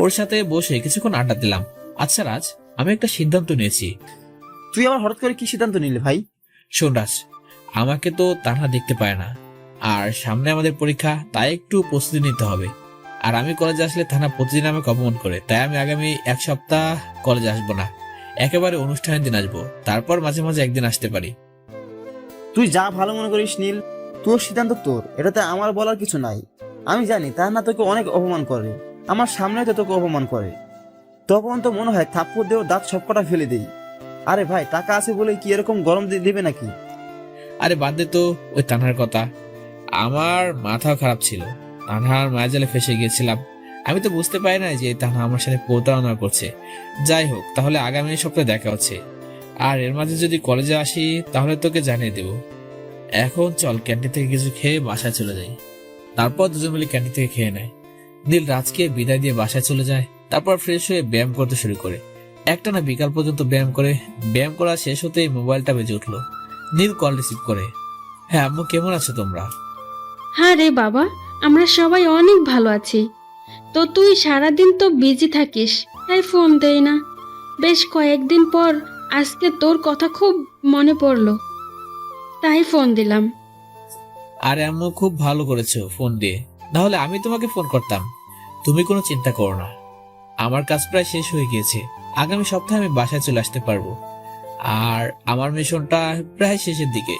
Speaker 2: ওর সাথে বসে কিছুক্ষণ আড্ডা দিলাম। আচ্ছা রাজ, আমি একটা সিদ্ধান্ত নিয়েছি।
Speaker 6: তুই আবার হঠাৎ করে কি সিদ্ধান্ত নিলে ভাই?
Speaker 2: শোন রাজ, আমাকে তো তানহা দেখতে পায় না, আর সামনে আমাদের পরীক্ষা, তাই একটু প্রস্তুতি নিতে হবে। আর আমি কলেজে আসলে তানহা প্রতিদিন আমাকে অপমান করে, তাই আমি আগামী এক সপ্তাহ কলেজে আসবো না। একেবারে অনুষ্ঠানের দিন আসবো, তারপর মাঝে মাঝে একদিন আসতে পারি।
Speaker 6: তুই যা ভালো মনে করিস নীল, তোর সিদ্ধান্ত তোর, এটাতে আমার বলার কিছু নাই। আমি জানি তান্না তোকে অনেক অপমান করে, আমার সামনে তো তোকে অপমান করে। তখন তো মনে হয় থাপ্পড় দেওয়ার দাঁত সবকটা ফেলে দেই। আরে ভাই, টাকা আছে বলে কি এরকম গরম দেবে নাকি?
Speaker 2: আরে বাদ দে তো ওই তানহার কথা। আমার মাথাও খারাপ ছিল, তানহার মায়াজালে ফেসে গিয়েছিলাম। আমি তো বুঝতে পারি না যে তানহা আমার সাথে প্রতারণা করছে। যাই হোক, তাহলে আগামী সপ্তাহে দেখা হচ্ছে। আর এর মাঝে যদি কলেজে আসি তাহলে তোকে জানিয়ে দেব। এখন চল ক্যান্টিন থেকে কিছু খেয়ে বাসায় চলে যাই। তারপর দুজন মিলে ক্যান্টিন থেকে খেয়ে নেয়। নীল রাজকে বিদায় দিয়ে বাসায় চলে যায়। তারপর ফ্রেশ হয়ে ব্যায়াম করতে শুরু করে। একটা না বিকাল পর্যন্ত ব্যায়াম করে। ব্যায়াম করা শেষ হতেই মোবাইলটা বেজে উঠলো। নীল কল রিসিভ করে। হ্যাঁ আম্মু, কেমন আছো তোমরা?
Speaker 7: হ্যাঁ রে বাবা, আমরা সবাই অনেক ভালো আছি। তো তুই সারাদিন তো বিজি থাকিস, তাই ফোন দেই না। বেশ কয়েকদিন পর আজকে তোর কথা খুব মনে পড়লো, তাই ফোন দিলাম।
Speaker 2: আরে আম্মু, খুব ভালো করেছো ফোন দিয়ে, নাহলে আমি তোমাকে ফোন করতাম। তুমি কোনো চিন্তা করো না, আমার কাজ প্রায় শেষ হয়ে গিয়েছে। আগামী সপ্তাহে আমি বাসায় চলে আসতে পারবো। আর আমার মিশনটা প্রায় শেষের দিকে।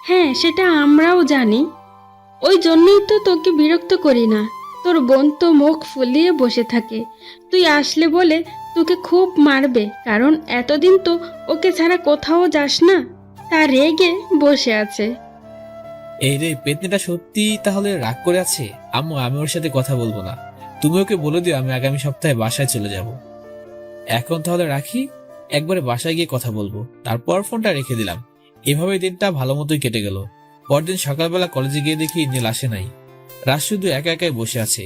Speaker 7: হ্যাঁ, সেটা আমরাও জানি, ওই জন্যই তো তোকে বিরক্ত করি না। তোর বোন তো মুখ ফুলিয়ে বসে থাকে, তুই আসলে বলে তোকে খুব মারবে, কারণ এতদিন তো ওকে ছাড়া কোথাও যাস না, তা রেগে বসে আছে।
Speaker 2: এই রে, পেতনিটা সত্যি তাহলে রাগ করে আছে? আম্মু, আমি ওর সাথে কথা বলবো না। তুমি ওকে বলে দিও আমি আগামী সপ্তাহে বাসায় চলে যাব। এখন তাহলে রাখি, একবারে বাসায় গিয়ে কথা বলবো। তারপর ফোনটা রেখে দিলাম। এভাবে দিনটা ভালো মতোই কেটে গেল। পরদিন সকালবেলা কলেজে গিয়ে দেখি নীল আসে নাই। রাজ শুধু একা একাই বসে আছে।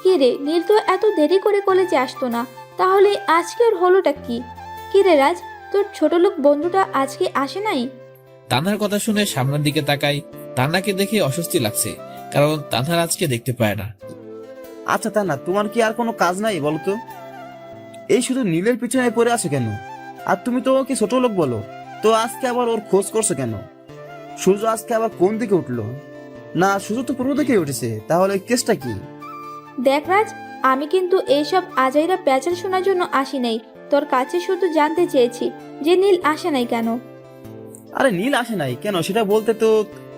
Speaker 1: কি রে, নীল তো এত দেরি করে কলেজে আসতো না, তাহলে আজকের হলোটা কি? কি রে রাজ, তোর ছোট লোক বন্ধুটা আজকে আসে নাই?
Speaker 2: তানহার কথা শুনে সামনের দিকে তাকাই। তান্নাকে দেখে অস্বস্তি লাগছে, কারণ তানহার আজকে দেখতে পায় না।
Speaker 6: আচ্ছা তান্না, তোমার কি আর কোনো কাজ নাই বলতো? এই শুধু নীলের পিছনে পড়ে আছো কেন? আর তুমি তো ওকে ছোট লোক বলো, তো আজকে আবার ওর খোঁজ করছো কেন? সূর্য আজকে আবার কোন দিকে উঠলো? না, সূর্য তো পূর্ব দিকে উঠেছে, তাহলে কেসটা কি?
Speaker 1: দেখ রাজ, আমি কিন্তু এইসব আজাইরা প্যাচাল শোনার জন্য আসি নাই। তোর কাছে শুধু জানতে চেয়েছি যে নীল আসে নাই কেন।
Speaker 6: আরে নীল আসে নাই কেন সেটা বলতে তো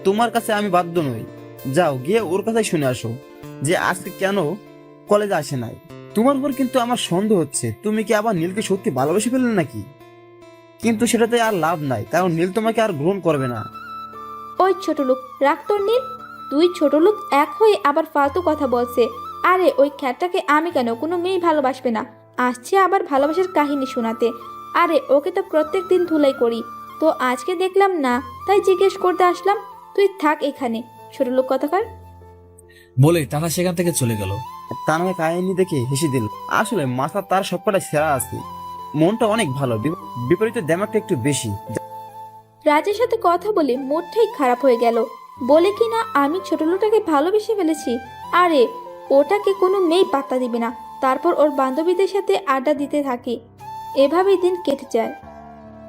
Speaker 6: তোমার কাছে আমি বাধ্য নই। যাও গিয়ে ওর কথাই শুনে আসো যে আজকে কেন কলেজে আসে নাই। তোমার উপর কিন্তু আমার সন্দেহ হচ্ছে তুমি কি আবার নীলকে সত্যি ভালোবেসে ফেললে নাকি? কিন্তু সেটাতে আর লাভ নাই, কারণ নীল তোমাকে আর গ্রহণ করবে না।
Speaker 1: ওই ছোট লোক, রাগ তোর নীল। দুই ছোট লোক এক হয়ে আবার ফালতু কথা বলছে। আরে ওই খ্যাটটাকে আমি কেন, কোনো মেয়ে ভালোবাসবে না, আসছে আবার ভালোবাসার কাহিনী শোনাতে। আরে ওকে তো প্রত্যেক দিন ধুলাই করি, তো আজকে দেখলাম না তাই জিজ্ঞেস করতে আসলাম। তুই থাক এখানে, ছোট লোক কথাকার।
Speaker 2: বলে তানহা সেখান থেকে চলে গেল।
Speaker 6: তানহা কাহিনী দেখে হেসে দিল। আসলে মাথা তার সবকটা সেরা আছে, মনটা অনেক ভালো, বিপরীতে দেমাগটা একটু বেশি।
Speaker 1: রাজের সাথে কথা বলে মুডটাই খারাপ হয়ে গেল। বলে কি না আমি ছোট লোকটাকে ভালোবেসে ফেলেছি। আরে ওটাকে কোনো মেয়ে পাত্তা দিবে না, তারপর ওর বান্ধবীদের সাথে আড্ডা দিতে থাকে। এভাবেই দিন কেটে যায়।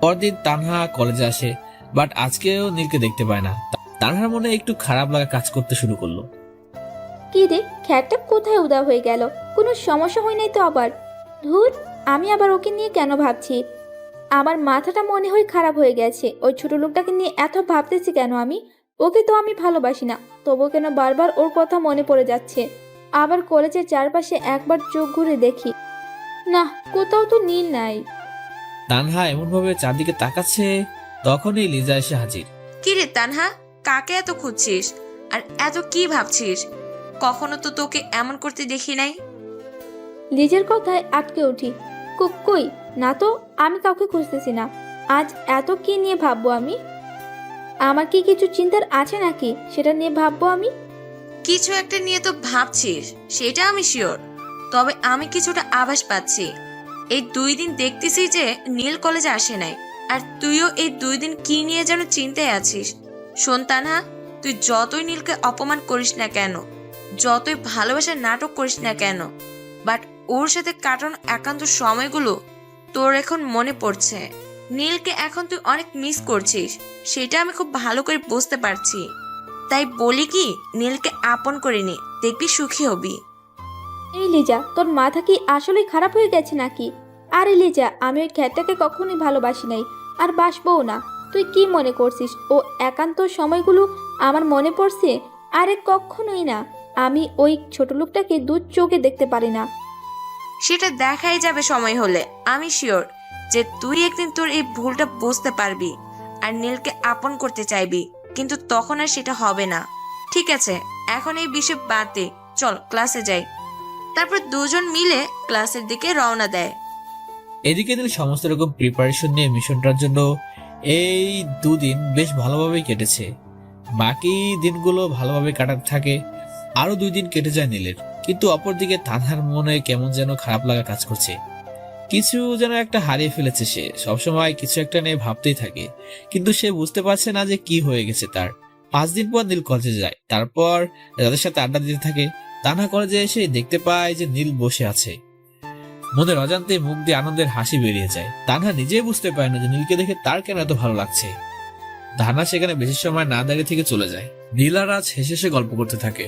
Speaker 2: পরদিন তানহা কলেজে আসে, বাট আজকেও নীলকে দেখতে পায় না। তানহার মনে একটু খারাপ লাগা কাজ করতে শুরু করলো।
Speaker 1: কি রে, খ্যাটটা কোথায় উদা হয়ে গেল? কোনো সমস্যা হয় নাই তো আবার? ধুর, আমি আবার ওকে নিয়ে কেন ভাবছি? আমার মাথাটা মনে হয় খারাপ হয়ে গেছে। ওই ছোট লোকটাকে নিয়ে এত ভাবতেছি কেন আমি? ওকে তো আমি ভালোবাসি না, তবু কেন বারবার ওর কথা মনে পড়ে যাচ্ছে। আবার কলেজের চারপাশে একবার চোখ ঘুরে দেখি, না কোথাও তো নীল নাই।
Speaker 2: তানহা এমনভাবে চারদিকে তাকাচ্ছে, তখনই লিজা এসে হাজির।
Speaker 4: কি রে তানহা, কাকে এত খুঁজছিস আর এত কি ভাবছিস? কখনো তো তোকে এমন করতে দেখি নাই।
Speaker 1: লিজের কথায় আটকে উঠি। কই না তো, আমি কাউকে খুঁজতেছি না। আজ এত কি নিয়ে ভাববো আমি? আমার কি কিছু চিন্তার আছে নাকি সেটা নিয়ে ভাববো আমি?
Speaker 4: কিছু একটা নিয়ে তো ভাবছিস, সেটা আমি শিওর। তবে আমি কিছুটা আভাস পাচ্ছি। এই 2 দিন দেখতেছি যে নীল কলেজে আসে নাই, আর তুইও এই 2 দিন কি নিয়ে যেন চিন্তায় আছিস। শোন তানহা, তুই যতই নীলকে অপমান করিস না কেন, যতই ভালোবাসার নাটক করিস না কেন, বাট ওর সাথে কাটানো একান্ত সময়গুলো তোর এখন মনে পড়ছে। নীলকে এখন তুই অনেক মিস করছিস, সেটা আমি খুব ভালো করে বুঝতে পারছি। তাই বলি কি, নীলকে আপন করে নে, দেখবি সুখী হবি।
Speaker 1: এই লিজা, তোর মাথা কি আসলেই খারাপ হয়ে গেছে নাকি? আরে লিজা, আমি ওই খ্যাটটাকে কখনোই ভালোবাসি নাই, আর বাসবও না। তুই কি মনে করছিস ও একান্ত সময়গুলো আমার মনে পড়ছে? আরে কখনোই না। আমি ওই ছোট লোকটাকে দু চোখে দেখতে পারি না।
Speaker 4: সেটা দেখাই যাবে সময় হলে। আমি শিওর যে তুই একদিন তোর এই ভুলটা বুঝতে পারবি আর নীলকে আপন করতে চাইবি, কিন্তু তখন আর সেটা হবে না। ঠিক আছে, এখন এই বিষয় বাদ দে, চল ক্লাসে যাই। তারপর দুজন মিলে ক্লাসের দিকে রওনা দেয়।
Speaker 2: এদিকে নীল সমস্ত রকম প্রিপারেশন নিয়ে মিশনটার জন্য এই 2 দিন বেশ ভালোভাবেই কেটেছে। বাকি দিনগুলো ভালোভাবে কাটাতে থাকে। আরো 2 দিন কেটে যায় নীলের, কিন্তু অপরদিকে তানহার মনে কেমন যেন খারাপ লাগা কাজ করছে। কিছু যেন একটা হারিয়ে ফেলেছে সে। সবসময় কিছু একটা নিয়ে ভাবতেই থাকে, কিন্তু সে বুঝতে পারছে না যে কি হয়ে গেছে তার। 5 দিন পর নীল কলেজে যায়, তারপর যাদের সাথে আড্ডা দিতে থাকে। তানহা কলেজে এসে দেখতে পায় যে নীল বসে আছে। মনের অজান্তে মুখ দিয়ে আনন্দের হাসি বেরিয়ে যায়। তানহা নিজেই বুঝতে পারে না যে নীলকে দেখে তার কেন এত ভালো লাগছে। তানহা সেখানে বেশি সময় না দাঁড়িয়ে থেকে চলে যায়। নীল আর রাজ হেসে হেসে গল্প করতে থাকে।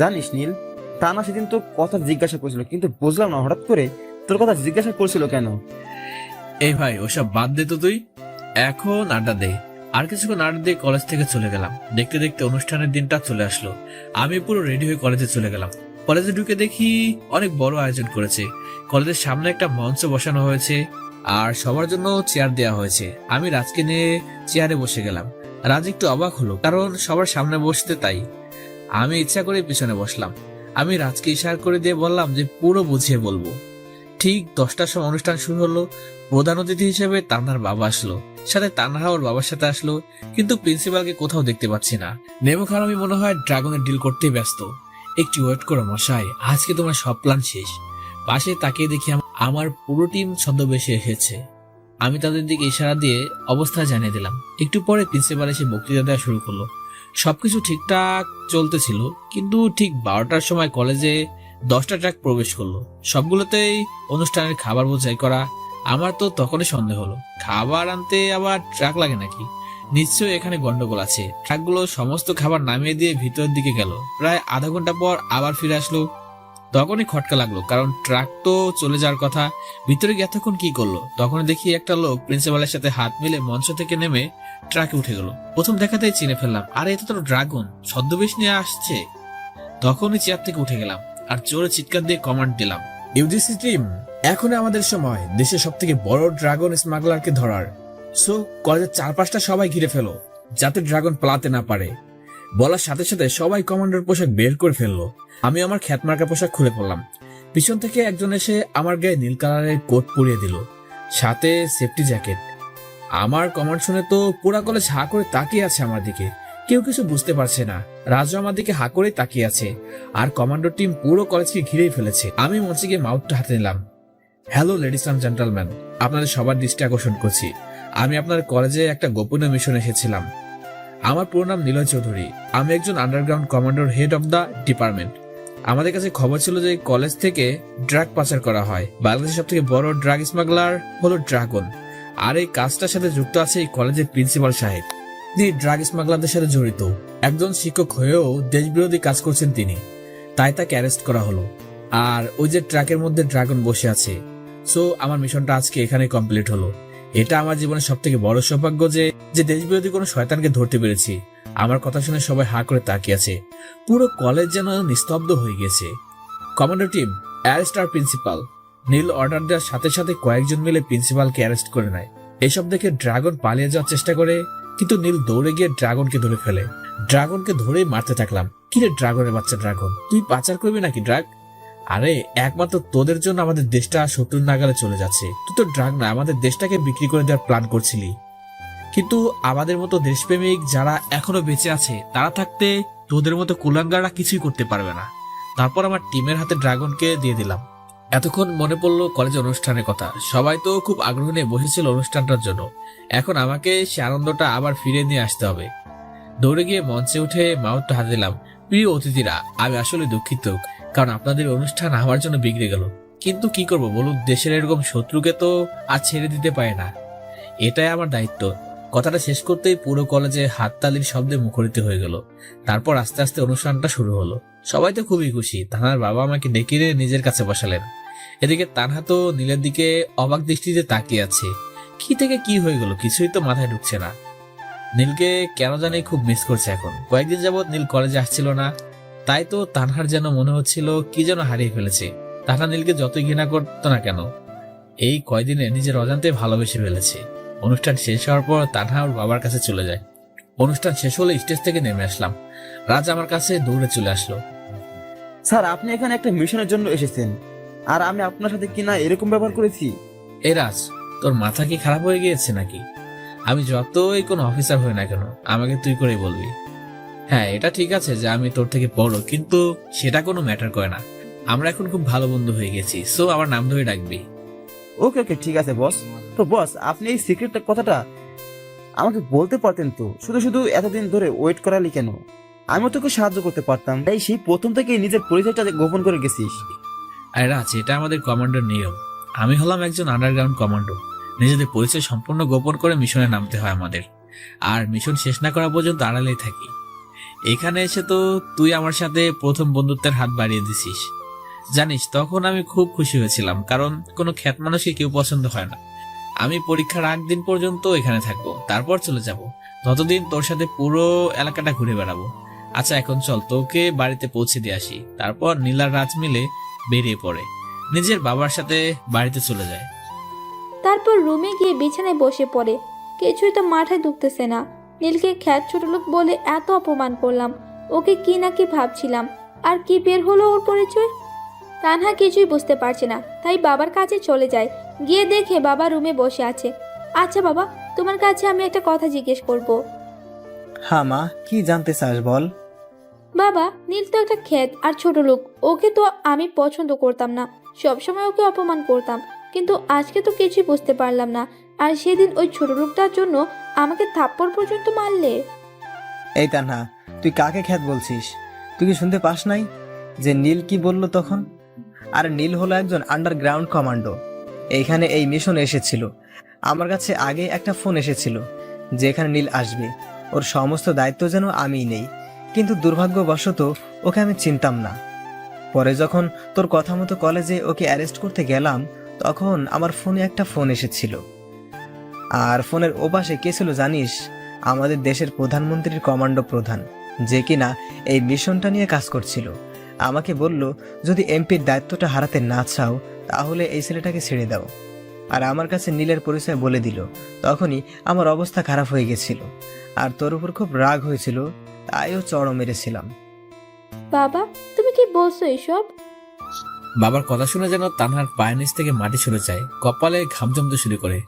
Speaker 6: জানিস নীল, তানা সেদিন তোর কথা জিজ্ঞাসা করছিল, কিন্তু বুঝলাম না হঠাৎ করে তোর কথা জিজ্ঞাসা করছিল কেন।
Speaker 2: এই ভাই, ওসব বাদ দে তো, তুই এখন আড্ডা দে। আর কিছুক্ষণ আড্ডা দিয়ে কলেজ থেকে চলে গেলাম। দেখতে দেখতে অনুষ্ঠানের দিনটা চলে আসলো। আমি পুরো রেডি হয়ে কলেজে চলে গেলাম। কলেজে ঢুকে দেখি অনেক বড় আয়োজন করেছে। কলেজের সামনে একটা মঞ্চ বসানো হয়েছে আর সবার জন্য চেয়ার দেওয়া হয়েছে। আমি রাজকে নিয়ে চেয়ারে বসে গেলাম। রাজ একটু অবাক হলো, কারণ সবার সামনে বসতে, তাই আমি ইচ্ছা করে পিছনে বসলাম। আমি রাজকে ইশারা করে দিয়ে বললাম যে পুরো বুঝিয়ে বলবো। ঠিক 10টার সময় অনুষ্ঠান শুরু হলো। প্রধান অতিথি হিসেবে তানহার বাবা আসলো, সাথে তানহা ওর বাবার সাথে আসলো, কিন্তু প্রিন্সিপালকে কোথাও দেখতে পাচ্ছি না। নেমো খারাপই মনে হয় ড্রাগনের ডিল করতেই ব্যস্ত। একটু ওয়েট করো মশাই, আজকে তোমার সব প্ল্যান শেষ। পাশে তাকিয়ে দেখি আমার পুরো টিম ছদ্মবেশে এসেছে। আমি তাদের দিকে ইশারা দিয়ে অবস্থা জানিয়ে দিলাম। একটু পরে প্রিন্সিপাল এসে বক্তৃতা দেওয়া শুরু করলো। সবকিছু ঠিকঠাক চলতেছিল, কিন্তু ঠিক 12টার সময় কলেজে 10টা ট্রাক প্রবেশ করলো। সবগুলোতেই অনুষ্ঠানের খাবার বোঝাই করা। আমার তো তখনই সন্দেহ হলো, খাবার আনতে আবার ট্রাক লাগে নাকি? নিশ্চয়ই এখানে গন্ডগোল আছে। ট্রাকগুলো সমস্ত খাবার নামিয়ে দিয়ে ভিতরের দিকে গেল। প্রায় আধা ঘন্টা পর আবার ফিরে আসলো। তখনই খটকা লাগলো, কারণ ট্রাক তো চলে যাওয়ার কথা। ভিতরে গিয়ে এতক্ষণ কি করলো? তখন দেখি একটা লোক প্রিন্সিপালের সাথে হাত মিলে মঞ্চ থেকে নেমে ট্রাকে উঠে গেল। প্রথম দেখাতেই চিনে ফেললাম, আরে এটা তো ড্রাগন, ছদ্মবেশ নিয়ে আসছে। তখনই চেয়ার থেকে উঠে গেলাম আর জোরে চিৎকার দিয়ে কমান্ড দিলাম, ইউজিসি টিম, এখন আমাদের সময় দেশের সব থেকে বড় ড্রাগন স্মাগলারকে ধরার। সো কলেজের 4-5টা সবাই ঘিরে ফেলো, যাতে ড্রাগন পালাতে না পারে। বলার সাথে সাথে সবাই কমান্ডার পোশাক বের করে ফেললো। আমি আমার খ্যাতমার্কা পোশাক খুলে পড়লাম। পিছন থেকে একজন এসে আমার গায়ে নীল কালারের কোট পরিয়ে দিল, সাথে সেফটি জ্যাকেট। আমার কমান্ড শুনে তো পুরা কলেজ হা করে তাকিয়ে আছে আমার দিকে, কেউ কিছু বুঝতে পারছে না। রাজু আমার দিকে হা করে তাকিয়ে আছে, আর কমান্ডো টিম পুরো কলেজকে ঘিরেই ফেলেছে। আমি মঞ্চে গিয়ে মাউথটা হাতে নিলাম। হ্যালো লেডিস অ্যান্ড জেন্টলম্যান, আপনাদের সবার দৃষ্টি আকর্ষণ করছি। আমি আপনার কলেজে একটা গোপনীয় মিশন এসেছিলাম। আমার পুরো নাম নিলয় চৌধুরী। আমি একজন underground commander, head of the department. আমাদের কাছে খবর ছিল যে কলেজ থেকে ড্রাগ পাচার করা হয়। বাংলাদেশের সব থেকে বড় ড্রাগ স্মাগলার হলো ড্রাগন, আর এই কাজটার সাথে যুক্ত আছে এই কলেজের প্রিন্সিপাল সাহেব। তিনি ড্রাগ স্মাগলারদের সাথে জড়িত। একজন শিক্ষক হয়েও দেশবিরোধী কাজ করছেন তিনি, তাই তাকে অ্যারেস্ট করা হলো। আর ওই যে ট্রাকের মধ্যে ড্রাগন বসে আছে। সো আমার মিশনটা আজকে এখানে কমপ্লিট হলো। এটা আমার জীবনের সব থেকে বড় সৌভাগ্য যে দেশবিরোধী কোনো শয়তানকে ধরতে পেরেছি। আমার কথা শুনে সবাই হা করে তাকিয়ে আছে, পুরো কলেজ যেন নিস্তব্ধ হয়ে গেছে। কমান্ডার টিম, অ্যারেস্ট আর প্রিন্সিপাল। নীল অর্ডার দেওয়ার সাথে সাথে কয়েকজন মিলে প্রিন্সিপালকে অ্যারেস্ট করে নেয়। এসব দেখে ড্রাগন পালিয়ে যাওয়ার চেষ্টা করে, কিন্তু নীল দৌড়ে গিয়ে ড্রাগনকে ধরে ফেলে। ড্রাগনকে ধরেই মারতে থাকলাম। কিরে ড্রাগনের বাচ্চা ড্রাগন, তুই পাচার করবি নাকি ড্রাগ? আরে একমাত্র তোদের জন্য আমাদের দেশটা শত্রুর নাগালে চলে যাচ্ছে। তুই তো ড্রাগ না, আমাদের দেশটাকে বিক্রি করে দেওয়ার প্ল্যান করছিলি। কিন্তু আমাদের মতো দেশপ্রেমিক যারা এখনো বেঁচে আছে, তারা থাকতে তোদের মতো কুলাঙ্গাররা কিছুই করতে পারবে না। তারপর আমার টিমের হাতে ড্রাগনকে দিয়ে দিলাম। এতক্ষণ মনে পড়লো কলেজের অনুষ্ঠানের কথা। সবাই তো খুব আগ্রহ নিয়ে বসেছিল অনুষ্ঠানটার জন্য। এখন আমাকে সে আনন্দটা আবার ফিরে নিয়ে আসতে হবে। দৌড়ে গিয়ে মঞ্চে উঠে মাউথটা হাতে দিলাম। প্রিয় অতিথিরা, আমি আসলে দুঃখিত, কারণ আপনাদের অনুষ্ঠান আমার জন্য বিগড়ে গেল। কিন্তু কি করব বলুন, দেশের এরকম শত্রুকে তো আর ছেড়ে দিতে পারে না, এটাই আমার দায়িত্ব। কথাটা শেষ করতেই পুরো কলেজে হাততালির শব্দে মুখরিত হয়ে গেল। তারপর আস্তে আস্তে অনুষ্ঠানটা শুরু হলো। সবাই তো খুবই খুশি। তানহার বাবা আমাকে ডেকে নিয়ে নিজের কাছে বসালেন। এদিকে তানহা তো নীলের দিকে অবাক দৃষ্টিতে তাকিয়ে আছে। কি থেকে কি হয়ে গেল কিছুই তো মাথায় ঢুকছে না। নীলকে কেন জানি খুব মিস করছে এখন। কয়েকদিন যাবৎ নীল কলেজে আসছিল না, তাই তো তানহার যেন মনে হচ্ছিল কি যেন হারিয়ে ফেলেছে। তানহা নীলকে যতই ঘৃণা করতো না কেন, এই কয়দিনে নিজের অজান্তে ভালোবেসে ফেলেছে। অনুষ্ঠান শেষ হওয়ার পর তানহা ওর বাবার কাছে চলে যায়। অনুষ্ঠান শেষ হলে স্টেজ থেকে নেমে আসলাম। রাজ আমার কাছে দৌড়ে চলে আসলো।
Speaker 6: স্যার, আপনি এখানে একটা মিশনের জন্য এসেছেন, আর আমি আপনার সাথে কিনা এরকম ব্যবহার করেছি?
Speaker 2: এ রাজ, তোর মাথা কি খারাপ হয়ে গিয়েছে নাকি? আমি যতই কোনো অফিসার হই না কেন, আমাকে তুই করেই বলবি। হ্যাঁ, এটা ঠিক আছে যে আমি তোর থেকে বড়, কিন্তু সেটা কোনো ম্যাটার করে না। আমরা এখন খুব ভালো বন্ধু হয়ে গেছি, সো আমার নাম ধরে ডাকবি।
Speaker 6: ওকে ওকে, ঠিক আছে বস। তো বস, আপনি এই সিক্রেট কথাটা আমাকে বলতে পারতেন তো, শুধু শুধু এতদিন ধরে ওয়েট করালি কেন? আমিও তোকে সাহায্য করতে পারতাম। তাই সেই প্রথম থেকে নিজের পরিচয়টা গোপন করে গেছিস।
Speaker 2: আরে রাজ, এটা আমাদের কমান্ডোর নিয়ম। আমি হলাম একজন আন্ডারগ্রাউন্ড কমান্ডো। নিজেদের পরিচয় সম্পূর্ণ গোপন করে মিশনে নামতে হয় আমাদের, আর মিশন শেষ না করা পর্যন্ত আড়ালেই থাকি। এখানে এসে তো তুই আমার সাথে প্রথম বন্ধুত্বের হাত বাড়িয়ে দিছিস। জানিস, তখন আমি খুব খুশি হয়েছিলাম, কারণ কোনো খ্যাত মানুষকে কেউ পছন্দ হয় না। আমি পরীক্ষার আগ দিন পর্যন্ত এখানে থাকবো, তারপর চলে যাব। ততদিন তোর সাথে পুরো এলাকাটা ঘুরে বেড়াবো। আচ্ছা, এখন চল তোকে বাড়িতে পৌঁছে দিয়ে আসি। তারপর নীলার রাজ মিলে বেরিয়ে পড়ে, নিজের বাবার সাথে বাড়িতে চলে যায়।
Speaker 1: তারপর রুমে গিয়ে বিছানায় বসে পড়ে। কিছুই তো মাথায় ঢুকতেছে না। নীলকে খ্যাত ছোট লোক বলে এত অপমান করলাম, ওকে কি না কি ভাবছিলাম, আর কি বের হলো ওর পরিচয়। তানহা কিছুই বুঝতে পারছে না, তাই বাবার কাছে চলে যায়। গিয়ে দেখে বাবা রুমে বসে আছে। আচ্ছা বাবা, তোমার কাছে আমি একটা কথা জিজ্ঞেস করব।
Speaker 9: হ্যাঁ মা, কি জানতে চাস বল।
Speaker 1: বাবা, নীল তো একটা খ্যাত আর ছোট লোক। ওকে তো আমি পছন্দ করতাম না, সবসময় ওকে অপমান করতাম, কিন্তু আজকে তো কিছুই বুঝতে পারলাম না। আর সেদিন ওই ছোট লোকটার জন্য আমাকে থাপ্পড় পর্যন্ত মারলে।
Speaker 9: এই তানহা, তুই কাকে খ্যাত বলছিস? তুই কি শুনতে পাস নাই যে নীল কি বললো তখন? আর নীল হলো একজন আন্ডারগ্রাউন্ড কমান্ডো। এইখানে এই মিশন এসেছিল। আমার কাছে আগে একটা ফোন এসেছিল যে এখানে নীল আসবে, ওর সমস্ত দায়িত্ব যেন আমিই নেই। কিন্তু দুর্ভাগ্যবশত ওকে আমি চিনতাম না। পরে যখন তোর কথা মতো কলেজে ওকে অ্যারেস্ট করতে গেলাম, তখন আমার ফোনে একটা ফোন এসেছিল। আর ফোনের ওপাশে কে ছিল জানিস? আমাদের দেশের প্রধানমন্ত্রীর কমান্ডো প্রধান, যে কিনা এই মিশনটা নিয়ে কাজ করছিল। আমাকে বলল, যদি এমপির দায়িত্বটা হারাতে না চাও তাহলে এই ছেলেটাকে ছেড়ে দাও। আর আমার কাছে নীলের পরিচয় বলে দিল। তখনই আমার অবস্থা খারাপ হয়ে গেছিল, আর তোর উপর খুব রাগ হয়েছিল, তাইও চড়ও মেরেছিলাম।
Speaker 1: বাবা, তুমি কি বলছো এসব?
Speaker 2: বাবার কথা শুনে যেন তানহার পায়ের নিচ থেকে মাটি সরে যায়, কপালে ঘাম জমতে শুরু করে।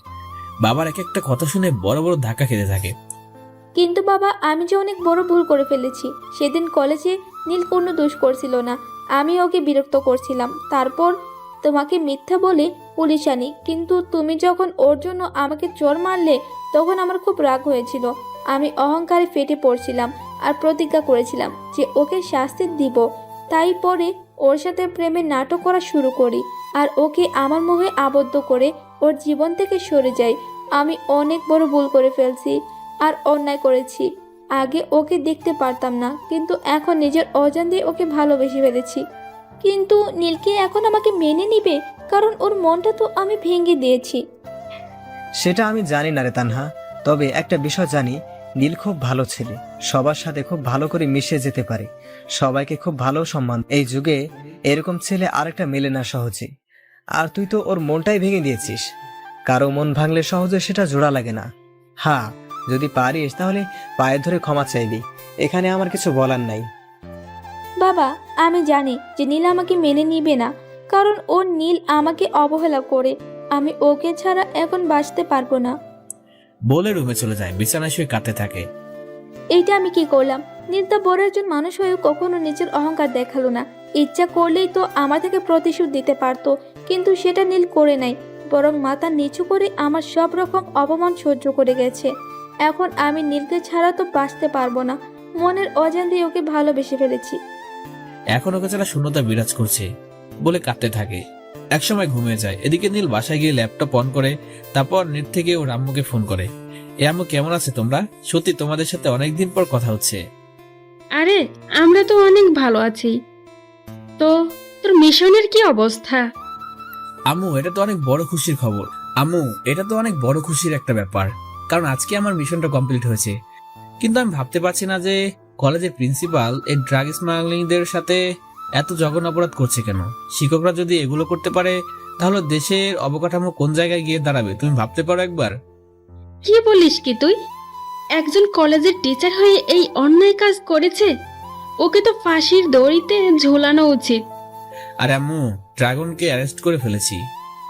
Speaker 2: বাবার এক একটা কথা শুনে বড় বড় ধাক্কা খেতে থাকে।
Speaker 1: কিন্তু বাবা, আমি যে অনেক বড় ভুল করে ফেলেছি। সেদিন কলেজে নীল কোনো দোষ করছিল না, আমি ওকে বিরক্ত করছিলাম। তারপর তোমাকে মিথ্যা বলে পুলিশ আনি, কিন্তু তুমি যখন ওর জন্য আমাকে চোর মারলে তখন আমার খুব রাগ হয়েছিল। আমি অহংকারে ফেটে পড়ছিলাম আর প্রতিজ্ঞা করেছিলাম যে ওকে শাস্তি দিব। তাই পরে ওর সাথে প্রেমের নাটক করা শুরু করি আর ওকে আমার মোহে আবদ্ধ করে ওর জীবন থেকে সরে যাই। আমি অনেক বড় ভুল করে ফেলছি আর অন্যায় করেছি। আগে ওকে দেখতে পারতাম না, কিন্তু এখন নিজের অজান্তে ওকে ভালোবেসে ফেলেছি। কিন্তু নীলকে এখন আমাকে মেনে নিবে, কারণ ওর মনটা তো আমি ভেঙে দিয়েছি।
Speaker 9: সেটা আমি জানি না রে তানহা, তবে একটা বিষয় জানি, নীল খুব ভালো ছেলে, সবার সাথে খুব ভালো করে মিশে যেতে পারে, সবাইকে খুব ভালো সম্মান। এই যুগে এরকম ছেলে আরেকটা মেলে না সহজে। আর তুই তো ওর মনটাই ভেঙে দিয়েছিস। কারো মন ভাঙলে সহজে সেটা জোড়া লাগে না। হ্যাঁ, যদি পারিস তাহলে পায়ে ধরে ক্ষমা চাইবি, এখানে আমার কিছু বলার নাই।
Speaker 1: বাবা, আমি জানি যে নীল আমাকে মেনে নিবে না, কারণ ও নীল আমাকে অবহেলা করে। আমি ওকে ছাড়া এখন বাঁচতে পারবো না।
Speaker 2: বলে রুমে চলে যায়, বিছানায় শুয়ে কাঁদতে থাকে।
Speaker 1: এইটা আমি কি করলাম? নীল তো বড় একজন মানুষ হয়েও কখনো নিজের অহংকার দেখালো না। ইচ্ছা করলেই তো আমার থেকে প্রতিশোধ দিতে পারতো, কিন্তু সেটা নীল করে নাই, বরং মাথা নিচু করে আমার সব রকম অপমান সহ্য করে গেছে। এখন আমি নীলকে ছাড়া তো বাঁচতে পারবো না। মনের অজান্তেই ওকে ভালোবেসে ফেলেছি।
Speaker 2: এখন ওকে ছাড়া শূন্যতা বিরাজ করছে বলে কাঁদতে থাকে। একসময় ঘুমিয়ে যায়। এদিকে নীল বাসায় গিয়ে ল্যাপটপ অন করে, তারপর নেট থেকে ওর আম্মুকে ফোন করে। এ আম্মু, কেমন আছে তোমরা? সত্যি তোমাদের সাথে অনেকদিন পর কথা হচ্ছে।
Speaker 7: আরে, আমরা তো অনেক ভালো আছি। তো তোর মিশনের কি অবস্থা?
Speaker 2: আম্মু, এটা তো অনেক বড় খুশির খবর। আম্মু, এটা তো অনেক বড় খুশির একটা ব্যাপার, কারণ আজকে আমার মিশনটা কমপ্লিট হয়েছে। কিন্তু আমি ভাবতে পারছি না যে কলেজের প্রিন্সিপাল এই ড্রাগ স্মাগলিংদের সাথে এত জঘন্য অপরাধ করছে কেন। শিক্ষকরা যদি এগুলো করতে পারে তাহলে দেশের অবকাঠামো কোন জায়গায় গিয়ে দাঁড়াবে, তুমি ভাবতে পারো একবার?
Speaker 7: কি বলিস কি তুই? একজন কলেজের টিচার হয়ে এই অন্যায় কাজ করেছে? ওকে তো ফাঁসির দড়িতে ঝোলানো উচিত।
Speaker 2: আর আম্মু, ড্রাগনকে অ্যারেস্ট করে ফেলেছি,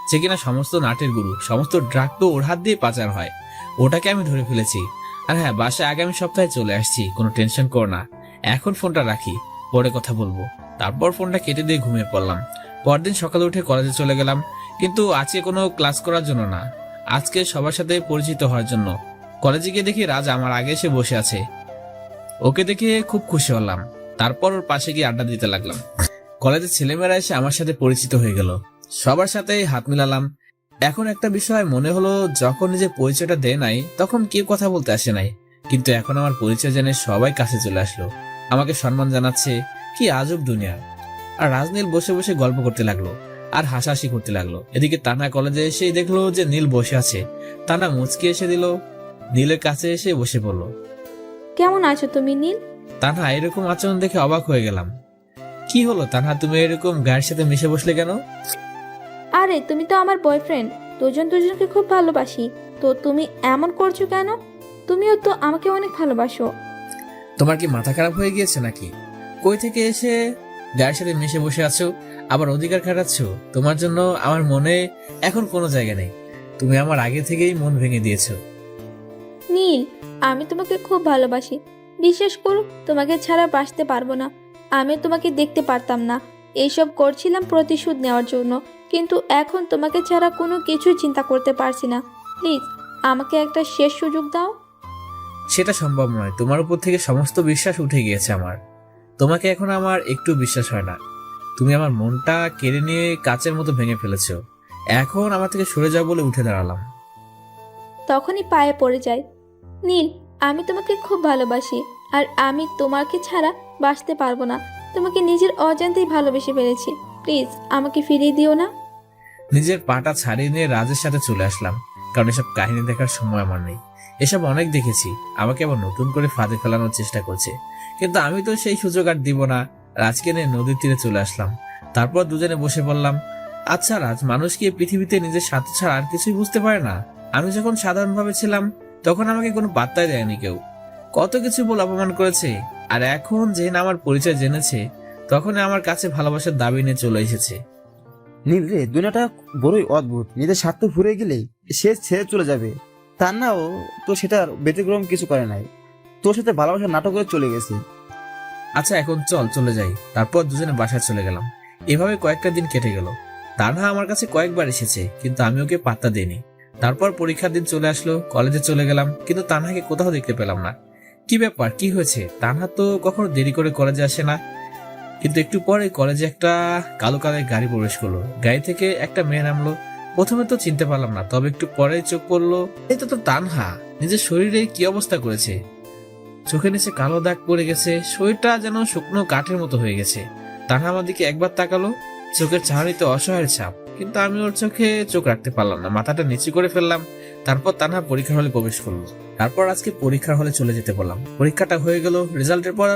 Speaker 2: যে কিনা সমস্ত নাটের গুরু। সমস্ত ড্রাগ তো ওর হাত দিয়ে পাচার হয়, ওটাকে আমি ধরে ফেলেছি। আর হ্যাঁ, বাসায় আগামী সপ্তাহে চলে আসছি, কোনো টেনশন করো না। এখন ফোনটা রাখি, পরে কথা বলবো। তারপর ফোনটা কেটে দিয়ে ঘুমিয়ে পড়লাম। পরদিন সকালে উঠে কলেজে চলে গেলাম, কিন্তু আজকে কোনো ক্লাস করার জন্য না, আজকে সবার সাথে পরিচিত হওয়ার জন্য। কলেজে গিয়ে দেখি রাজ আমার আগে এসে বসে আছে। ওকে দেখে খুব খুশি হলাম। তারপর ওর পাশে গিয়ে আড্ডা দিতে লাগলাম। কলেজের ছেলেমেয়েরা এসে আমার সাথে পরিচিত হয়ে গেল, সবার সাথে হাত মিলালাম। এখন একটা বিষয় মনে হলো, যখন নিজের পরিচয়টা দেয় নাই তখন কেউ কথা বলতে আসে নাই, কিন্তু এখন আমার পরিচয় জেনে সবাই কাছে চলে আসলো, আমাকে সম্মান জানাচ্ছে। কি আজব দুনিয়া। আর রাজনীল বসে বসে গল্প করতে লাগলো আর হাসাহাসি করতে লাগলো। এদিকে তানা কলেজে এসে দেখলো যে নীল বসে আছে। তানা মুচকি এসে দিল, নীলের কাছে এসে বসে পড়লো।
Speaker 1: কেমন আছো তুমি নীল?
Speaker 2: তানহা এরকম আচরণ দেখে অবাক হয়ে গেলাম। কি হলো তানহা, তুমি এরকম গায়ের সাথে মিশে বসলে কেন?
Speaker 1: আরে, তুমি তো আমার বয়ফ্রেন্ড, দুজন দুজনকে খুব ভালোবাসি, তো তুমি এমন করছো কেন? তুমিও তো আমাকে অনেক ভালোবাসো।
Speaker 2: তোমার কি মাথা খারাপ হয়ে গিয়েছে নাকি? কই থেকে এসে গায়ের সাথে মিশে বসে আছো, আবার অধিকার খাটাচ্ছ? তোমার জন্য আমার মনে এখন কোনো জায়গা নেই, তুমি আমার আগে থেকেই মন ভেঙে দিয়েছো।
Speaker 1: নীল, আমি তোমাকে খুব ভালোবাসি, বিশ্বাস করো, তোমাকে ছাড়া বাঁচতে পারবো না। আমি তোমাকে দেখতে পারতাম না, এইসব করছিলাম প্রতিশোধ নেওয়ার জন্য, কিন্তু এখন তোমাকে ছাড়া কোনো কিছুই চিন্তা করতে পারছি না। প্লিজ আমাকে একটা শেষ সুযোগ দাও।
Speaker 2: সেটা সম্ভব নয়, তোমার উপর থেকে সমস্ত বিশ্বাস উঠে গিয়েছে আমার। তোমাকে এখন আমার একটু বিশ্বাস হয় না। তুমি আমার মনটা কেড়ে নিয়ে কাচের মতো ভেঙে ফেলেছো। এখন আমার থেকে সরে যাও বলে উঠে দাঁড়ালাম।
Speaker 1: তখনই পায়ে পড়ে যায়। নীল, আমি তোমাকে খুব ভালোবাসি, আর আমি তোমাকে ছাড়া বাঁচতে পারবো না। তোমাকে নিজের অজান্তেই ভালোবেসে ফেলেছি। প্লিজ আমাকে ফিরিয়ে দিও না।
Speaker 2: নিজের পাটা ছাড়িয়ে নিয়ে রাজের সাথে চলে আসলাম, কারণ এসব কাহিনী দেখার সময় আমার নেই। এসব অনেক দেখেছি, আমাকে আবার নতুন করে ফাঁদে ফেলানোর চেষ্টা করছে, কিন্তু আমি তো সেই সুযোগ আর দিব না। রাজকে নিয়ে নদীর তীরে চলে আসলাম, তারপর দুজনে বসে পড়লাম। আচ্ছা রাজ, মানুষ কি এই পৃথিবীতে নিজের স্বার্থ ছাড়া আর কিছুই বুঝতে পারে না? আমি যখন সাধারণভাবে ছিলাম তখন আমাকে কোনো পাত্তাই দেয়নি কেউ, কত কিছু বলে অপমান করেছে। আর এখন যেদিন আমার পরিচয় জেনেছে তখন আমার কাছে ভালোবাসার দাবি নিয়ে চলে এসেছে।
Speaker 6: নীল রে, দুনিয়াটা বড়ই অদ্ভুত। নিজের স্বার্থ ফুরিয়ে গেলেই সে ছেড়ে চলে যাবে। তার নাও তো সেটার ব্যতিক্রম কিছু করে নাই, তোর সাথে ভালোবাসার নাটক করে চলে গেছে।
Speaker 2: আচ্ছা এখন চল চলে যাই। তারপর দুজনে বাসায় চলে গেলাম। এভাবে কয়েকটা দিন কেটে গেল। তানহা আমার কাছে কয়েকবার এসেছে, কিন্তু আমি ওকে পাত্তা দিইনি। তারপর পরীক্ষার দিন চলে আসলো, কলেজে চলে গেলাম, কিন্তু তানহাকে কোথাও দেখতে পেলাম না। কি ব্যাপার, কি হয়েছে? তানহা তো কখনো দেরি করে কলেজে আসে না, কিন্তু একটু পরে কলেজে একটা কালো কালের গাড়ি প্রবেশ করলো। গাড়ি থেকে একটা মেয়ে নামলো। প্রথমে তো চিনতে পারলাম না, তবে একটু পরে চোখ পড়লো, এই তো তানহা। নিজের শরীরে কি অবস্থা করেছে, চোখের নিচে কালো দাগ পড়ে গেছে, শরীরটা যেন শুকনো কাঠের মতো হয়ে গেছে। তানহা আমার দিকে একবার তাকালো, চোখের চাহনিতে অসহায়ের ছাপ, কিন্তু আমি ওর চোখে চোখ রাখতে পারলাম না, মাথাটা নিচু করে ফেললাম। তারপর তানহা পরীক্ষার হলে প্রবেশ করলো। তারপর আজকে পরীক্ষার হলে চলে যেতে বললাম। পরীক্ষাটা হয়ে গেল, রেজাল্টের পর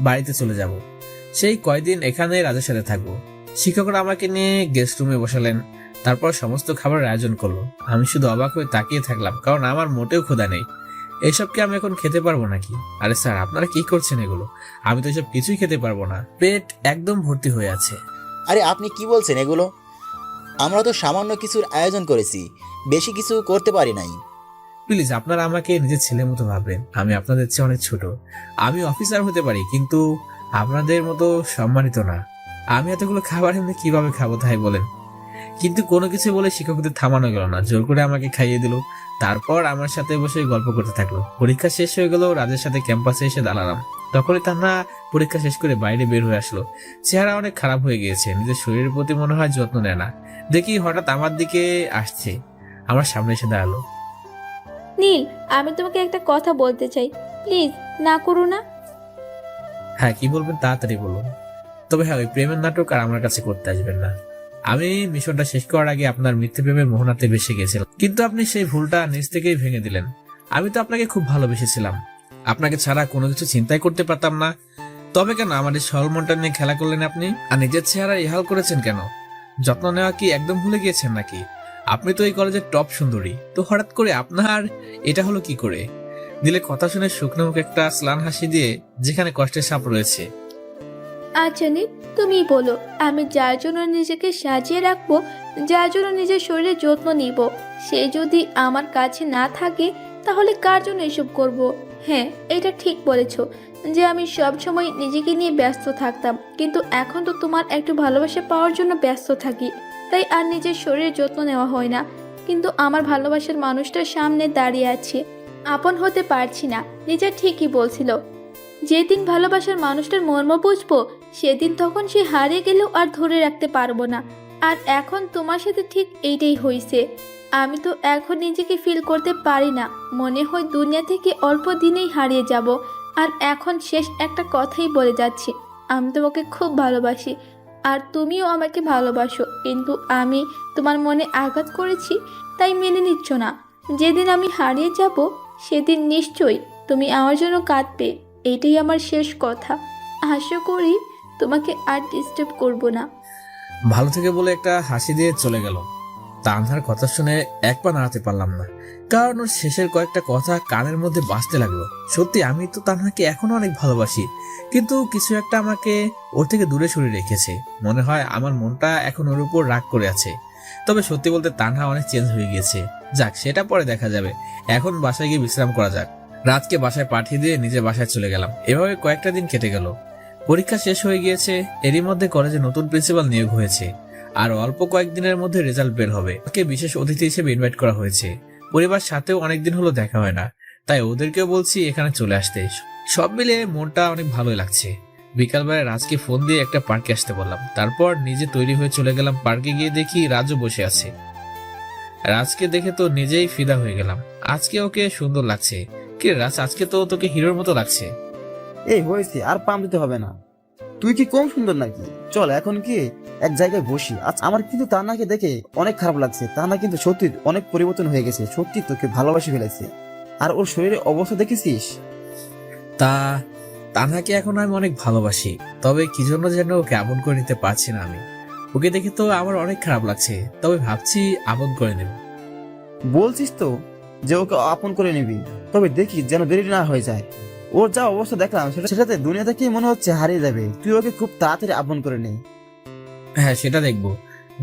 Speaker 2: বাড়িতে চলে যাব। সেই কয়দিন এখানে রাজের সাথে থাকবো। শিক্ষকরা আমাকে নিয়ে গেস্ট রুমে বসালেন, তারপর সমস্ত খাবারের আয়োজন করলো। আমি শুধু অবাক হয়ে তাকিয়ে থাকলাম, কারণ আমার মোটেও ক্ষুধা নেই। এইসব কি আমি এখন খেতে পারবো নাকি? আরে স্যার, আপনারা কি করছেন এগুলো? আমি তো এসব কিছুই খেতে পারবো না, পেট একদম ভর্তি হয়ে আছে।
Speaker 5: আরে আপনি কি বলছেন এগুলো? আমরা তো সামান্য কিছুর আয়োজন করেছি, বেশি কিছু করতে পারি নাই।
Speaker 2: প্লিজ আপনারা আমাকে নিজের ছেলের মতো ভাববেন। আমি আপনাদের চেয়ে অনেক ছোট। আমি অফিসার হতে পারি, কিন্তু আপনাদের মতো সম্মানিত না। আমি এতগুলো খাবার এমনি কিভাবে খাবো তাই বলেন? কিন্তু কোনো কিছু বলে শিক্ষকদের থামানো গেল না, জোর করে আমাকে খাইয়ে দিল। তারপর আমার সাথে বসে গল্প করতে থাকলো। পরীক্ষা শেষ হয়ে গেল, রাজের সাথে ক্যাম্পাসে এসে দাঁড়ালাম। তখনই তান্না পরীক্ষা শেষ করে বাইরে বের হয়ে আসলো। চেহারা অনেক খারাপ হয়ে গিয়েছে, নিজের শরীরের প্রতি মনে হয় যত্ন নেয় না। দেখি হঠাৎ আমার দিকে আসছে, আমার সামনে এসে দাঁড়ালো।
Speaker 1: নীল, আমি তোমাকে একটা কথা বলতে চাই, প্লিজ না করো না।
Speaker 2: হ্যাঁ, কি বলবেন তাড়াতাড়ি বলুন। তবে হ্যাঁ, ওই প্রেমের নাটক আর আমার কাছে করতে আসবেন না। আমি মিশনটা শেষ করার আগে আপনার মিথ্যে প্রেমের মোহনাতে ভেসে গেছিলাম, কিন্তু আপনি সেই ভুলটা নিজ থেকেই ভেঙে দিলেন। আমি তো আপনাকে খুব ভালোবেসেছিলাম, আপনাকে ছাড়া কোনো কিছু চিন্তাই করতে পারতাম না। তবে কেন আমাদের সরল মনটা নিয়ে খেলা করলেন আপনি? আর নিজের চেহারা ইহাল করেছেন কেন? যত্ন নেওয়া কি একদম ভুলে গিয়েছেন নাকি? আপনি তো এই কলেজের টপ সুন্দরী, তো হঠাৎ করে আপনার এটা হলো কি করে? দিলে কথা শুনে শুকনো মুখে একটা স্লান হাসি দিয়ে, যেখানে কষ্টের সাপ রয়েছে।
Speaker 1: আচ্ছা নীল, তুমিই বলো, আমি যার জন্য নিজেকে সাজিয়ে রাখবো, যার জন্য নিজের শরীরের যত্ন নিব, সে যদি আমার কাছে না থাকে তাহলে কার জন্য এসব করব? হ্যাঁ, এটা ঠিক বলেছো যে আমি সব সময় নিজেকে নিয়ে ব্যস্ত থাকতাম, কিন্তু এখন তো তোমার একটু ভালোবাসা পাওয়ার জন্য ব্যস্ত থাকি, তাই আর নিজের শরীরের যত্ন নেওয়া হয় না। কিন্তু আমার ভালোবাসার মানুষটার সামনে দাঁড়িয়ে আছে, আপন হতে পারছি না। নিজে ঠিকই বলছিল, যেদিন ভালোবাসার মানুষটার মর্ম বুঝবো সেদিন তখন সে হারিয়ে গেলেও আর ধরে রাখতে পারবো না। আর এখন তোমার সাথে ঠিক এইটাই হয়েছে। আমি তো এখন নিজেকে ফিল করতে পারি না, মনে হয় দুনিয়া থেকে অল্প দিনেই হারিয়ে যাব। আর এখন শেষ একটা কথাই বলে যাচ্ছি, আমি তোমাকে খুব ভালোবাসি আর তুমিও আমাকে ভালোবাসো, কিন্তু আমি তোমার মনে আঘাত করেছি তাই মেনে নিচ্ছ না। যেদিন আমি হারিয়ে যাব সেদিন নিশ্চয়ই তুমি আমার জন্য কাঁদবে। এটাই আমার শেষ কথা, আশা করি তোমাকে আর ডিস্টার্ব করব না।
Speaker 2: ভালো থেকে বলে একটা হাসি দিয়ে চলে গেল। তানহার কথা শুনে এক পা নাড়াতে পারলাম না, কারণ ওর শেষের কয়েকটা কথা কানের মধ্যে বাজতে লাগলো। সত্যি আমি তো তানহাকে এখনো অনেক ভালোবাসি, কিন্তু কিছু একটা আমাকে ওর থেকে দূরে সরিয়ে রেখেছে। মনে হয় আমার মনটা এখন ওর উপর রাগ করে আছে। তবে সত্যি বলতে তানহা অনেক চেঞ্জ হয়ে গিয়েছে। যাক, সেটা পরে দেখা যাবে, এখন বাসায় গিয়ে বিশ্রাম করা যাক। রাতকে বাসায় পাঠিয়ে দিয়ে নিজে বাসায় চলে গেলাম। এভাবে কয়েকটা দিন কেটে গেল। পরীক্ষা শেষ হয়ে গিয়েছে, এরই মধ্যে কলেজে নতুন প্রিন্সিপাল নিয়োগ হয়েছে। আর অল্প কয়েকদিনের মধ্যে রেজাল্ট বের হবে। ওকে বিশেষ অতিথি হিসেবে ইনভাইট করা হয়েছে। পরিবার সাথেও অনেকদিন হলো দেখা হয় না, তাই ওদেরকেও বলছি এখানে চলে আসতে। সব মিলে মনটা অনেক ভালোই লাগছে। বিকালবেলা রাজকে ফোন দিয়ে একটা পার্কে আসতে বললাম। তারপর নিজে তৈরি হয়ে চলে গেলাম পার্কে। গিয়ে দেখি রাজও বসে আছে। রাজকে দেখে তো নিজেই ফিদা হয়ে গেলাম। আজকে ওকে সুন্দর লাগছে। কি রাজ, আজকে তো তোকে হিরোর মতো লাগছে।
Speaker 6: এই হয়েছে, আর পাম দিতে হবে না। তুই কি কম সুন্দর নাকি? চল এখন কি এক জায়গায় বসি। আচ্ছা, আমার কিন্তু তান্নাকে দেখে অনেক খারাপ লাগছে। তান্না কিন্তু সত্যি অনেক পরিবর্তন হয়ে গেছে, সত্যি তোকে ভালোবাসে ফেলেছে। আর ওর শরীরের অবস্থা দেখেছিস?
Speaker 2: তা তানহাকে এখন আমি অনেক ভালোবাসি, তবে কি জন্য যেন ওকে আপন করে নিতে পারছি না আমি। ওকে দেখে তো আমার অনেক খারাপ লাগছে, তবে ভাবছি আপন করে নেব।
Speaker 6: বলছিস তো যে ওকে আপন করে নিবি, তবে দেখি যেন দেরি না হয়ে যায়। ওর যা অবস্থা দেখলাম সেটাতে দুনিয়া থেকে মনে হচ্ছে হারিয়ে যাবে। তুই ওকে খুব তাড়াতাড়ি আপন করে নে।
Speaker 2: হ্যাঁ, সেটা দেখবো।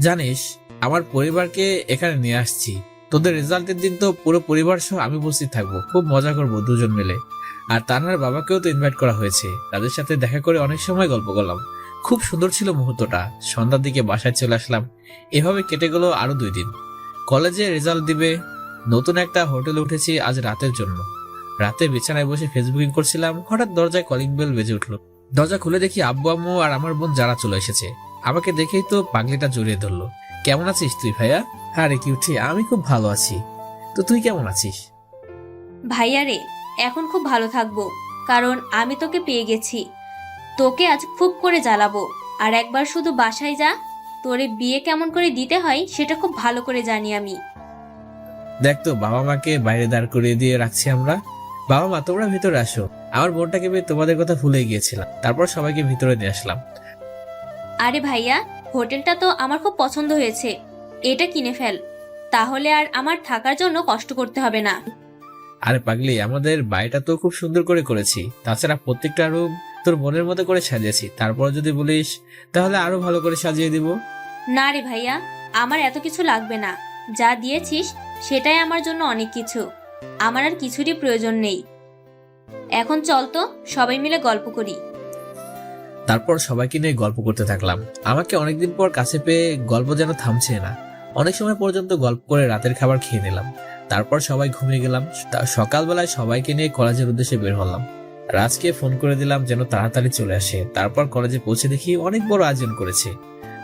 Speaker 2: জানিস, আমার পরিবারকে এখানে নিয়ে আসছি। তোদের রেজাল্টের দিন তো পুরো পরিবার সহ আমি উপস্থিত থাকবো, খুব মজা করবো দুজন মিলে। আর তানহার বাবাকেও তো ইনভাইট করা হয়েছে, তাদের সাথে দেখা করে অনেক সময় গল্প করলাম। খুব সুন্দর ছিল মুহূর্তটা। সন্ধ্যার দিকে বাসায় চলে আসলাম। এভাবে কেটে গেল আরো 2 দিন। কলেজে রেজাল্ট দিবে, নতুন একটা হোটেলে উঠেছি আজ রাতের জন্য। রাতে বিছানায় বসে ফেসবুকিং করছিলাম, হঠাৎ দরজায় কলিং বেল বেজে উঠলো। দরজা খুলে দেখি আব্বু আম্মু আর আমার বোন যারা চলে এসেছে। আমাকে দেখেই তো পাগলিটা জড়িয়ে ধরলো। কেমন আছিস তুই ভাইয়া? আরে কিউটি, আমি খুব ভালো আছি। তো তুই কেমন আছিস?
Speaker 12: ভাইয়া রে, এখন খুব ভালো থাকবো, কারণ আমি তোকে পেয়ে গেছি। তোকে আজ খুব করে জ্বালাবো। আর একবার শুধু বাসায় যা, তোরে বিয়ে কেমন করে দিতে হয় সেটা খুব ভালো করে জানি আমি।
Speaker 2: দেখ তো, বাবা মাকে বাইরে দাঁড় করিয়ে দিয়ে রাখছি আমরা। বাবা মা, তোমরা ভিতরে আসো। আমার বোনটাকে পেয়ে তোমাদের কথা ভুলে গিয়েছিলাম, তারপর সবাইকে ভিতরে নিয়ে আসলাম।
Speaker 12: আরে ভাইয়া, হোটেলটা তো আমার খুব পছন্দ হয়েছে, এটা কিনে ফেল, তাহলে আর আমার থাকার জন্য কষ্ট করতে হবে না।
Speaker 2: আরে পাগলি, আমাদের বাড়িটা তো খুব সুন্দর করে করেছি। তাছাড়া প্রত্যেকটা রুম তোর মনের মতো করে সাজিয়েছি। তারপর যদি বলিস তাহলে আরো ভালো করে সাজিয়ে দিব।
Speaker 12: না রে ভাইয়া, আমার এত কিছু লাগবে না। যা দিয়েছিস সেটাই আমার জন্য অনেক কিছু। আমার আর কিছুরই প্রয়োজন নেই। এখন চল তো সবাই মিলে গল্প করি।
Speaker 2: তারপর সবাইকে নিয়ে গল্প করতে থাকলাম। আমাকে অনেকদিন পর কাছে পেয়ে গল্প যেন থামছে না। অনেক সময় পর্যন্ত গল্প করে রাতের খাবার খেয়ে নিলাম। তারপর সবাই ঘুমিয়ে গেলাম। সকালবেলায় সবাইকে নিয়ে কলেজের উদ্দেশ্যে বের হলাম। রাজকে ফোন করে দিলাম যেন তাড়াতাড়ি চলে আসে। তারপর কলেজে পৌঁছে দেখি অনেক বড় আয়োজন করেছে।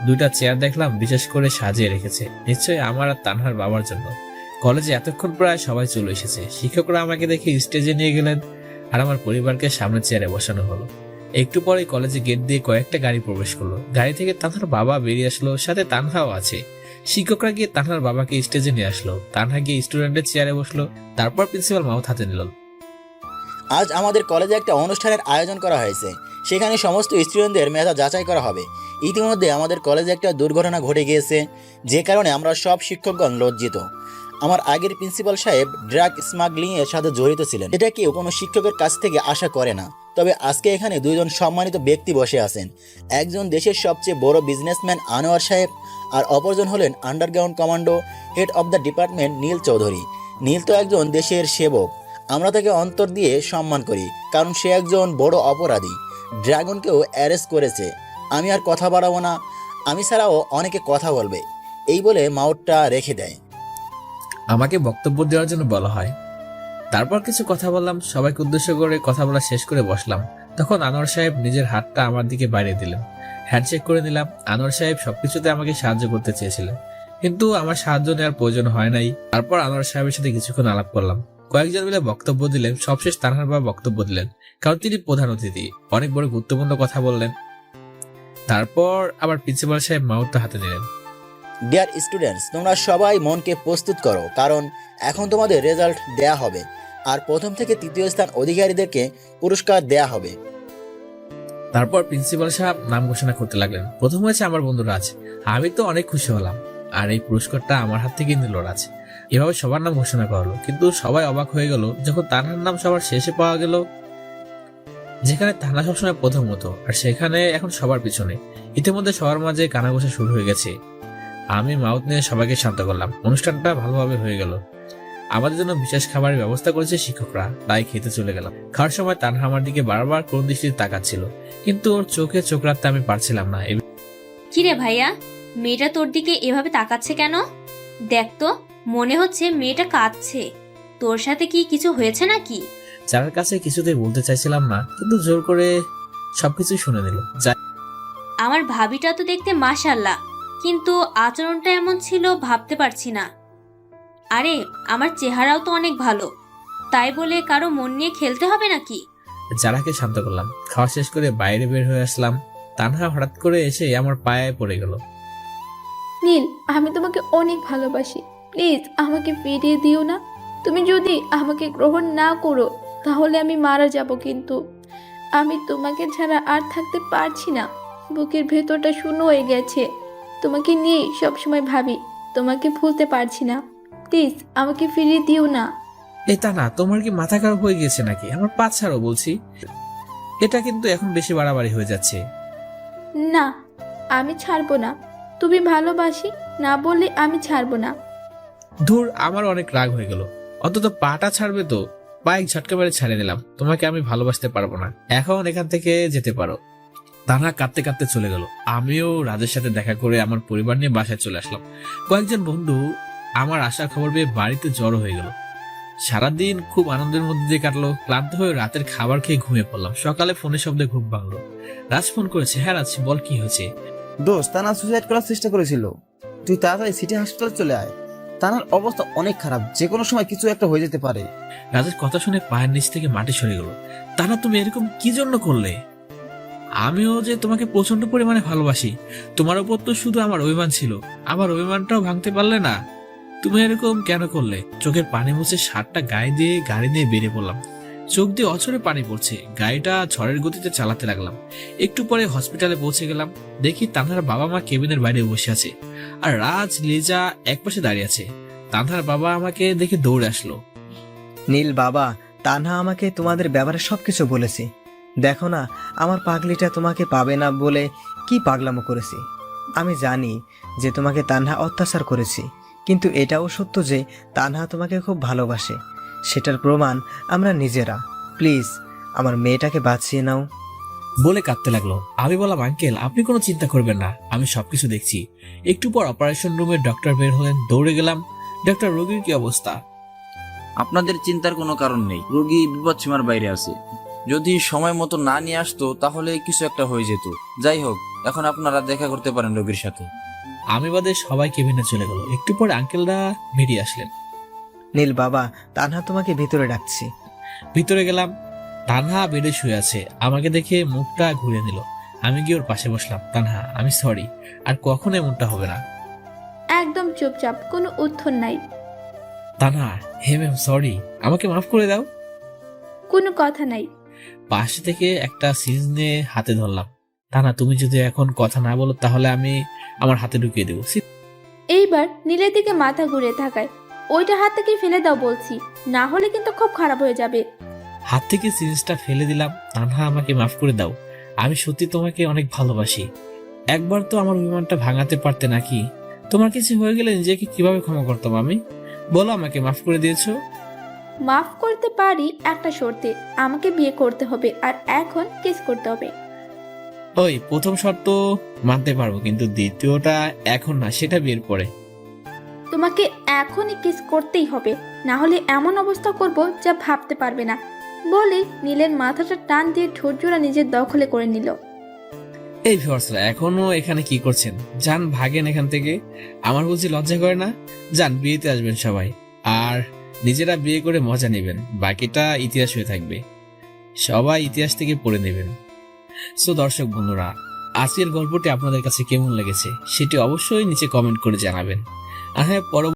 Speaker 2: 2টা চেয়ার দেখলাম বিশেষ করে সাজিয়ে রেখেছে, নিশ্চয়ই আমার আর তানহার বাবার জন্য। কলেজে এতক্ষণ প্রায় সবাই চলে এসেছে। শিক্ষকরা আমাকে দেখে স্টেজে নিয়ে গেলেন আর আমার পরিবারকে সামনের চেয়ারে বসানো হলো। একটু পরে কলেজে গেট দিয়ে কয়েকটা গাড়ি প্রবেশ করলো। গাড়ি থেকে তানহার বাবা বেরিয়ে আসলো, সাথে তানহাও আছে। শিক্ষকরা গিয়ে তানহার বাবাকে স্টেজে নিয়ে আসলো। তানহা গিয়ে স্টুডেন্টের চেয়ারে বসলো। তারপর প্রিন্সিপাল মাউথ হাতে নিল।
Speaker 5: আজ আমাদের কলেজে একটা অনুষ্ঠানের আয়োজন করা হয়েছে, সেখানে সমস্ত স্টুডেন্টদের মেধা যাচাই করা হবে। ইতিমধ্যে আমাদের কলেজে একটা দুর্ঘটনা ঘটে গিয়েছে, যে কারণে আমরা সব শিক্ষকগণ লজ্জিত। আমার আগের প্রিন্সিপাল সাহেব ড্রাগ স্মাগলিং এর সাথে জড়িত ছিলেন, এটা কেউ কোনো শিক্ষকের কাছ থেকে আশা করে না। তবে আজকে এখানে 2 জন সম্মানিত ব্যক্তি বসে আছেন। একজন দেশের সবচেয়ে বড় বিজনেসম্যান আনোয়ার সাহেব, আর অপরজন হলেন underground commando head of the department Neel Chowdhury. Neel তো একজন দেশের সেবক। আমরা তাকে অন্তর দিয়ে সম্মান করি, কারণ সে একজন বড় অপরাধী। ড্রাগনকেও অ্যারেস্ট করেছে। আমি আর কথা বাড়াবো না, আমি ছাড়াও অনেকে কথা বলবে। এই বলে মাউটটা রেখে দেয়।
Speaker 2: আমাকে বক্তব্য দেওয়ার জন্য বলা হয়। তারপর কিছু কথা বললাম, সবাইকে উদ্দেশ্য করে কথা বলা শেষ করে বসলাম। তখন আনোয়ার সাহেব নিজের হাতটা আমার দিকে বাড়িয়ে দিলেন। হ্যান্ডশেক করে নিলাম। আনোয়ার সাহেব সবকিছুতে আমাকে সাহায্য করতে চেয়েছিলেন, কিন্তু আমার সাহায্য নেওয়ার প্রয়োজন হয় নাই। তারপর আনোয়ার সাহেবের সাথে কিছুক্ষণ আলাপ করলাম। কয়েকজন মিলে বক্তব্য দিলেন। সবশেষ তানহার বাবা বক্তব্য দিলেন, কারণ তিনি প্রধান অতিথি। অনেক বড় গুরুত্বপূর্ণ কথা বললেন। তারপর আবার প্রিন্সিপাল সাহেব মাউথটা হাতে নিলেন।
Speaker 5: ডিয়ার স্টুডেন্টস, তোমরা সবাই মনকে প্রস্তুত করো, কারণ এখন তোমাদের রেজাল্ট দেয়া হবে, আর প্রথম থেকে 3য় স্থান অধিকারীদেরকে পুরস্কার দেয়া হবে।
Speaker 2: তারপর প্রিন্সিপাল সাহেব নাম ঘোষণা করতে লাগলেন। প্রথম হয়েছে আমার বন্ধু রাজ। আমি তো অনেক খুশি হলাম, আর এই পুরস্কারটা আমার হাত থেকে নিল রাজ। এভাবে সবার নাম ঘোষণা করা হলো, কিন্তু সবাই অবাক হয়ে গেল যখন তানহার নাম সবার শেষে পাওয়া গেল। যেখানে তানহা সবসময় প্রথম হতো, আর সেখানে এখন সবার পিছনে। ইতিমধ্যে সবার মাঝে কানাঘোষা শুরু হয়ে গেছে। আমি মাউথ নিয়ে সবাইকে শান্ত করলাম। অনুষ্ঠানটা ভালোভাবে হয়ে গেল। আমাদের জন্য বিশেষ খাবারের ব্যবস্থা করেছে শিক্ষকরা, তাই খেতে চলে গেলাম। খাওয়ার সময় তানহা আমার দিকে বারবার কোন দৃষ্টিতে তাকাচ্ছিল, কিন্তু ওর চোখে চোখ রাখতে আমি পারছিলাম না।
Speaker 12: কিরে ভাইয়া, মেয়েটা তোর দিকে এভাবে তাকাচ্ছে কেন? দেখ তো, মনে হচ্ছে মেয়েটা কাঁদছে। তোর সাথে কি কিছু হয়েছে নাকি?
Speaker 2: যার কাছে কিছুতেই বলতে চাইছিলাম না, কিন্তু জোর করে সবকিছু শুনে নিল।
Speaker 12: আমার ভাবিটা তো দেখতে মাশাআল্লাহ, কিন্তু আচরণটা এমন ছিল ভাবতে পারছি না। আরে আমার চেহারাও তো অনেক ভালো, তাই বলে কারো মন নিয়ে খেলতে হবে নাকি?
Speaker 2: যারাকে শান্ত করলাম। খাওয়া শেষ করে বাইরে বের হয়ে আসলাম। তানহা হঠাৎ করে এসে আমার পায়ে পড়ে গেল।
Speaker 1: নীল, আমি তোমাকে অনেক ভালোবাসি, প্লিজ আমাকে ফিরিয়ে দিও না। তুমি যদি আমাকে গ্রহণ না করো তাহলে আমি মারা যাব, কিন্তু আমি তোমাকে ছাড়া আর থাকতে পারছি না। বুকের ভেতরটা শূন্য হয়ে গেছে, তোমাকে নিয়ে সবসময় ভাবি, তোমাকে ভুলতে পারছি না। প্লিজ আমাকে ফিরিয়ে দিও না।
Speaker 2: এই তানহা, তোমার কি মাথা খারাপ হয়ে গেছে নাকি? আমার পা ছাড়ো বলছি। এটা কিন্তু এখন বেশি বাড়াবাড়ি হয়ে যাচ্ছে।
Speaker 1: না, আমি ছাড়বো না। তুমি ভালোবাসি না বললে আমি ছাড়বো না।
Speaker 2: ধুর, আমার অনেক রাগ হয়ে গেল। অন্তত পাটা ছাড়বে তো। বাইক ঝটকা মেরে ছাড়িয়ে দিলাম। তোমাকে আমি ভালোবাসতে পারবো না, এখন এখান থেকে যেতে পারো। তানহা কাঁদতে কাঁদতে চলে গেল। আমিও রাজের সাথে দেখা করে আমার পরিবার নিয়ে বাসায় চলে আসলাম। কয়েকজন বন্ধু আমার আসার খবর পেয়ে বাড়িতে জড়ো হয়ে গেল। সারাদিন খুব আনন্দের মধ্যে দিয়ে কাটলো। ক্লান্ত হয়ে রাতের খাবার খেয়ে ঘুমিয়ে পড়লাম। সকালে ফোনের শব্দে ঘুম ভাঙলো। রাজ ফোন করেছে। হ্যাঁ রাজ, বল কি হয়েছে?
Speaker 6: দোস্ত, তানা সুসাইড করার চেষ্টা করেছিল। তুই তাড়াতাড়ি সিটি হাসপাতালে চলে আয়। তানার অবস্থা অনেক খারাপ, যে কোনো সময় কিছু একটা হয়ে যেতে পারে।
Speaker 2: রাজের কথা শুনে পায়ের নিচ থেকে মাটি সরে গেল। তানা, তুমি এরকম কি জন্য করলে? আমিও যে তোমাকে প্রচন্ড পরিমাণে ভালোবাসি। তোমার উপর তো শুধু আমার অভিমান ছিল, আমার অভিমানটাও ভাঙতে পারলে না। তুমি এরকম কেন করলে? চোখের পানি মুছে শার্টটা গায়ে দিয়ে গাড়ি নিয়ে বেরিয়ে পড়লাম। চোখ দিয়ে অঝরে পানি পড়ছে। গাড়িটা ঝড়ের গতিতে চালাতে লাগলাম। একটু পরে হসপিটালে পৌঁছে গেলাম। দেখি তানহার বাবা মা কেবিনের বাইরে বসে আছে, আর রাজ লিজা একপাশে দাঁড়িয়ে আছে। তানহার বাবা আমাকে দেখে দৌড়ে আসলো।
Speaker 9: নীল বাবা, তানহা আমাকে তোমাদের ব্যাপারে সবকিছু বলেছে। দেখো না, আমার পাগলিটা তোমাকে পাবে না বলে কি পাগলামো করেছি। আমি জানি যে তোমাকে তানহা অত্যাচার করেছি, কিন্তু এটাও সত্য যে তানহা তোমাকে খুব ভালোবাসে। সেটার প্রমাণ আমরা নিজেরা। প্লিজ আমার মেয়েটাকে বাঁচিয়ে নাও।
Speaker 2: বলে কাঁদতে লাগলো। আমি বললাম, আঙ্কেল আপনি কোনো চিন্তা করবেন না, আমি সবকিছু দেখছি। একটু পর অপারেশন রুমে ডক্টর বের হলেন। দৌড়ে গেলাম। ডক্টর, রোগীর কি অবস্থা?
Speaker 8: আপনাদের চিন্তার কোনো কারণ নেই, রোগী বিপদসীমার বাইরে আছে। যদি সময় মতো না নিয়ে আসতো তাহলে কিছু একটা হয়ে যেত। যাই হোক, এখন আপনারা দেখা করতে পারেন রোগীর সাথে।
Speaker 2: আমি বাদে সবাই কেবিনে চলে গেল। একটু পর আঙ্কেলরা বেরিয়ে আসলেন।
Speaker 9: নীল বাবা, তানহা তোমাকে ভিতরে ডাকছি।
Speaker 2: ভিতরে গেলাম। তানহা বেডে শুয়ে আছে। আমাকে দেখে মুখটা ঘুরে নিল। আমি গিয়ে ওর পাশে বসলাম। তানহা, আমি সরি, আর কখনো এমনটা হবে না।
Speaker 1: একদম চুপচাপ, কোনো উত্তর নাই।
Speaker 2: তানহা, হে ম্যাম সরি, আমাকে মাফ করে দাও।
Speaker 1: কোনো কথা নাই।
Speaker 2: পাশে থেকে একটা সিরিজ নিয়ে হাতে ধরলাম। তানহা, তুমি যদি এখন কথা না বলো তাহলে আমি আমার হাতে ঢুকিয়ে দেবো।
Speaker 1: এইবার নীলের দিকে মাথা ঘুরে থাকায়, ওইটা হাত থেকে ফেলে দাও বলছি, না হলে কিন্তু খুব খারাপ হয়ে যাবে।
Speaker 2: হাত থেকে সিরিজটা ফেলে দিলাম। তানহা, আমাকে মাফ করে দাও। আমি সত্যি তোমাকে অনেক ভালোবাসি। একবার তো আমার অভিমানটা ভাঙাতে পারতে নাকি? তোমার কিছু হয়ে গেলে নিজেকে কিভাবে ক্ষমা করতাম আমি? বলো, আমাকে মাফ করে দিয়েছো।
Speaker 1: মাফ করতে পারি একটা শর্তে, আমাকে বিয়ে করতে হবে আর এখন কিস করতে হবে।
Speaker 2: ওই প্রথম শর্ত মানতে পারবো, কিন্তু দ্বিতীয়টা এখন না, সেটা বিয়ের পরে।
Speaker 1: তোমাকে এখনই কিস করতেই হবে, না হলে এমন অবস্থা করব যা ভাবতে পারবে না। বলে নীলের মাথাটা টান দিয়ে ঠোঁটজোড়া নিজের দখলে করে নিল।
Speaker 2: এই ভিউয়ার্সরা এখনো এখানে কি করছেন? যান, ভাগেন এখান থেকে। আমার বুঝি লজ্জা করে না? যান, বিয়েতে আসবেন সবাই, আর নিজেরা বিয়ে করে মজা নেবেন। বাকিটা ইতিহাস হয়ে থাকবে, সবাই ইতিহাস থেকে পড়ে নেবেন। সো দর্শক বন্ধুরা, আজকের গল্পটি আপনাদের কাছে কেমন লেগেছে সেটি অবশ্যই নিচে কমেন্ট করে জানাবেন। আর হ্যাঁ,